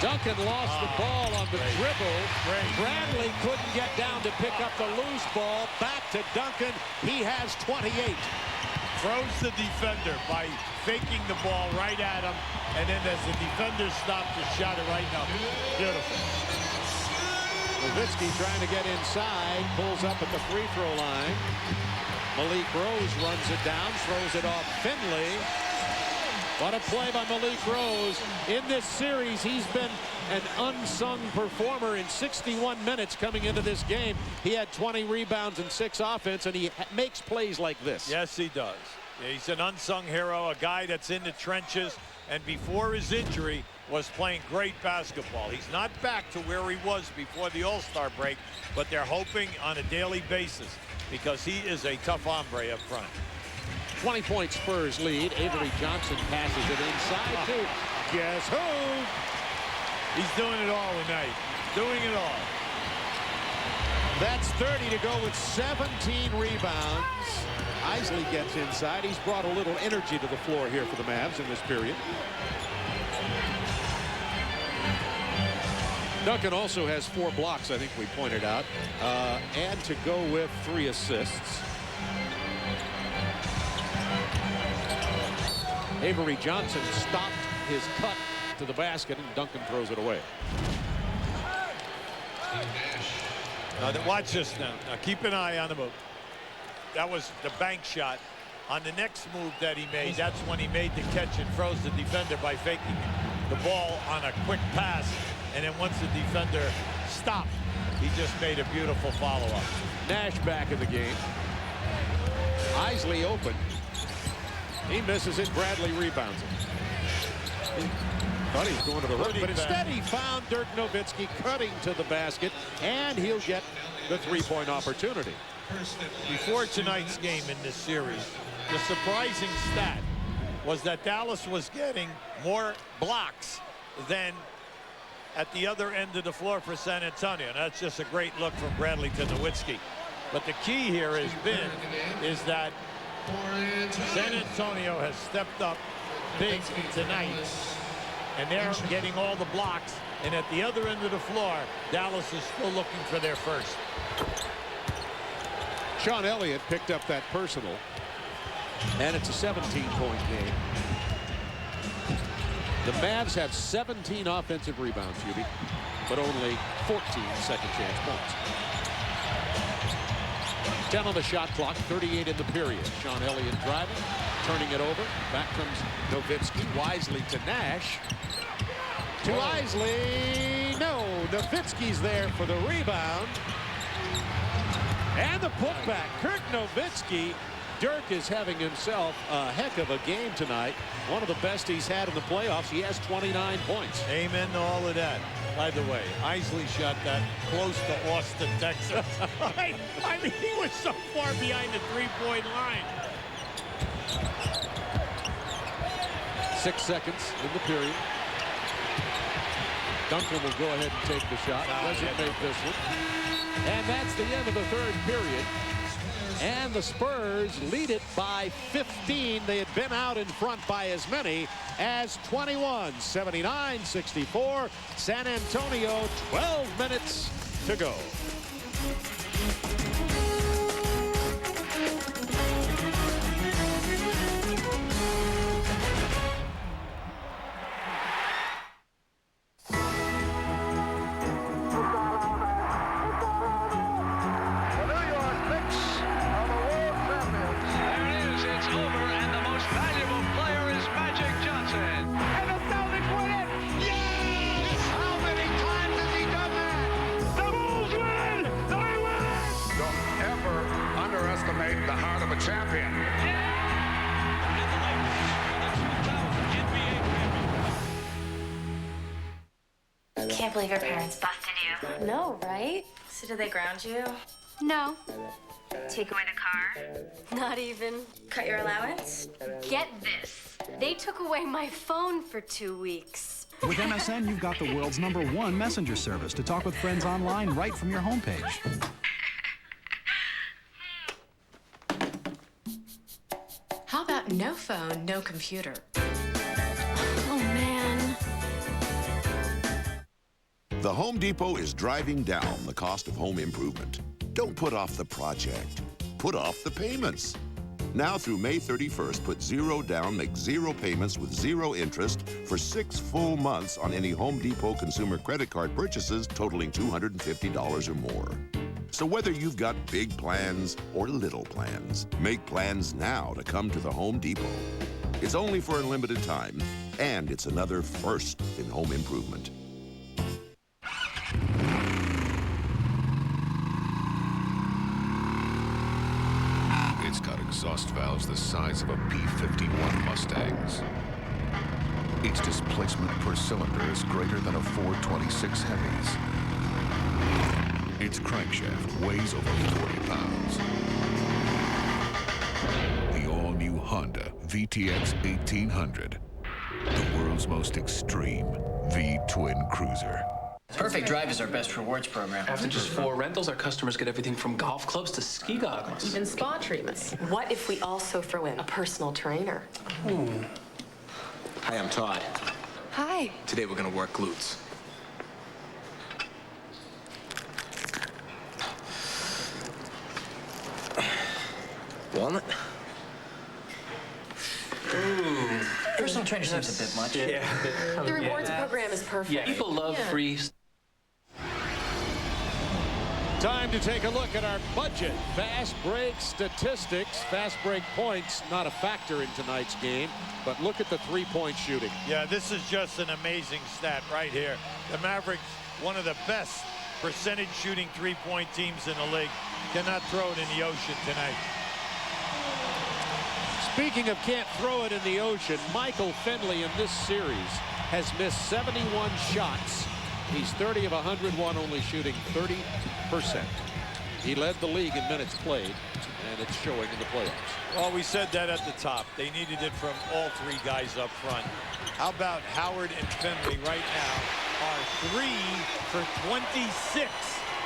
Duncan lost the ball on the dribble. Bradley couldn't get down to pick up the loose ball. Back to Duncan. He has 28. Throws the defender by faking the ball right at him. And then as the defender stopped, just shot it right up. Beautiful. Nowitzki trying to get inside. Pulls up at the free throw line. Malik Rose runs it down. Throws it off Finley. What a play by Malik Rose. In this series, he's been an unsung performer in 61 minutes coming into this game. He had 20 rebounds and 6 offense, and he makes plays like this. Yes, he does. He's an unsung hero, a guy that's in the trenches, and before his injury was playing great basketball. He's not back to where he was before the All-Star break, but they're hoping on a daily basis because he is a tough hombre up front. 20-point Spurs lead. Avery Johnson passes it inside to guess who? He's doing it all tonight. Doing it all. That's 30 to go with 17 rebounds. Isley gets inside. He's brought a little energy to the floor here for the Mavs in this period. Duncan also has 4 blocks, I think we pointed out, and to go with 3 assists. Avery Johnson stopped his cut to the basket, and Duncan throws it away. Now, watch this now. Now, keep an eye on the move. That was the bank shot. On the next move that he made, that's when he made the catch and froze the defender by faking the ball on a quick pass. And then once the defender stopped, he just made a beautiful follow-up. Nash back in the game. Isley open. He misses it. Bradley rebounds it. He thought he was going to the hook, but instead he found Dirk Nowitzki cutting to the basket, and he'll get the 3-point opportunity. Before tonight's game in this series, the surprising stat was that Dallas was getting more blocks than at the other end of the floor for San Antonio. And that's just a great look from Bradley to Nowitzki. But the key here has been is that San Antonio has stepped up big tonight, and they're getting all the blocks. And at the other end of the floor, Dallas is still looking for their first. Sean Elliott picked up that personal, and it's a 17-point game. The Mavs have 17 offensive rebounds, Hubie, but only 14 second-chance points. 10 on the shot clock, 38 in the period. Sean Elliott driving, turning it over. Back comes Nowitzki, wisely to Nash. To Isley. No, Nowitzki's there for the rebound. And the putback. Kirk Nowitzki. Dirk is having himself a heck of a game tonight. One of the best he's had in the playoffs. He has 29 points. Amen to all of that. By the way, Isley shot that close to Austin, Texas. I mean, he was so far behind the 3-point line. 6 seconds in the period. Duncan will go ahead and take the shot. Doesn't make this one. And that's the end of the third period. And the Spurs lead it by 15. They had been out in front by as many as 21. 79-64. San Antonio, 12 minutes to go. The heart of a champion. Can't believe your parents busted you. No, right? So did they ground you? No. Take away the car? Not even. Cut your allowance? Get this. They took away my phone for 2 weeks. With MSN, you've got the world's #1 messenger service to talk with friends online right from your homepage. How about no phone, no computer? Oh, man. The Home Depot is driving down the cost of home improvement. Don't put off the project. Put off the payments. Now through May 31st, put 0 down, make 0 payments with 0 interest for 6 full months on any Home Depot consumer credit card purchases totaling $250 or more. So whether you've got big plans or little plans, make plans now to come to the Home Depot. It's only for a limited time, and it's another first in home improvement. It's got exhaust valves the size of a P-51 Mustang's. Its displacement per cylinder is greater than a 426 Heavy's. Its crankshaft weighs over 40 pounds. The all-new Honda VTX 1800. The world's most extreme V-twin cruiser. Perfect Drive is our best rewards program. After just 4 rentals, our customers get everything from golf clubs to ski goggles. Even spa treatments. What if we also throw in a personal trainer? Hi, I'm Todd. Hi. Today we're gonna work glutes. Walnut? Personal trainer seems a bit much. Yeah. The rewards program is perfect. Yeah, people love free. Time to take a look at our budget. Fast break statistics. Fast break points, not a factor in tonight's game, but look at the three-point shooting. Yeah, this is just an amazing stat right here. The Mavericks, one of the best percentage shooting three-point teams in the league, cannot throw it in the ocean tonight. Speaking of can't throw it in the ocean, Michael Finley in this series has missed 71 shots. He's 30 of 101, only shooting 30%. He led the league in minutes played, and it's showing in the playoffs. Well, we said that at the top. They needed it from all 3 guys up front. How about Howard and Finley right now are 3 for 26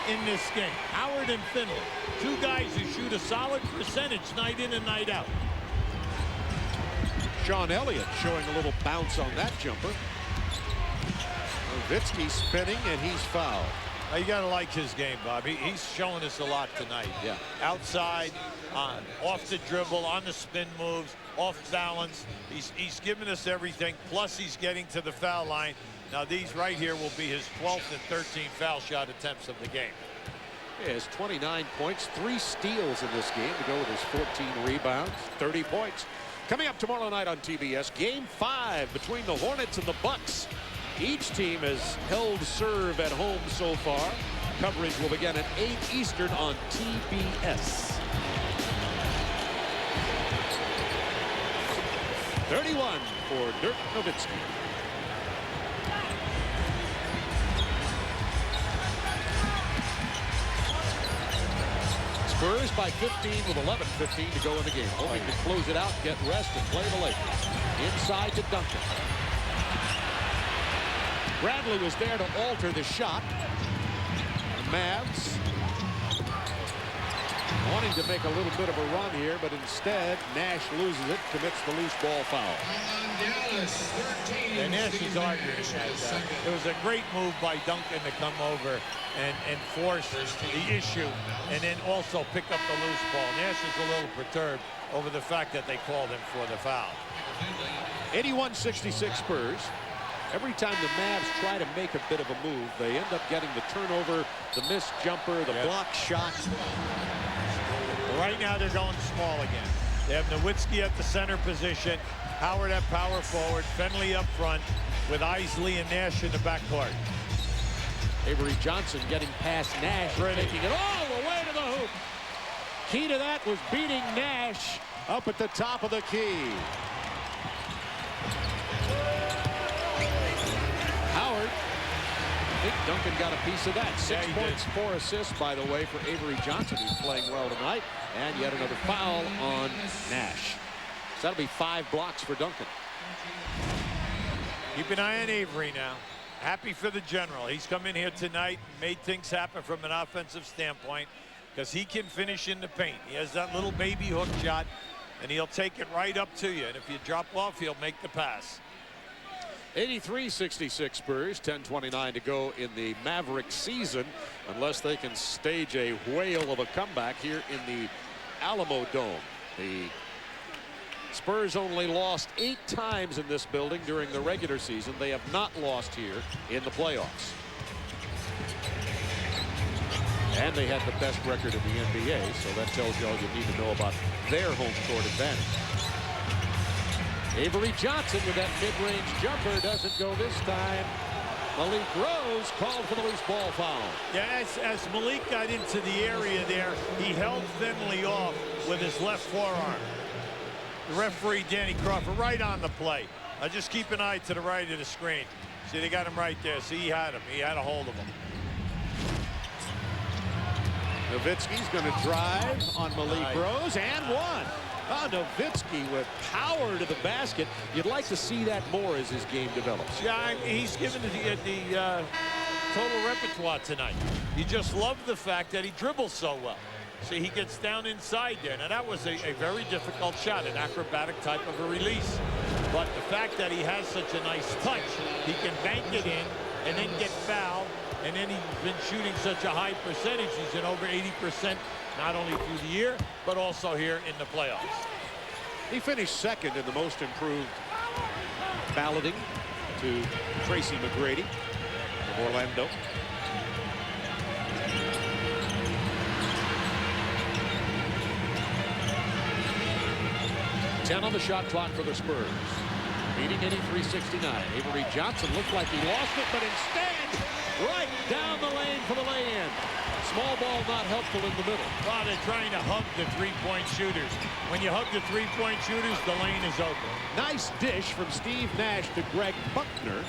in this game. Howard and Finley, 2 guys who shoot a solid percentage night in and night out. Sean Elliott showing a little bounce on that jumper. Nowitzki spinning, and he's fouled. Now, you got to like his game, Bob. He's showing us a lot tonight. Yeah. Outside, off the dribble, on the spin moves, off balance. He's giving us everything, plus he's getting to the foul line. Now, these right here will be his 12th and 13th foul shot attempts of the game. He has 29 points, 3 steals in this game to go with his 14 rebounds, 30 points. Coming up tomorrow night on TBS, Game 5 between the Hornets and the Bucks. Each team has held serve at home so far. Coverage will begin at 8 Eastern on TBS. 31 for Dirk Nowitzki. Spurs by 15 with 11:15 to go in the game. Hoping to close it out, get rest, and play the Lakers. Inside to Duncan. Bradley was there to alter the shot. The Mavs wanting to make a little bit of a run here, but instead Nash loses it, commits the loose ball foul. And Nash is arguing that it was a great move by Duncan to come over and force the issue, and then also pick up the loose ball. Nash is a little perturbed over the fact that they called him for the foul. 81-66 Spurs. Every time the Mavs try to make a bit of a move, they end up getting the turnover, the missed jumper, the block shot. Right now they're going small again. They have Nowitzki at the center position, Howard at power forward, Finley up front, with Isley and Nash in the backcourt. Avery Johnson getting past Nash, taking it all the way to the hoop. key to that was beating Nash up at the top of the key. Howard. I think Duncan got a piece of that. 6 points, 4 assists, by the way, for Avery Johnson, who's playing well tonight. And yet another foul on Nash. So that'll be 5 blocks for Duncan. Keep an eye on Avery now. Happy for the general. He's come in here tonight and made things happen from an offensive standpoint because he can finish in the paint. He has that little baby hook shot, and he'll take it right up to you. And if you drop off, he'll make the pass. 83-66 Spurs, 10:29 to go in the Mavericks season, unless they can stage a whale of a comeback here in the Alamodome. The Spurs only lost 8 times in this building during the regular season. They have not lost here in the playoffs. And they had the best record in the NBA, so that tells you all you need to know about their home court advantage. Avery Johnson with that mid-range jumper doesn't go this time. Malik Rose called for the loose ball foul. Yeah, as Malik got into the area there, he held Finley off with his left forearm. The referee, Danny Crawford, right on the play. Just keep an eye to the right of the screen. See, they got him right there. See, he had him. He had a hold of him. Nowitzki's going to drive on Malik Rose and one. Nowitzki with power to the basket. You'd like to see that more as his game develops. Yeah, he's given the total repertoire tonight. You just love the fact that he dribbles so well. See, he gets down inside there. Now, that was a very difficult shot, an acrobatic type of a release. But the fact that he has such a nice touch, he can bank it in and then get fouled. And then he's been shooting such a high percentage. He's in over 80%, not only through the year, but also here in the playoffs. He finished second in the most improved balloting to Tracy McGrady of Orlando. Ten on the shot clock for the Spurs. Leading 83-69. Avery Johnson looked like he lost it, but instead, right down the lane for the lay-in. Small ball not helpful in the middle. Well, they're trying to hug the three-point shooters. When you hug the three-point shooters, the lane is open. Nice dish from Steve Nash to Greg Buckner.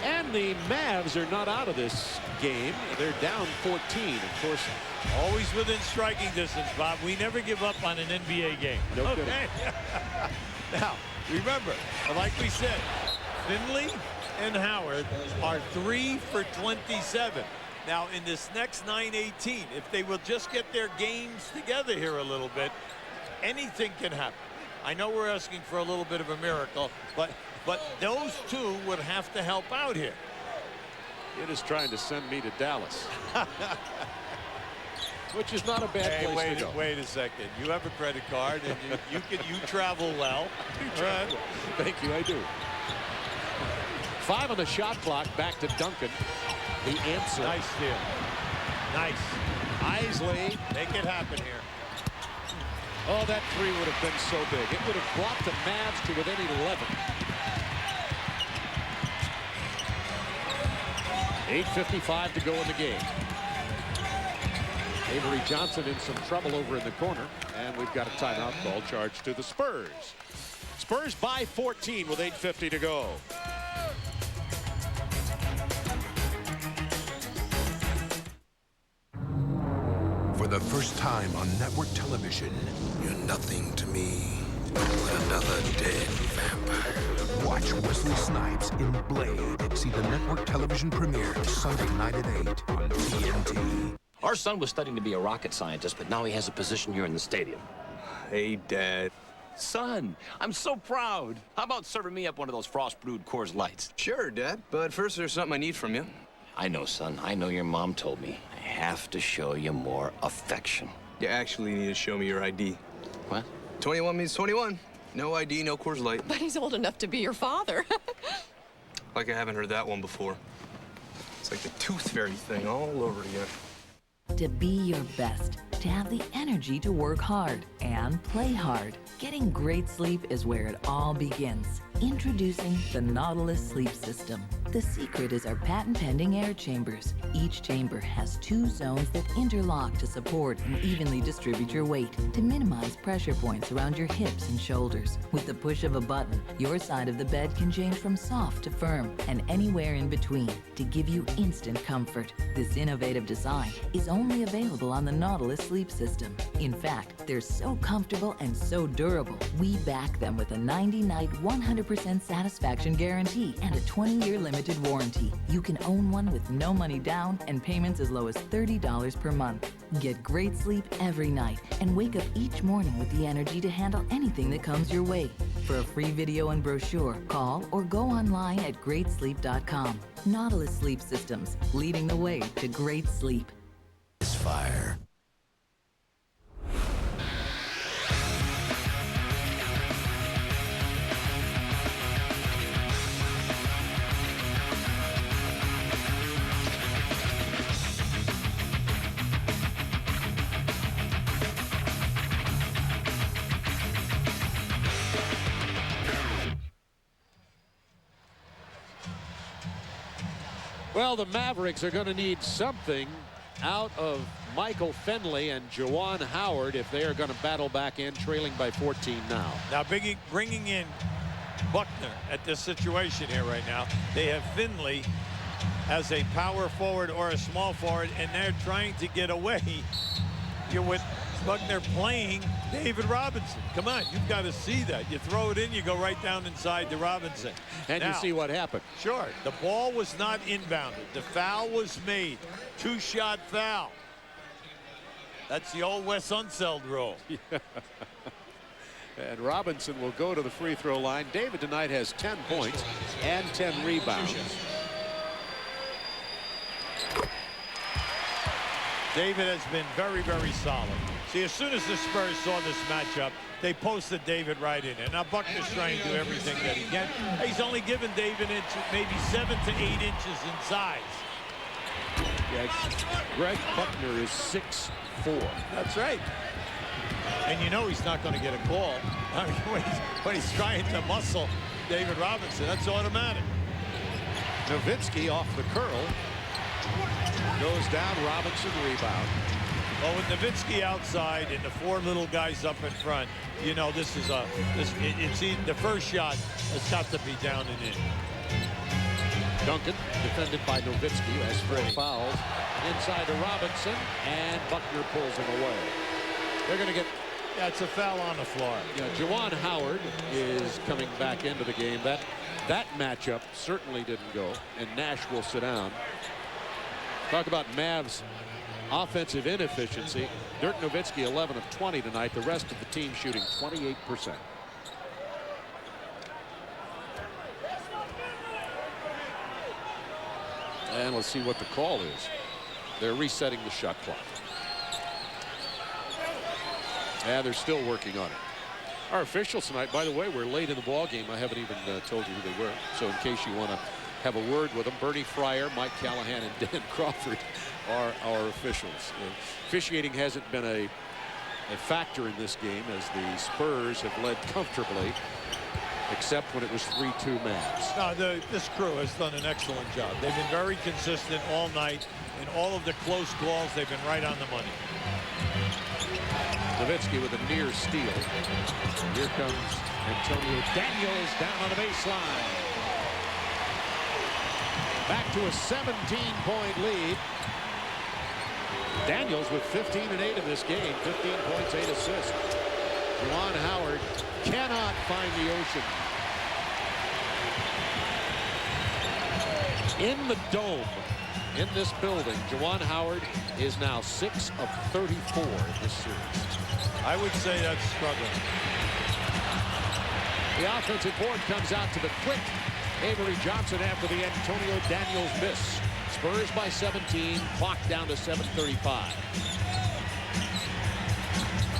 And the Mavs are not out of this game. They're down 14. Of course, always within striking distance, Bob. We never give up on an NBA game. No kidding. Now, remember, like we said, Finley and Howard are 3 for 27. Now, in this next 9-18, if they will just get their games together here a little bit, anything can happen. I know we're asking for a little bit of a miracle, but those two would have to help out here. It is trying to send me to Dallas. Which is not a bad place to go. Wait a second. You have a credit card, and you travel well. Right. Thank you, I do. 5 on the shot clock, back to Duncan. The answer. Nice steal. Nice. Isley. Make it happen here. Oh, that 3 would have been so big. It would have brought the Mavs to within 11. 8:55 to go in the game. Avery Johnson in some trouble over in the corner, and we've got a timeout call charged to the Spurs. Spurs by 14 with 8:50 to go. For the first time on network television, you're nothing to me but another dead vampire. Watch Wesley Snipes in Blade. See the network television premiere Sunday night at 8 on TNT. Our son was studying to be a rocket scientist, but now he has a position here in the stadium. Hey, Dad. Son, I'm so proud. How about serving me up one of those frost-brewed Coors Lights? Sure, Dad. But first, there's something I need from you. I know, son. I know your mom told me. I have to show you more affection. You actually need to show me your ID. What? 21 means 21. No ID, no Coors Light. But he's old enough to be your father. Like I haven't heard that one before. It's like the tooth fairy thing all over again. To be your best, to have the energy to work hard and play hard. Getting great sleep is where it all begins. Introducing the Nautilus Sleep System. The secret is our patent-pending air chambers. Each chamber has 2 zones that interlock to support and evenly distribute your weight to minimize pressure points around your hips and shoulders. With the push of a button, your side of the bed can change from soft to firm and anywhere in between to give you instant comfort. This innovative design is only available on the Nautilus Sleep System. In fact, they're so comfortable and so durable, we back them with a 90-night 100% satisfaction guarantee and a 20-year limited warranty. You can own one with no money down and payments as low as $30 per month. Get great sleep every night and wake up each morning with the energy to handle anything that comes your way. For a free video and brochure, call or go online at greatsleep.com. Nautilus Sleep Systems, leading the way to great sleep. Fire. Well, the Mavericks are going to need something out of Michael Finley and Juwan Howard if they are going to battle back in, trailing by 14 now. Now, bringing in Buckner at this situation here right now, they have Finley as a power forward or a small forward, and they're trying to get away. You're with Buckner playing David Robinson. Come on, you've got to see that. You throw it in, you go right down inside to Robinson. And now, you see what happened. Sure, the ball was not inbounded. The foul was made. 2-shot foul. That's the old Wes Unseld rule. And Robinson will go to the free throw line. David tonight has 10 points and 10 rebounds. David has been very, very solid. See, as soon as the Spurs saw this matchup, they posted David right in it. Now, Buckner's trying to do everything that he can. He's only given David maybe 7 to 8 inches in size. Yeah, Greg Buckner is 6'4". That's right. And you know he's not going to get a call. I mean, when he's trying to muscle David Robinson, that's automatic. Nowitzki off the curl. Goes down, Robinson rebound. Well, with Nowitzki outside and the 4 little guys up in front, you know it's the first shot has got to be down and in. Duncan defended by Nowitzki, who has 4 fouls. Inside to Robinson, and Buckner pulls him away. They're going to get... Yeah, it's a foul on the floor. Yeah, Juwan Howard is coming back into the game. That matchup certainly didn't go, and Nash will sit down. Talk about Mavs offensive inefficiency. Dirk Nowitzki 11 of 20 tonight. The rest of the team shooting 28%. And let's see what the call is. They're resetting the shot clock. Yeah, they're still working on it. Our officials tonight, by the way, we're late in the ball game. I haven't even told you who they were. So in case you want to have a word with them, Bernie Fryer, Mike Callahan, and Dan Crawford are our officials. Officiating hasn't been a factor in this game as the Spurs have led comfortably, except when it was 3-2 Mavs. No, this crew has done an excellent job. They've been very consistent all night. In all of the close calls, they've been right on the money. Nowitzki with a near steal. Here comes Antonio Daniels down on the baseline. Back to a 17-point lead. Daniels with 15 and 8 in this game. 15 points, 8 assists. Juwan Howard cannot find the ocean. In the dome, in this building, Juwan Howard is now 6 of 34 in this series. I would say that's struggling. The offensive board comes out to the quick Avery Johnson after the Antonio Daniels miss. Spurs by 17, clock down to 7:35.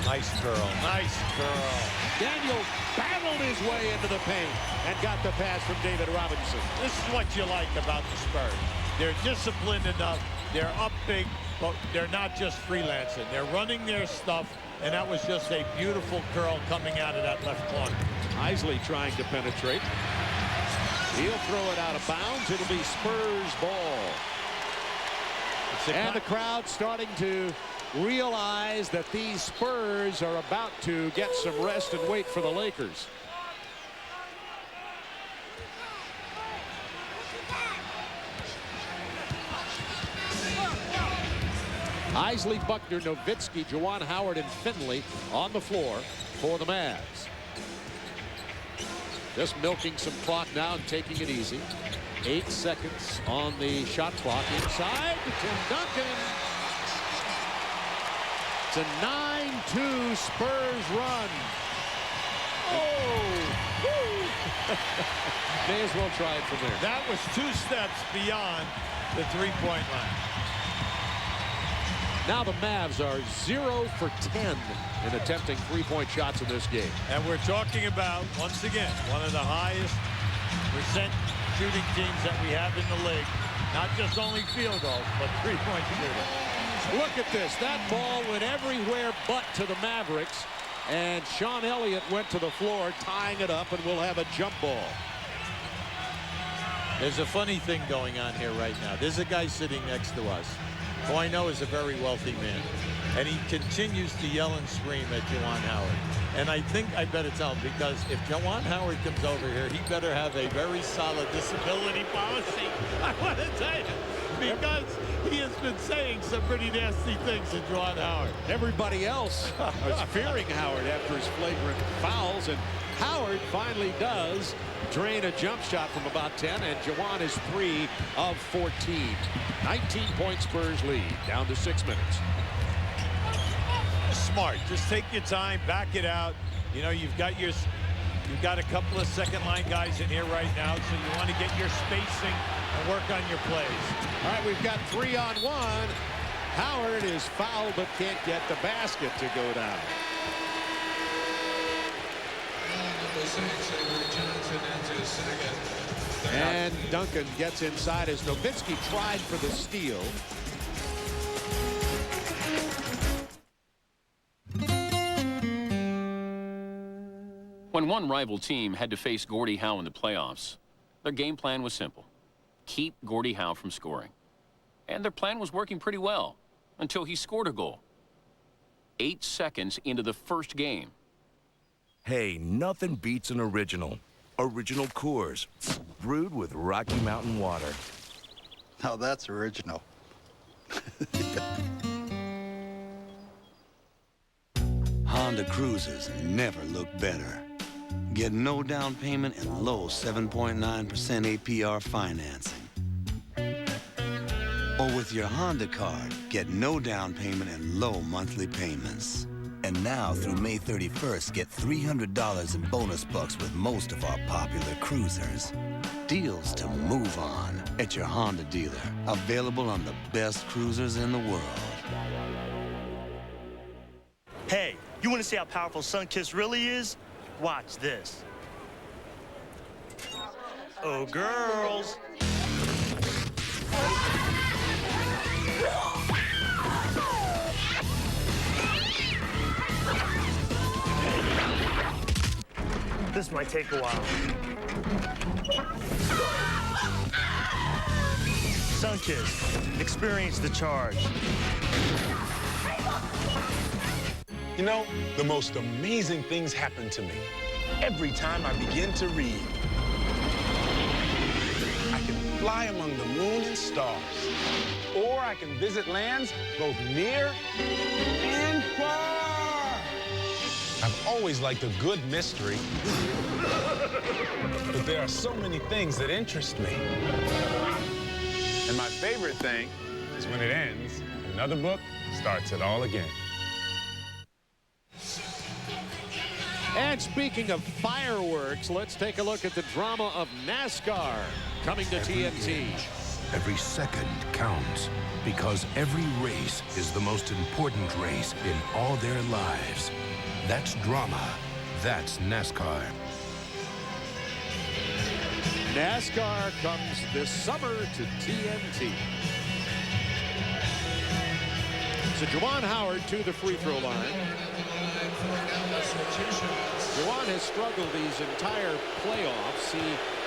Nice curl, nice curl. Daniels battled his way into the paint and got the pass from David Robinson. This is what you like about the Spurs. They're disciplined enough. They're up big, but they're not just freelancing. They're running their stuff and that was just a beautiful curl coming out of that left corner. Isley trying to penetrate. He'll throw it out of bounds. It'll be Spurs ball. And the crowd starting to realize that these Spurs are about to get some rest and wait for the Lakers. Isley, Buckner, Nowitzki, Juwan Howard, and Finley on the floor for the Mavs. Just milking some clock now and taking it easy. 8 seconds on the shot clock. Inside to Tim Duncan. It's a 9-2 Spurs run. Oh! May as well try it from there. That was 2 steps beyond the three-point line. Now the Mavs are 0 for 10 in attempting three-point shots in this game. And we're talking about, once again, one of the highest percent shooting teams that we have in the league. Not just only field goals, but three-point shooting. Look at this. That ball went everywhere but to the Mavericks. And Sean Elliott went to the floor, tying it up, and we'll have a jump ball. There's a funny thing going on here right now. There's a guy sitting next to us who I know is a very wealthy man. And he continues to yell and scream at Juwan Howard. And I think I better tell him, because if Juwan Howard comes over here, he better have a very solid disability policy. I want to tell you, because he has been saying some pretty nasty things to Juwan Howard. Everybody else was fearing Howard after his flagrant fouls, and Howard finally does drain a jump shot from about 10, and Juwan is 3 of 14. 19-point Spurs lead, down to 6 minutes. Smart. Just take your time, back it out. You know, you've got a couple of second-line guys in here right now, so you want to get your spacing and work on your plays. All right, we've got 3-on-1. Howard is fouled but can't get the basket to go down. And Duncan gets inside as Nowitzki tried for the steal. When one rival team had to face Gordie Howe in the playoffs, their game plan was simple. Keep Gordie Howe from scoring. And their plan was working pretty well until he scored a goal. 8 seconds into the first game. Hey, nothing beats an original. Original Coors, brewed with Rocky Mountain water. Now that's original. Honda Cruisers never look better. Get no down payment and low 7.9% APR financing. Or with your Honda card, get no down payment and low monthly payments. And now through May 31st, get $300 in bonus bucks with most of our popular cruisers. Deals to move on at your Honda dealer. Available on the best cruisers in the world. Hey, you want to see how powerful Sunkist really is? Watch this. Oh, girls. This might take a while. Sunkist, experience the charge. You know, the most amazing things happen to me every time I begin to read. I can fly among the moon and stars, or I can visit lands both near and far. I've always liked a good mystery, but there are so many things that interest me. And my favorite thing is when it ends, another book starts it all again. And speaking of fireworks, let's take a look at the drama of NASCAR coming to TNT. Every second counts, because every race is the most important race in all their lives. That's drama. That's NASCAR. NASCAR comes this summer to TNT. So Juwan Howard to the free throw line. Juwan has struggled these entire playoffs. He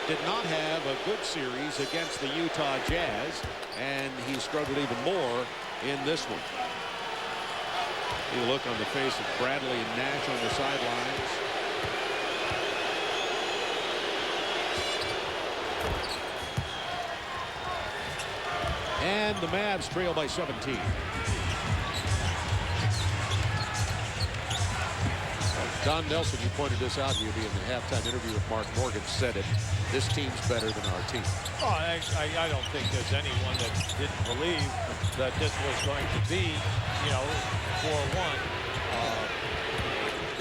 did not have a good series against the Utah Jazz, and he struggled even more in this one. You look on the face of Bradley and Nash on the sidelines. And the Mavs trail by 17. Don Nelson, you pointed this out, you'll be in the halftime interview with Mark Morgan, said it. This team's better than our team. Oh, I don't think there's anyone that didn't believe that this was going to be, 4-1.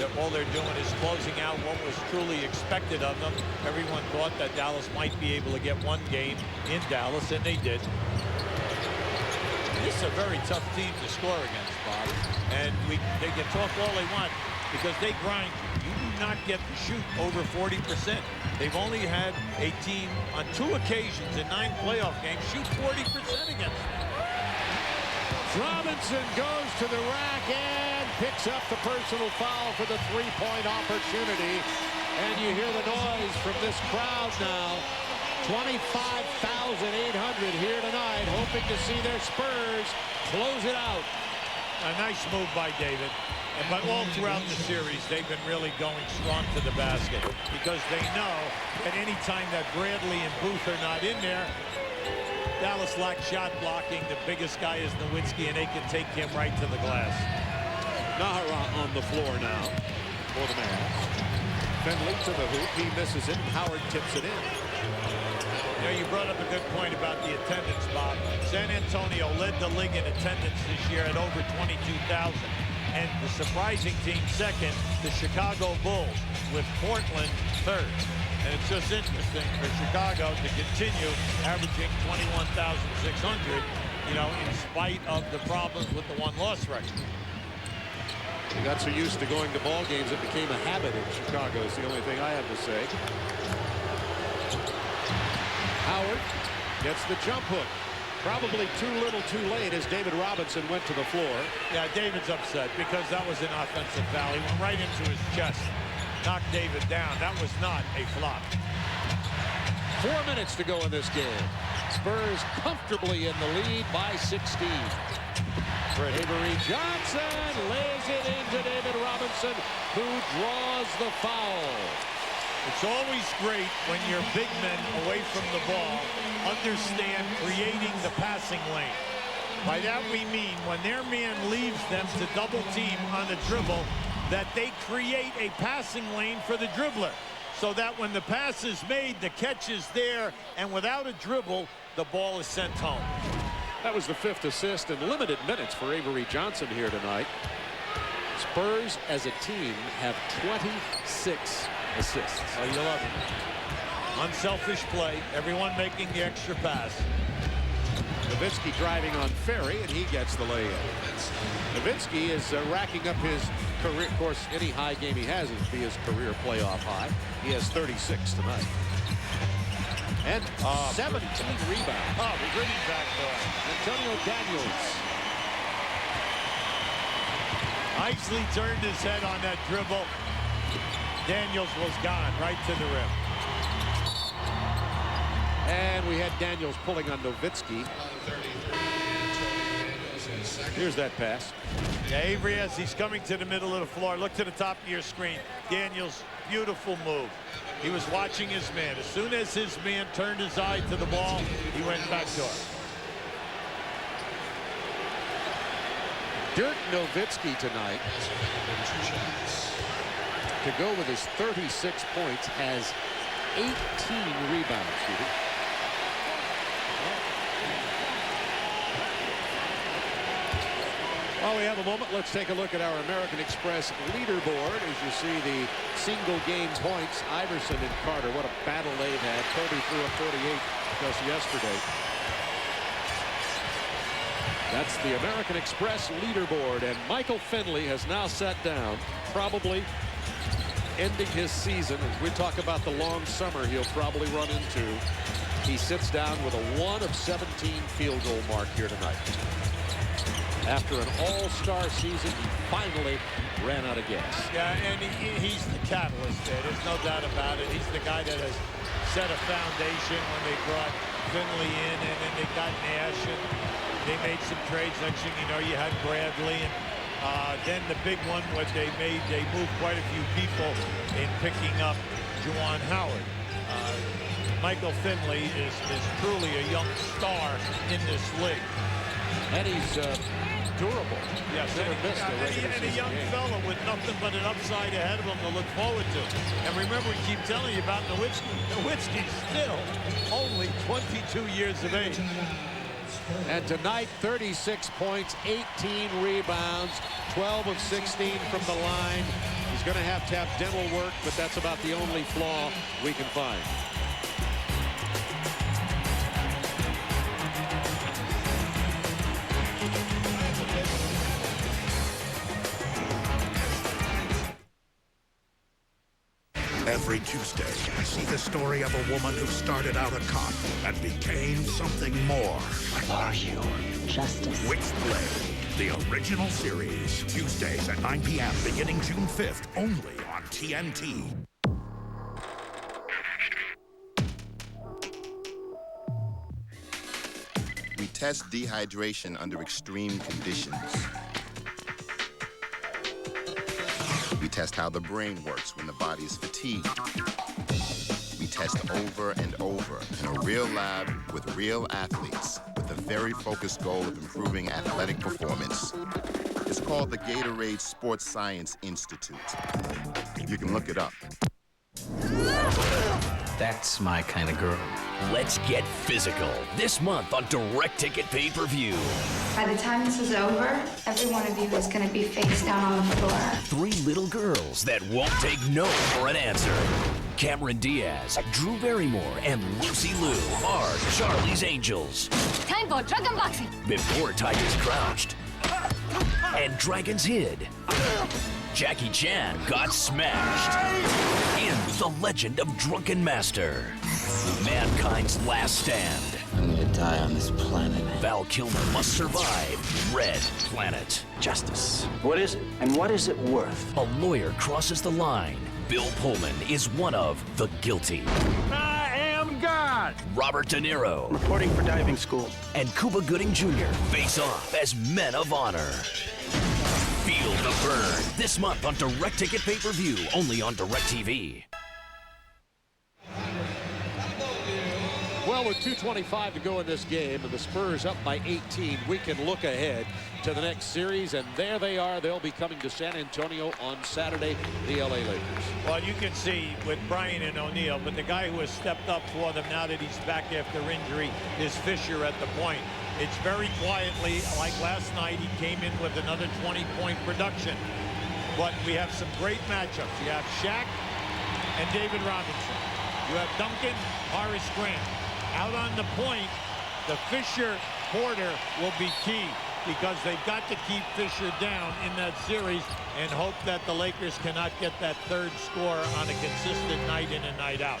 That all they're doing is closing out what was truly expected of them. Everyone thought that Dallas might be able to get one game in Dallas, and they did. This is a very tough team to score against, Bob. And they can talk all they want because they grind you. You do not get to shoot over 40%. They've only had a team on 2 occasions in 9 playoff games shoot 40% against them. Robinson goes to the rack and picks up the personal foul for the three-point opportunity. And you hear the noise from this crowd now. 25,800 here tonight, hoping to see their Spurs close it out. A nice move by David. But all throughout the series, they've been really going strong to the basket because they know that any time that Bradley and Booth are not in there, Dallas lacks shot blocking. The biggest guy is Nowitzki, and they can take him right to the glass. Nahara on the floor now for the Mavs. Finley to the hoop. He misses it. Howard tips it in. You brought up a good point about the attendance, Bob. San Antonio led the league in attendance this year at over 22,000. And the surprising team second, the Chicago Bulls, with Portland third. And it's just interesting for Chicago to continue averaging 21,600, in spite of the problems with the one-loss record. They got so used to going to ball games, it became a habit in Chicago, is the only thing I have to say. Howard gets the jump hook. Probably too little too late as David Robinson went to the floor. Yeah, David's upset because that was an offensive foul. He went right into his chest. Knocked David down. That was not a flop. 4 minutes to go in this game. Spurs comfortably in the lead by 16. Avery Johnson lays it into David Robinson, who draws the foul. It's always great when your big men away from the ball understand creating the passing lane. By that we mean when their man leaves them to double team on the dribble, that they create a passing lane for the dribbler, so that when the pass is made, the catch is there, and without a dribble, the ball is sent home. That was the 5th assist in limited minutes for Avery Johnson here tonight. Spurs as a team have 26 assists. Oh, you love it. Unselfish play, everyone making the extra pass. Nowitzki driving on Ferry, and he gets the layup. Nowitzki is racking up his career. Of course, any high game he has is be his career playoff high. He has 36 tonight. And 17 rebounds. Oh, the gritty back door. Antonio Daniels. Isley turned his head on that dribble. Daniels was gone right to the rim. And we had Daniels pulling on Nowitzki. Here's that pass. Yeah, Avery, as he's coming to the middle of the floor, look to the top of your screen. Daniels, beautiful move. He was watching his man. As soon as his man turned his eye to the ball, he went back to it. Dirk Nowitzki tonight, to go with his 36 points, has 18 rebounds. While we have a moment, let's take a look at our American Express leaderboard. As you see the single game points, Iverson and Carter, what a battle they've had. Kobe threw a 48 just yesterday. That's the American Express leaderboard, and Michael Finley has now sat down, probably ending his season. As we talk about the long summer he'll probably run into, he sits down with a 1 of 17 field goal mark here tonight. After an all-star season, he finally ran out of gas. Yeah, and he's the catalyst there. There's no doubt about it. He's the guy that has set a foundation when they brought Finley in, and then they got Nash, and they made some trades. Next thing you know, you had Bradley, and then the big one, what they moved quite a few people in picking up Juwan Howard. Michael Finley is truly a young star in this league. And he's durable. Yes, and a young fella with nothing but an upside ahead of him to look forward to. And remember, we keep telling you about Nowitzki. Nowitzki's still only 22 years of age. And tonight, 36 points, 18 rebounds, 12 of 16 from the line. He's going to have dental work, but that's about the only flaw we can find. Every Tuesday, see the story of a woman who started out a cop and became something more. Are you justice? Witchblade, the original series. Tuesdays at 9 p.m. beginning June 5th, only on TNT. We test dehydration under extreme conditions. We test how the brain works when the body is fatigued. We test over and over in a real lab with real athletes with a very focused goal of improving athletic performance. It's called the Gatorade Sports Science Institute. You can look it up. That's my kind of girl. Let's get physical this month on Direct Ticket Pay-Per-View. By the time this is over, every one of you is going to be face down on the floor. 3 little girls that won't take no for an answer. Cameron Diaz, Drew Barrymore, and Lucy Liu are Charlie's Angels. Time for dragon boxing. Before Tigers Crouched and Dragons Hid, Jackie Chan got smashed in The Legend of Drunken Master. Mankind's Last Stand. I'm gonna die on this planet. Val Kilmer must survive Red Planet. Justice. What is it? And what is it worth? A lawyer crosses the line. Bill Pullman is one of the guilty. I am God. Robert De Niro. Reporting for diving school. And Cuba Gooding Jr. face off as men of honor. Feel the burn this month on Direct Ticket Pay-Per-View, only on DirecTV. Well, with 2:25 to go in this game and the Spurs up by 18, we can look ahead to the next series, and there they are. They'll be coming to San Antonio on Saturday, the LA Lakers. Well, you can see with Brian and O'Neal, but the guy who has stepped up for them now that he's back after injury is Fisher at the point. It's very quietly, like last night, he came in with another 20-point production. But we have some great matchups. You have Shaq and David Robinson. You have Duncan, Horace Grant. Out on the point, the Fisher-Porter will be key because they've got to keep Fisher down in that series and hope that the Lakers cannot get that third score on a consistent night in and night out.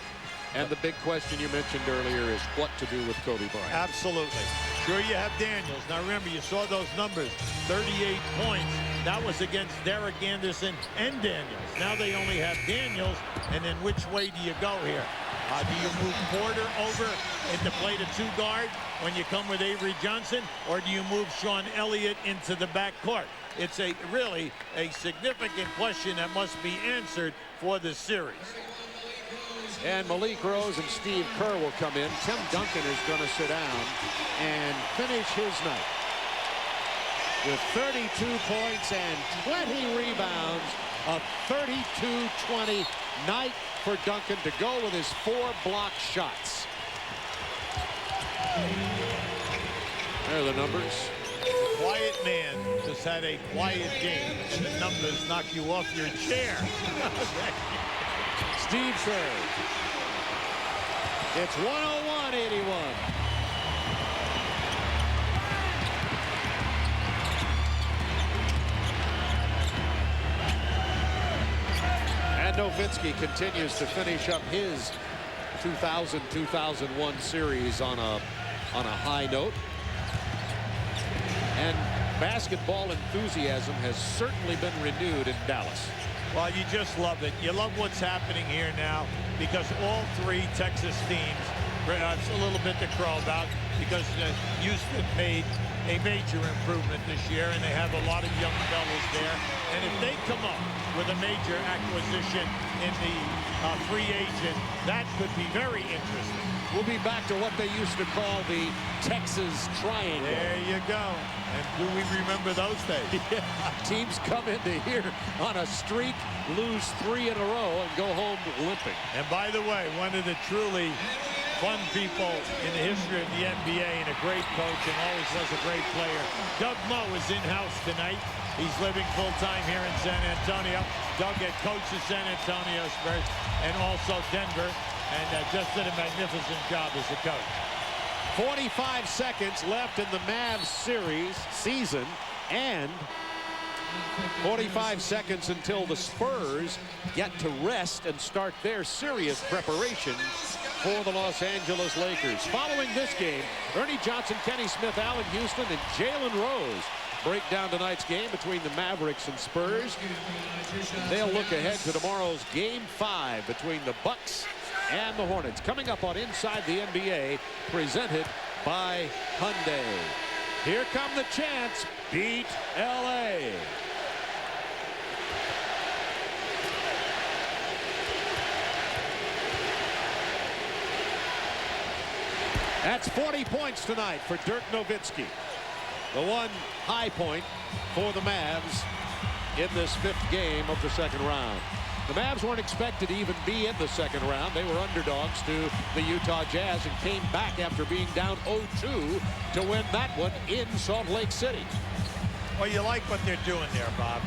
And the big question you mentioned earlier is what to do with Kobe Bryant. Absolutely. Sure, you have Daniels. Now, remember, you saw those numbers, 38 points. That was against Derek Anderson and Daniels. Now they only have Daniels, and then which way do you go here? Do you move Porter over and to play the 2-guard when you come with Avery Johnson, or do you move Sean Elliott into the backcourt? It's really a significant question that must be answered for this series. And Malik Rose and Steve Kerr will come in. Tim Duncan is going to sit down and finish his night with 32 points and 20 rebounds. A 32-20 night for Duncan to go with his 4 block shots. There are the numbers. Quiet man just had a quiet game, and the numbers knock you off your chair. Steve Kerr. It's 101-81. And Nowitzki continues to finish up his 2000-2001 series on a high note. And basketball enthusiasm has certainly been renewed in Dallas. Well, you just love it. You love what's happening here now because all three Texas teams, it's a little bit to crow about because Houston made a major improvement this year, and they have a lot of young fellas there. And if they come up with a major acquisition in the free agent, that could be very interesting. We'll be back to what they used to call the Texas Triangle. There you go. And do we remember those days? Yeah. Teams come into here on a streak, lose 3 in a row, and go home limping. And by the way, one of the truly fun people in the history of the NBA and a great coach and always was a great player. Doug Moe is in-house tonight. He's living full-time here in San Antonio. Doug had coached the San Antonio Spurs and also Denver, and just did a magnificent job as a coach. 45 seconds left in the Mavs season, and 45 seconds until the Spurs get to rest and start their serious preparation for the Los Angeles Lakers. Following this game, Ernie Johnson, Kenny Smith, Allen Houston, and Jalen Rose break down tonight's game between the Mavericks and Spurs. They'll look ahead to tomorrow's Game 5 between the Bucks and the Hornets. Coming up on Inside the NBA, presented by Hyundai. Here come the chants. Beat LA. That's 40 points tonight for Dirk Nowitzki. The one high point for the Mavs in this 5th game of the second round. The Mavs weren't expected to even be in the second round. They were underdogs to the Utah Jazz and came back after being down 0-2 to win that one in Salt Lake City. Well, you like what they're doing there, Bob.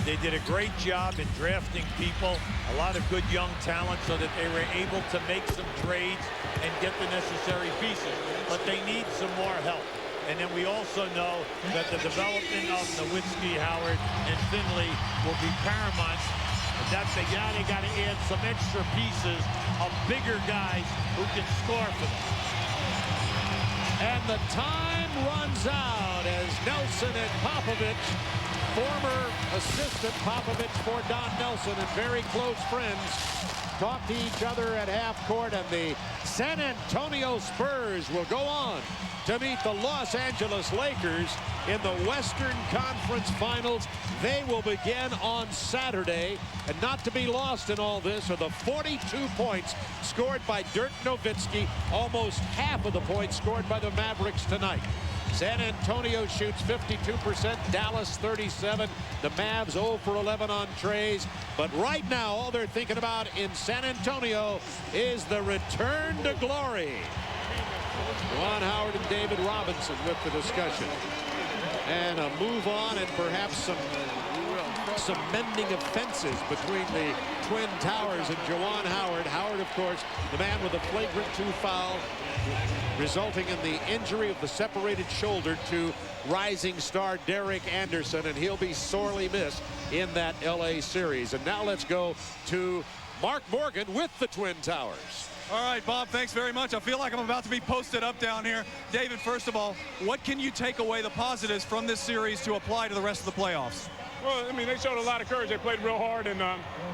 They did a great job in drafting people, a lot of good young talent, so that they were able to make some trades and get the necessary pieces. But they need some more help. And then we also know that the development of Nowitzki, Howard, and Finley will be paramount. That they got to add some extra pieces of bigger guys who can score for them. And the time runs out as Nelson and Popovich, former assistant Popovich for Don Nelson and very close friends, talk to each other at half court, and the San Antonio Spurs will go on to meet the Los Angeles Lakers in the Western Conference Finals. They will begin on Saturday, and not to be lost in all this are the 42 points scored by Dirk Nowitzki, almost half of the points scored by the Mavericks tonight. San Antonio shoots 52%, Dallas 37%, the Mavs 0 for 11 on trays. But right now, all they're thinking about in San Antonio is the return to glory. Juwan Howard and David Robinson with the discussion. And a move on and perhaps some mending of fences between the Twin Towers and Juwan Howard. Howard, of course, the man with a flagrant 2 foul, resulting in the injury of the separated shoulder to rising star Derek Anderson, and he'll be sorely missed in that LA series. And now let's go to Mark Morgan with the Twin Towers. All right, Bob, thanks very much. I feel like I'm about to be posted up down here. David, first of all, what can you take away the positives from this series to apply to the rest of the playoffs? Well, I mean, they showed a lot of courage. They played real hard. And,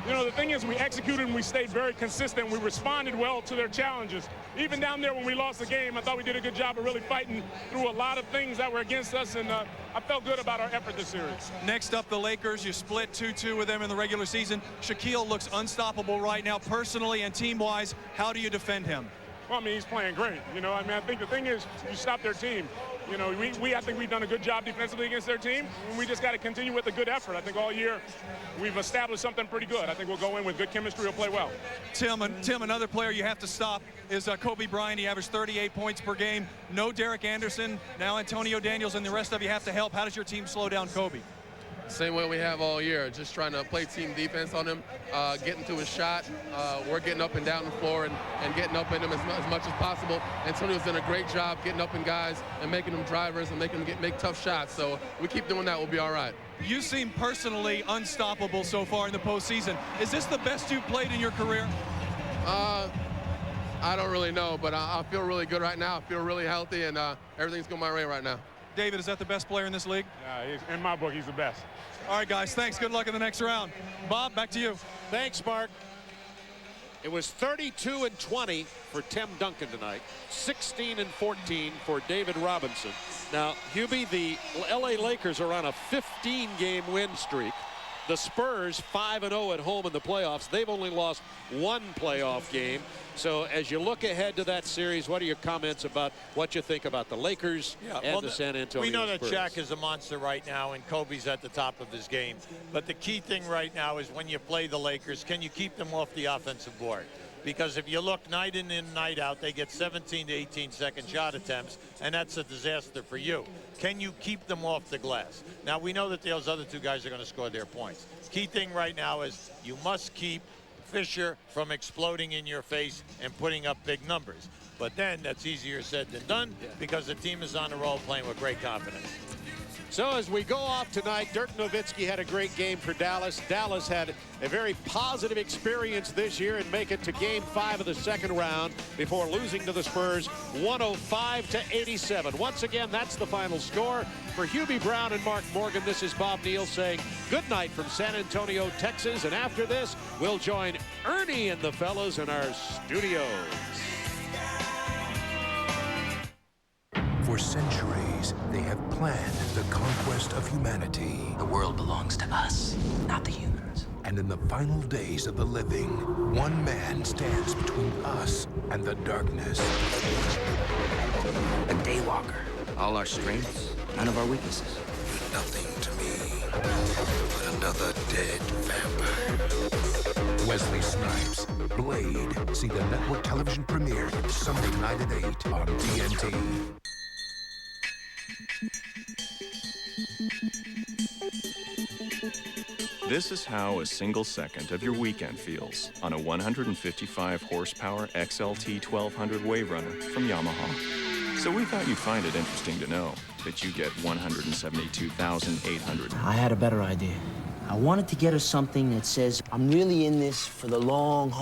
you know, the thing is we executed and we stayed very consistent. We responded well to their challenges. Even down there when we lost the game, I thought we did a good job of really fighting through a lot of things that were against us. And I felt good about our effort this series. Next up, the Lakers. You split 2-2 with them in the regular season. Shaquille looks unstoppable right now, personally and team-wise. How do you defend him? Well, I mean, he's playing great. You know, I mean, I think the thing is you stop their team. You know, I think we've done a good job defensively against their team, and we just got to continue with a good effort. I think all year we've established something pretty good. I think we'll go in with good chemistry. We'll play well. Tim, another player you have to stop is Kobe Bryant. He averaged 38 points per game. No Derek Anderson. Now Antonio Daniels and the rest of you have to help. How does your team slow down Kobe? Same way we have all year, just trying to play team defense on him, getting to his shot. We're getting up and down the floor and getting up in him as much as possible. Antonio's done a great job getting up in guys and making them drivers and making them make tough shots. So we keep doing that, we'll be all right. You seem personally unstoppable so far in the postseason. Is this the best you've played in your career? I don't really know, but I feel really good right now. I feel really healthy, and everything's going my way right now. David, is that the best player in this league? In my book, he's the best. All right, guys, thanks. Good luck in the next round. Bob, back to you. Thanks, Mark. It was 32-20 for Tim Duncan tonight, 16-14 for David Robinson. Now, Hubie, the LA Lakers are on a 15-game win streak. The Spurs 5-0 at home in the playoffs. They've only lost one playoff game. So as you look ahead to that series, what are your comments about what you think about the Lakers and the San Antonio We know that Spurs? Shaq is a monster right now, and Kobe's at the top of his game. But the key thing right now is when you play the Lakers, can you keep them off the offensive board? Because if you look night in and night out, they get 17 to 18 second shot attempts, and that's a disaster for you. Can you keep them off the glass? Now, we know that those other two guys are going to score their points. Key thing right now is you must keep Fisher from exploding in your face and putting up big numbers. But then that's easier said than done because the team is on the roll playing with great confidence. So as we go off tonight, Dirk Nowitzki had a great game for Dallas. Dallas had a very positive experience this year and make it to Game 5 of the second round before losing to the Spurs 105-87. Once again, that's the final score. For Hubie Brown and Mark Morgan, this is Bob Neal saying good night from San Antonio, Texas. And after this, we'll join Ernie and the fellas in our studios. For centuries, they have planned the conquest of humanity. The world belongs to us, not the humans. And in the final days of the living, one man stands between us and the darkness. A daywalker. All our strengths, none of our weaknesses. Nothing to me but another dead vampire. Wesley Snipes, Blade. See the network television premiere Sunday night at 8 on TNT. This is how a single second of your weekend feels on a 155 horsepower XLT 1200 Wave Runner from Yamaha. So we thought you'd find it interesting to know that you get 172,800. I had a better idea. I wanted to get her something that says, I'm really in this for the long haul.